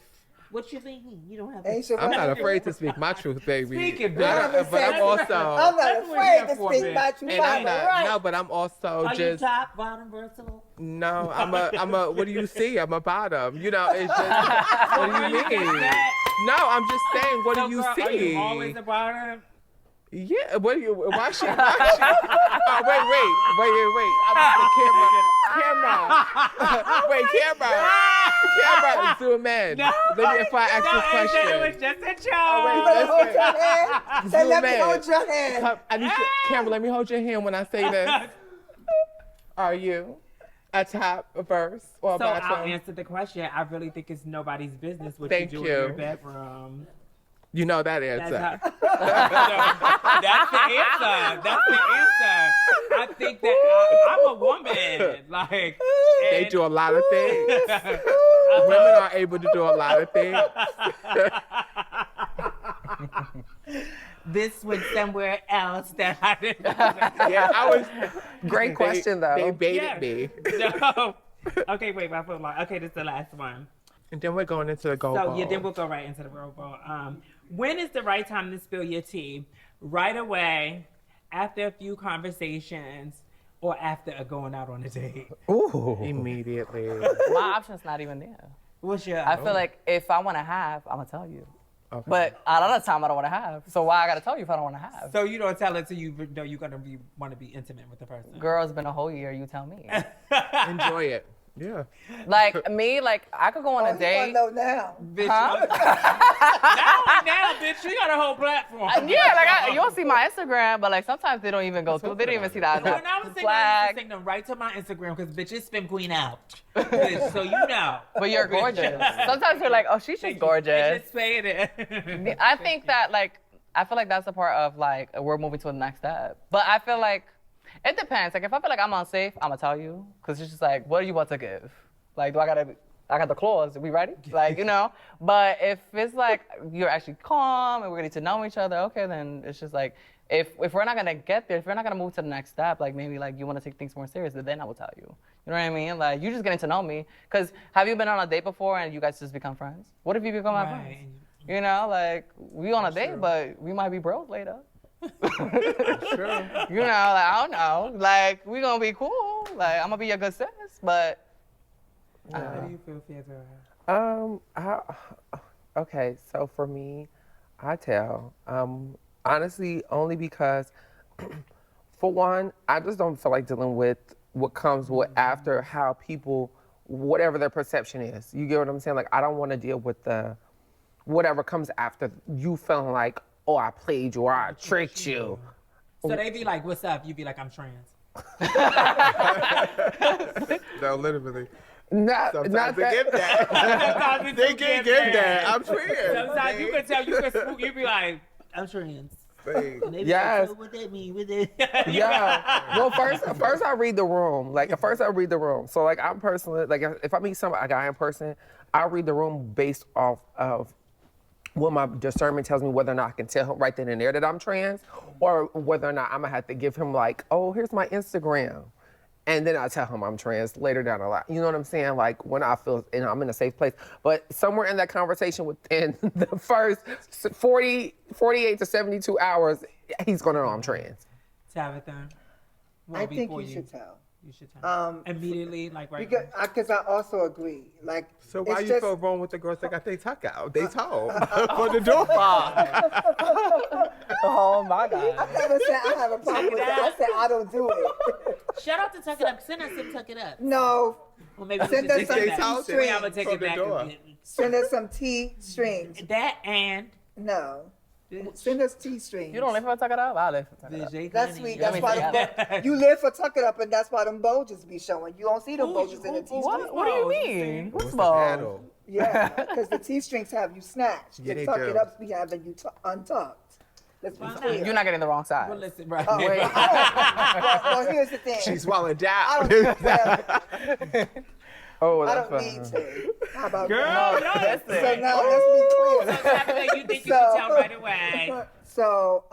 What you mean? You don't have. I'm not afraid to speak my truth, baby. Speak it, but I'm also. I'm not afraid to speak my truth. And I'm not. No, but I'm also Are just. you top, bottom, versatile? No, I'm a. What do you see? I'm a bottom. You know, it's just. What do you mean? No, I'm just saying. What do you see? Are you always a bottom? Yeah, what do you? Why she? Oh, wait. I'm the camera. Camera, zoom in. No, Let me if I ask this question. It was just a joke. Hold your hand. Say, let me hold your hand. I need you, camera. Let me hold your hand when I say this. Are you a top, a verse, or a So bottom? I'll answer the question. I really think it's nobody's business what Thank you do you. in your bedroom. You know that answer. That's the answer. That's the answer. I think that I'm a woman. Like They do a lot of things. Women are able to do a lot of things. This went somewhere else that I didn't. Yeah, I was. Great question, though. They baited me. No. Okay, wait, my foot long. Okay, this is the last one. And then we're going into the goal So ball. yeah, then we'll go right into the goal ball. When is the right time to spill your tea? Right away, after a few conversations, or after going out on a date? Ooh. Immediately. My option's not even there. What's your? I feel like if I want to have, I'm gonna tell you. Okay. But a lot of the time I don't want to have. So why I gotta tell you if I don't want to have? So you don't tell it till you know you're gonna want to be intimate with the person. Girl, it's been a whole year. You tell me. Enjoy it. Yeah. Like me, like I could go on a You date. wanna know now. Bitch, Huh? now, bitch, you got a whole platform. Yeah, like you'll see my Instagram, but like sometimes they don't even go through. They don't even see that. When I was saying that, I used to send them right to my Instagram because bitch, it's Femme Queen out. Bitch, so you know. But you're gorgeous. Sometimes you're like, oh, she's just gorgeous. Just saying it. I think that like I feel like that's the part of like we're moving to the next step. But I feel like it depends. Like if I feel like I'm unsafe, I'm gonna tell you because it's just like, what do you want to give? Like, I got the claws. Are we ready? Like, you know. But if it's like you're actually calm and we're getting to know each other, okay, then it's just like if we're not gonna get there, if we're not gonna move to the next step, like maybe like you want to take things more seriously, then I will tell you. You know what I mean? Like you just getting to know me. Cause have you been on a date before and you guys just become friends? What if you become my friends? You know, like we on a date, but we might be bros later. Sure. You know, like I don't know. Like we gonna be cool. Like I'm gonna be your good sis, but. How do you feel, Fiona? Okay, so for me, I tell. Honestly, only because, for one, I just don't feel like dealing with what comes with after how people, whatever their perception is. You get what I'm saying? Like, I don't want to deal with the whatever comes after you feeling like, oh, I played you or I tricked you. So they be like, what's up? You be like, I'm trans. No, literally. Not Sometimes they that. get that. They can't get that. I'm trans. Sometimes you can tell, you can spook, you be like, I'm trans. Like, And they be Yes. like, so what that mean? What that? Yeah. Well, first I read the room. Like, first I read the room. So, like, I'm personally, like, if I meet a guy in person, I read the room based off of what my discernment tells me, whether or not I can tell him right then and there that I'm trans, or whether or not I'm gonna have to give him like, oh, here's my Instagram. And then I tell him I'm trans later down the line. You know what I'm saying? Like when I feel, I'm in a safe place. But somewhere in that conversation within the first 48 to 72 hours, he's gonna know I'm trans. Tabytha, I think you should tell. You should tell. Immediately, like right now. Because I also agree. Like, so why it's you just, feel wrong with the girls that got their tuck out? They told for the door. Oh my God. I never said I have a problem with that. I said I don't do it. Shout out to Tuck It Up. Send us some Tuck It Up. No. Well, maybe Send us some They T told strings. I'm gonna take From it the back door. a bit. Send us some T strings. That and No. Send us T strings. You don't live for Tuck It Up? I live for Tuck It Up. Vijay That's Kani. sweet. Let That's me why see. you live for Tuck It Up, and that's why them bulges be showing. You don't see them bulges in the T strings. What do you mean? What's What's the paddle? Yeah, because the T strings have you snatched. Yeah, The they Tuck do. It Ups be having you untucked. Let's be clear. You're not getting the wrong size. Well, listen, right. Oh, Wait. well, here's the thing. She's swallowed I down. don't, well, Oh, I that's don't fine. need to. How about Girl, that? no. So now let's be clear. Tabytha, you think you should tell right away. So,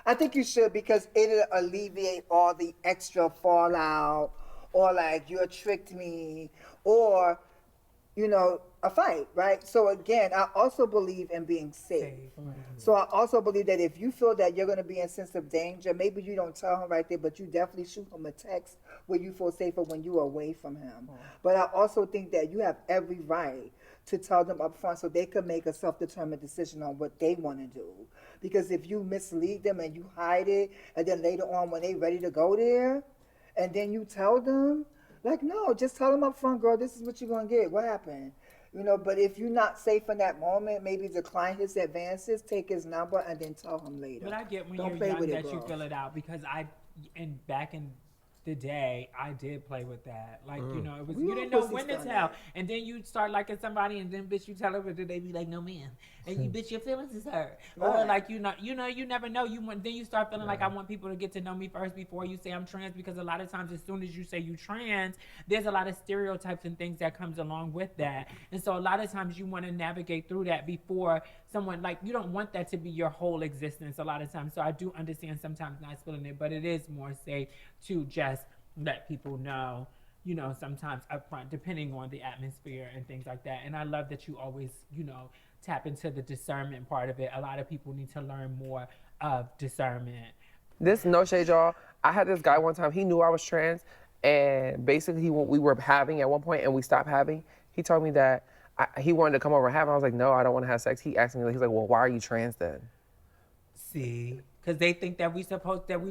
I think you should because it'll alleviate all the extra fallout or like you tricked me or, you know, a fight, right? So again, I also believe in being safe. So I also believe that if you feel that you're going to be in sense of danger, maybe you don't tell him right there, but you definitely shoot him a text where you feel safer when you're away from him. But I also think that you have every right to tell them up front so they can make a self-determined decision on what they want to do. Because if you mislead them and you hide it, and then later on when they ready to go there, and then you tell them, like, no, just tell them up front, girl, this is what you're going to get. What happened? You know, but if you're not safe in that moment, maybe decline his advances, take his number, and then tell him later. But I get when Don't you're play young with that it, you girl. fill it out because back in the day, I did play with that. Like, you know, it was We you all didn't know pussies when to done tell. that. And then you start liking somebody and then bitch you tell her, but then they be like, no man. And you bitch your feelings is hurt. Or Right. like you never know. Then you start feeling like I want people to get to know me first before you say I'm trans because a lot of times as soon as you say you trans, there's a lot of stereotypes and things that comes along with that. And so a lot of times you want to navigate through that before someone like you don't want that to be your whole existence a lot of times. So I do understand sometimes not feeling it, but it is more safe to just let people know, you know, sometimes upfront, depending on the atmosphere and things like that. And I love that you always, you know, tap into the discernment part of it. A lot of people need to learn more of discernment. This no shade, y'all. I had this guy one time. He knew I was trans, and basically we were having at one point, and we stopped having. He told me that he wanted to come over and have. I was like, no, I don't want to have sex. He asked me, he's like, well, why are you trans then? See, because they think that we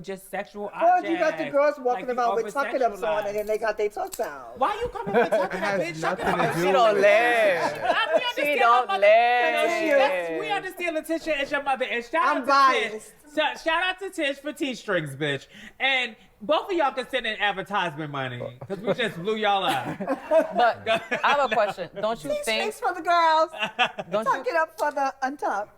just sexual Well, objects. you got the girls walking like about with tuck-it ups on, and then they got their tucks out. Why you coming with tuck-it up, bitch? nothing Tuck-it to up. do She don't live. She don't live. We understand Letitia as your mother, and shout I'm out to biased. Tish. Shout out to Tish for T-strings, bitch. And both of y'all can send in advertisement money because we just blew y'all up. But I have a question. Don't you think? Thanks for the girls. Don't Tuck you? it up for the untucked.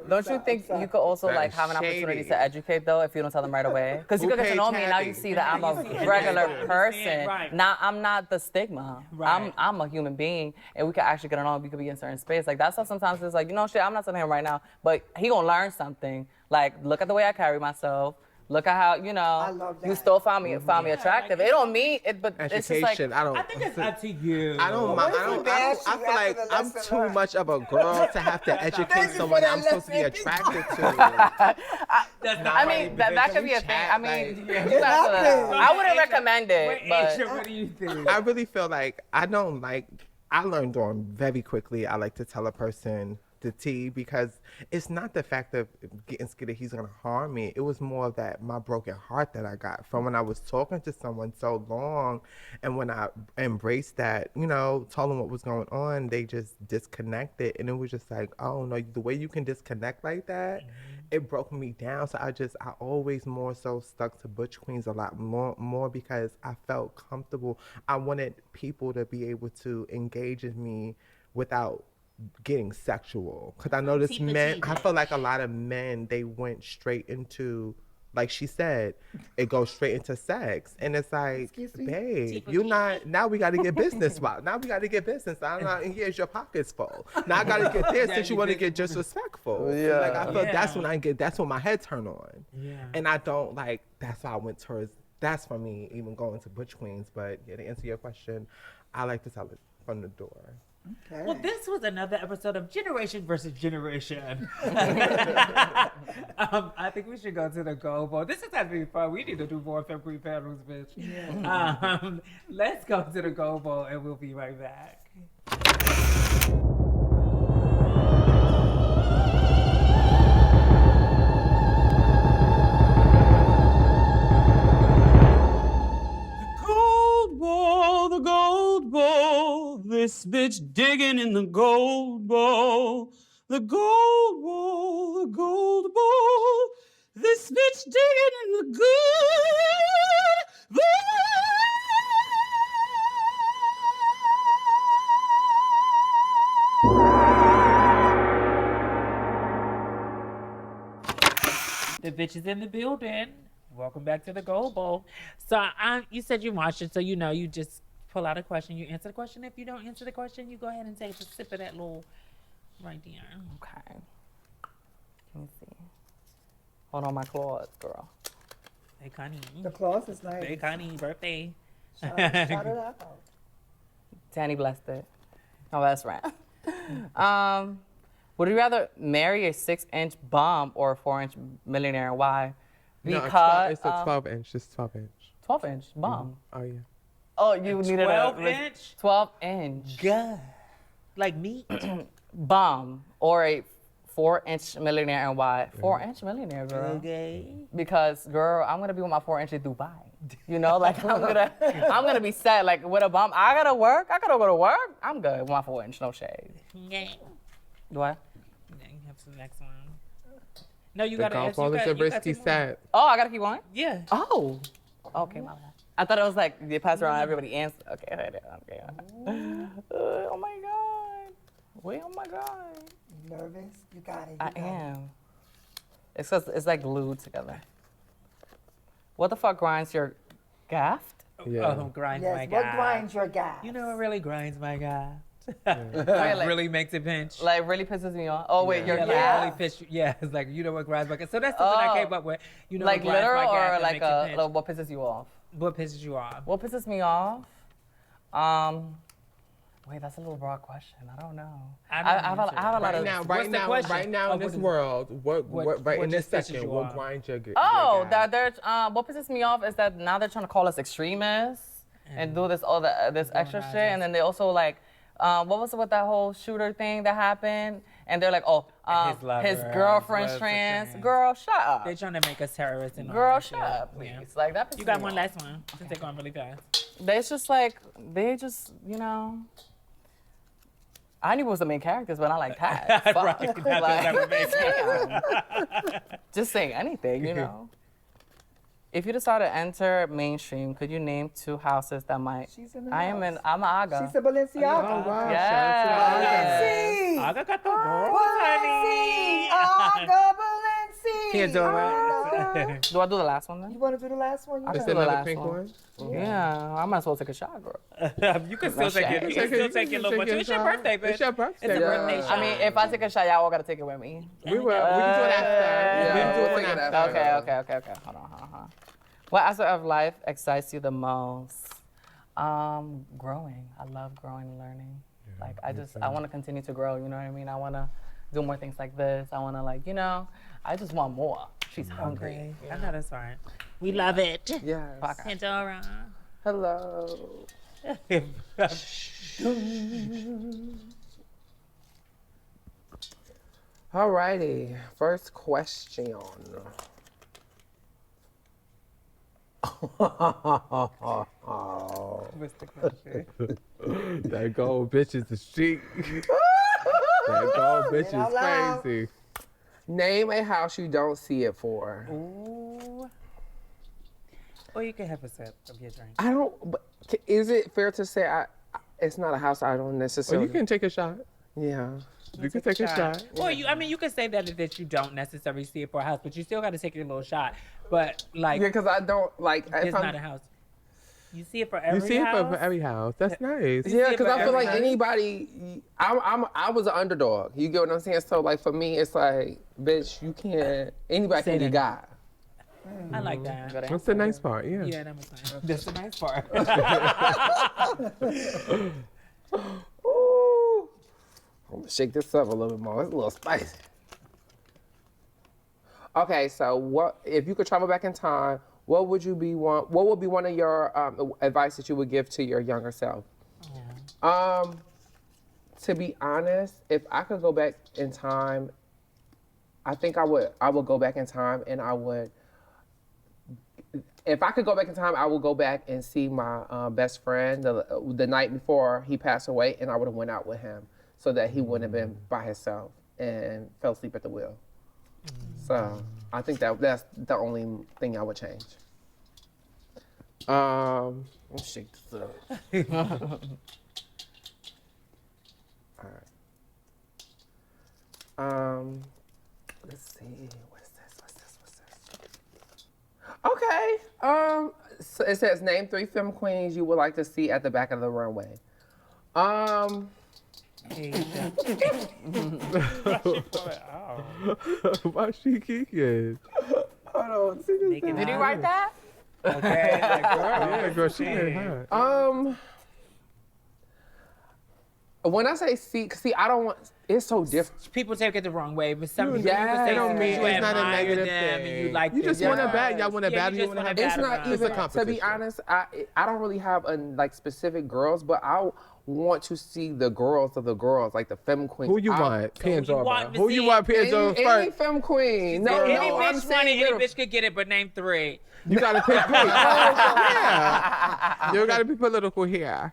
Don't you think you could also like have an opportunity to educate though if you don't tell them right away? Because you Who could get to paid know me and now Tabby? you see that I'm a You see regular everything. person. Right. Now I'm not the stigma. Right. I'm a human being and we could actually get along. We could be in certain space. Like that's why sometimes it's like, you know, shit, I'm not telling him right now, but he gonna learn something. Like look at the way I carry myself. Look at how, you know, love you that. still found me attractive. It don't mean it, but it's just like, Education. I think it's up to you. I don't mind. I feel like I'm too much of a girl to have to educate someone I'm supposed to be attracted to. I mean, that could be a thing. I mean, you have to, I wouldn't recommend it, Wait, but Adrian, what do you think? I really feel like I learned on very quickly. I like to tell a person the tea because it's not the fact of getting scared that he's gonna harm me. It was more of that my broken heart that I got from when I was talking to someone so long, and when I embraced that, you know, told them what was going on, they just disconnected, and it was just like, oh no, the way you can disconnect like that, it broke me down. So I always more so stuck to butch queens a lot more because I felt comfortable. I wanted people to be able to engage with me without getting sexual, because I noticed men, I feel like a lot of men, they went straight into, like she said, it goes straight into sex, and it's like, babe, you're not, now we got to get business. Now we got to get business. I'm not, and here's your pockets full. Now I got to get this since you want to get disrespectful. Yeah. Like I feel that's when my head turn on. Yeah. And I don't like, that's why I went towards, that's for me, even going to butch queens. But yeah, to answer your question, I like to tell it from the door. Okay. Well, this was another episode of Generation versus Generation. I think we should go to the Go Bowl. This is having fun. We need to do more Femme Queen panels, bitch. Yeah. Let's go to the Go Bowl and we'll be right back. The gold bowl, this bitch digging in the gold bowl. The gold bowl, the gold bowl, this bitch digging in the good bowl. The bitch is in the building. Welcome back to the Gold Bowl. So you said you watched it, so you know you just pull out a question, you answer the question. If you don't answer the question, you go ahead and take a sip of that little right there. okay. Let me see. Hold on my claws, girl. Hey, Connie. The claws is nice. Hey, Connie, birthday. Shout it out. Danny blessed it. Oh, that's right. Would you rather marry a 6-inch bum or a 4-inch millionaire? Why? Because it's a 12 inch. It's 12 inch. 12-inch bum. Oh yeah. Oh, you needed 12 a inch? 12-inch God. Like meat? bum or a 4-inch millionaire, and why? 4-inch millionaire, girl. Okay. Because girl, I'm gonna be with my 4-inch in Dubai. You know, like I'm gonna be set. Like with a bum, I gotta go to work. I'm good with my 4-inch, no shade. Yeah. Do I? You have the next one. No, you The gotta golf answer. ball is a risky set. Oh, I gotta keep going. Yeah. Oh. Okay, my bad. I thought it was like you pass around, everybody answer. Okay. Oh my god. Wait, oh my god. You nervous? You got it. I am. It's 'cause it's like glued together. What the fuck grinds your gaft? Yeah. Oh, grinds Yes. my What guy. grinds your gas? You know what really grinds my guy? Like- really makes it pinch. Like really pisses me off. Oh wait, your yeah, gaff? like really piss you. Yeah, it's like you know what grinds my guy. So that's something I Oh. came up with. You know Like what grinds literal my gas or and like makes you pinch. what pisses you off? What pisses you off? What pisses me off? Wait, that's a little broad question. I don't know. I have a lot of. Right now in this world, what in this just pisses second, you what off? grinds your Oh, gas? what pisses me off is that now they're trying to call us extremists. and do this this extra shit, and then they also like, what was it with that whole shooter thing that happened? And they're like, his girlfriend's trans. Girl, shut up. They're trying to make us terrorists and all Girl, that shut shit. up, please. Yeah. Like that. You got one last one since they're going really fast. It's just like they just, I knew it was the main characters, but I like that. Fuck. Right, Just saying anything, If you decide to enter mainstream, could you name 2 houses that might? She's in the I'm house. an Aga. She's a Balenciaga. Oh, wow. Yes. Aga got the girls, honey. Aga Balenci. Pandora. Do I do the last one then? You want to do the last one? I Is can there do the another last pink one. one? Yeah, I might as well take a shot, girl. You can still take it. You can still take your little one. It's your birthday, bitch. It's your birthday. It's a birthday shot. I mean, if I take a shot, y'all all gotta take it with me. We can do it after. Yeah, We we'll can do take it it after. Okay. Hold on. What aspect of life excites you the most? Growing. I love growing and learning. I want to continue to grow. You know what I mean? I want to do more things like this. I want to I just want more. She's hungry. I know that's fine. We love it. Yes. Pandora. Hello. Alrighty. First question. What's the question? That gold bitch is the street. That gold bitch is crazy. Name a house you don't see it for. Ooh. Or you can have a sip of your drink. I don't. But is it fair to say it's not a house I don't Or necessarily? you can take a shot. Yeah. You can take a shot. Well, you can say that you don't necessarily see it for a house, but you still got to take your little shot. But like, Yeah, because I don't like. it's not a house. You see it for every house. You see it for every house. That's nice. Yeah, because I feel like everybody. anybody. I was an underdog. You get what I'm saying? So like for me, it's like, bitch, you can't. Anybody Say can be that. God. I like that. That's the nice part, yeah. Yeah, that was fine. That's the nice part. Ooh. I'm gonna shake this up a little bit more. It's a little spicy. Okay, so what if you could travel back in time? What would be one of your advice that you would give to your younger self? To be honest, if I could go back in time, I think I would go back in time and I would. If I could go back in time, I would go back and see my best friend the night before he passed away, and I would have went out with him so that he wouldn't have been by himself and fell asleep at the wheel. So I think that's the only thing I would change. Let's shake this up. All right. Let's see. What's this? Okay. So it says name 3 femme queens you would like to see at the back of the runway. Why she kicking? Hold on. See this thing? Did you write that? Okay, like, girl. Yeah, girl, she ain't hot. When I say see, I don't want. It's so different. People take it the wrong way, but some people Yeah, you can say it don't that mean you it's not a admire negative them thing. and you like You just them. want to Yes. bat. Y'all want to Yeah, battle. you You just want to wanna have. It's battle not around. It's a even. To competition. be honest, I don't really have like specific girls, but I want to see the girls of the girls, like the femme queens. Who you want? So who you Pandora. want to Who you see? want? Pandora Any first. femme queen. No, Any no, I'm bitch want it, saying any little- bitch could get it, but name 3. You gotta pick 3. Yeah. You gotta be political here.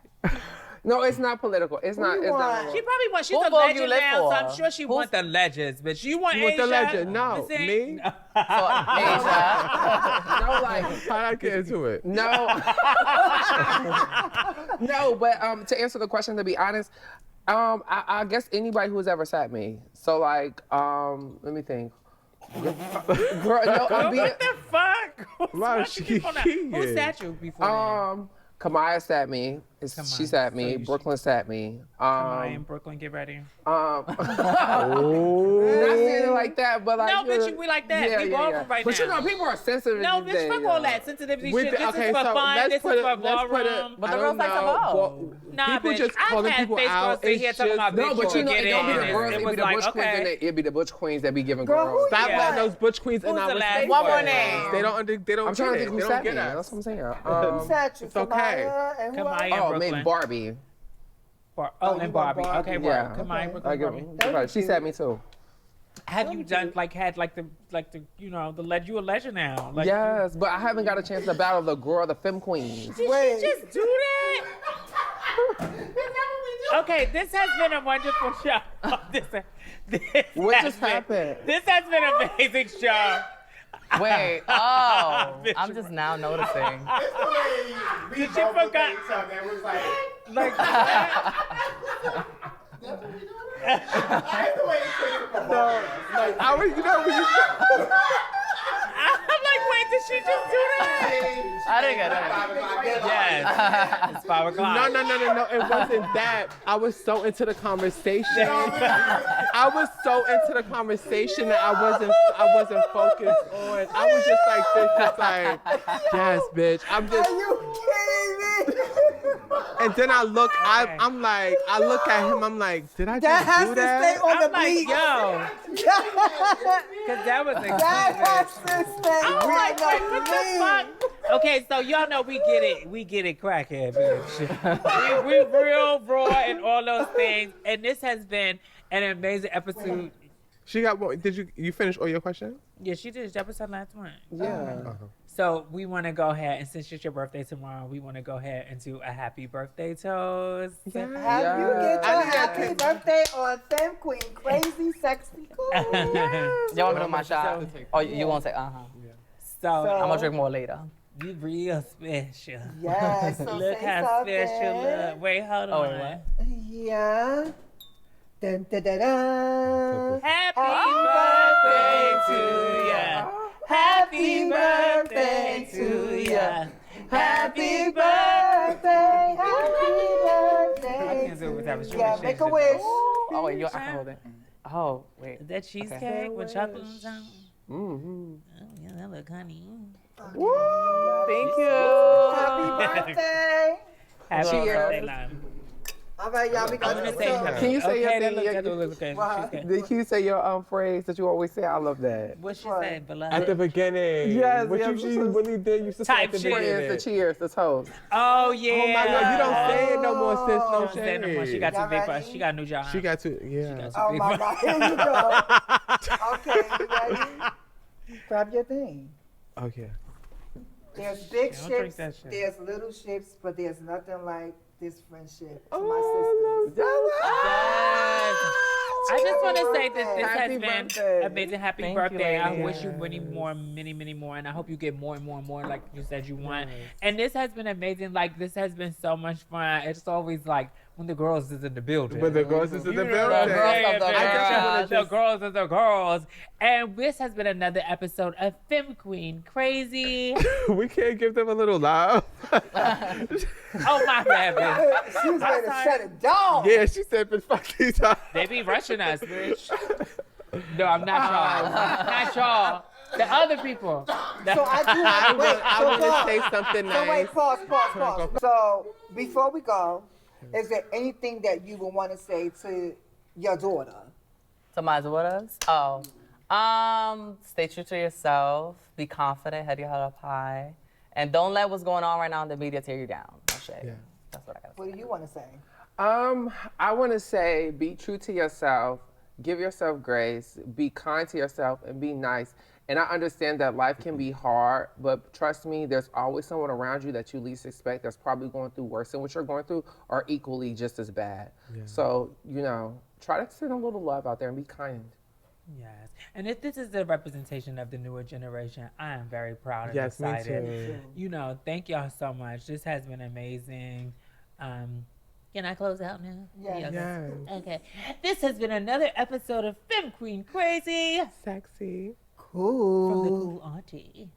No, it's not political. It's not. It's not. She probably wants. She's Who a vote you legend live now, so I'm for? sure she wants the legends. But you want You want the Asia? legend? No, The same- me. Asia. No, like How I get into it? no. No, but to answer the question, to be honest, I guess anybody who's ever sat me. So like, let me think. Girl, no, I'm being. What the fuck? Why Who's she people now? kicking? Who sat you before? Kamaya sat me. She sat me. So you Brooklyn sat me. Come on, in Brooklyn, get ready. Not saying it like that, that, but like, no, bitch, we like that. We ballroom right but now. You know, people are sensitive. No, these bitch, days, fuck all that sensitivity shit. This is for fun. This is for ballroom. But the girls like to ball. Nah, people bitch, just I've calling had people face out. girls sit here talking about no, bitch, but you know, get it don't be the in. girls. It It was be the like, butch queens, and it be the butch queens that be giving girls. Stop letting those butch queens in Who's our the last space. one? One more name. They don't. I'm trying to get think it. who They said don't me. get us. That's what I'm saying. Who said you? It's okay. Samaya and who else? Kamaya Oh, Brooklyn. maybe Barbie. And Barbie. Okay, Yeah. right. Kamaya Brooklyn. I Barbie. give her. She said me too. Have you done the you know you a legend now? Like, Yes, but I haven't got a chance to battle the girl, the femme queens. Did you just do that? Okay, this has been a wonderful show. What just happened? This has been an amazing show. Wait, I'm just now noticing. Did you forget? Like I was, you know, when you. I'm like, wait, did she just do that? I didn't get it. Yes. It's 5 o'clock. No. It wasn't that. I was so into the conversation. I was so into the conversation that I wasn't focused on. I was just like this, just like, yes, bitch. I'm just. Are you kidding me? And then I look at him. I'm like, did I That just has do to that? stay on the I'm like, beat. yo, because that was That has expensive. to stay I'm on like, the wait, what the beat. fuck? Okay, so y'all know we get it, crackhead, bitch. we real, raw, and all those things. And this has been an amazing episode. She got one. Did you finish all your questions? Yeah, she did. That was her last one. Yeah. So we want to go ahead, and since it's your birthday tomorrow, we want to go ahead and do a happy birthday toast. Have you get your happy birthday on Femme Queen, crazy, sexy, cool. Y'all want me to do my shot? Oh, you won't say So I'm gonna drink more later. you real special. Yes. So Look say how something. special look. Wait, hold Oh, on. wait, what? Yeah. Dun, dun, dun, dun. Happy birthday to ya. Happy birthday to ya. Happy birthday. Happy birthday. I can't do it without you. Yeah, make a wish. Oh wait, I can hold it. Oh wait. Is that cheesecake with chocolate on top? Mm-hmm. Oh, yeah, that look honey. Thank you. Happy birthday. Happy Cheers. birthday, Lime. All right, y'all. We got I'm gonna to say say Can you say your okay, thing? that looks okay. Cheesecake. Can you say your phrase that you always say? I love that. What she said, beloved? At the beginning. Yes, What yes, you yes. really did used to say Type at the shit. beginning. It's the cheers, the toast. Oh yeah. Oh my God, you don't say it no more, sis. No Don't say no more. She shade. got too Y'all big for ready? She got a new job. She got to, yeah. Oh my God, here you go. Okay, you ready? Grab your thing. Okay. There's big Don't drink ships, that shit. there's little ships, but there's nothing like this friendship to Oh, my sisters. Yes. I just want to say that this Happy has been birthday. amazing. Happy Thank you, birthday. I lady. wish you many more, many more. And I hope you get more and more and more like you said you want. And this has been amazing. Like, this has been so much fun. It's always like when the girls is in the building. But the girls is in the You know building. what I'm saying, The girls of the bitch? girls. The girls are the girls. And this has been another episode of Femme Queen Crazy. We can't give them a little love. Oh, my bad, bitch. She was ready to shut it down. Yeah, she said, but fuck these up. They be rushing us, bitch. No, I'm not y'all. Not y'all. The other people. So I do have, wait, I so want to pause. say something So wait, nice. pause. So before we go, is there anything that you would want to say to your daughter? To my daughters? Oh. Stay true to yourself. Be confident. Head your head up high. And don't let what's going on right now in the media tear you down. No shit. Yeah. That's what I gotta say. What do you want to say? I want to say be true to yourself, give yourself grace, be kind to yourself, and be nice. And I understand that life can be hard, but trust me, there's always someone around you that you least expect that's probably going through worse than what you're going through or equally just as bad. Yeah. So, try to send a little love out there and be kind. Yes. And if this is the representation of the newer generation, I am very proud and Yes, me excited. too. Thank y'all so much. This has been amazing. Can I close out now? Yes. Yes. Okay. This has been another episode of Femme Queen Crazy Sexy. from the Cool. Cool Auntie.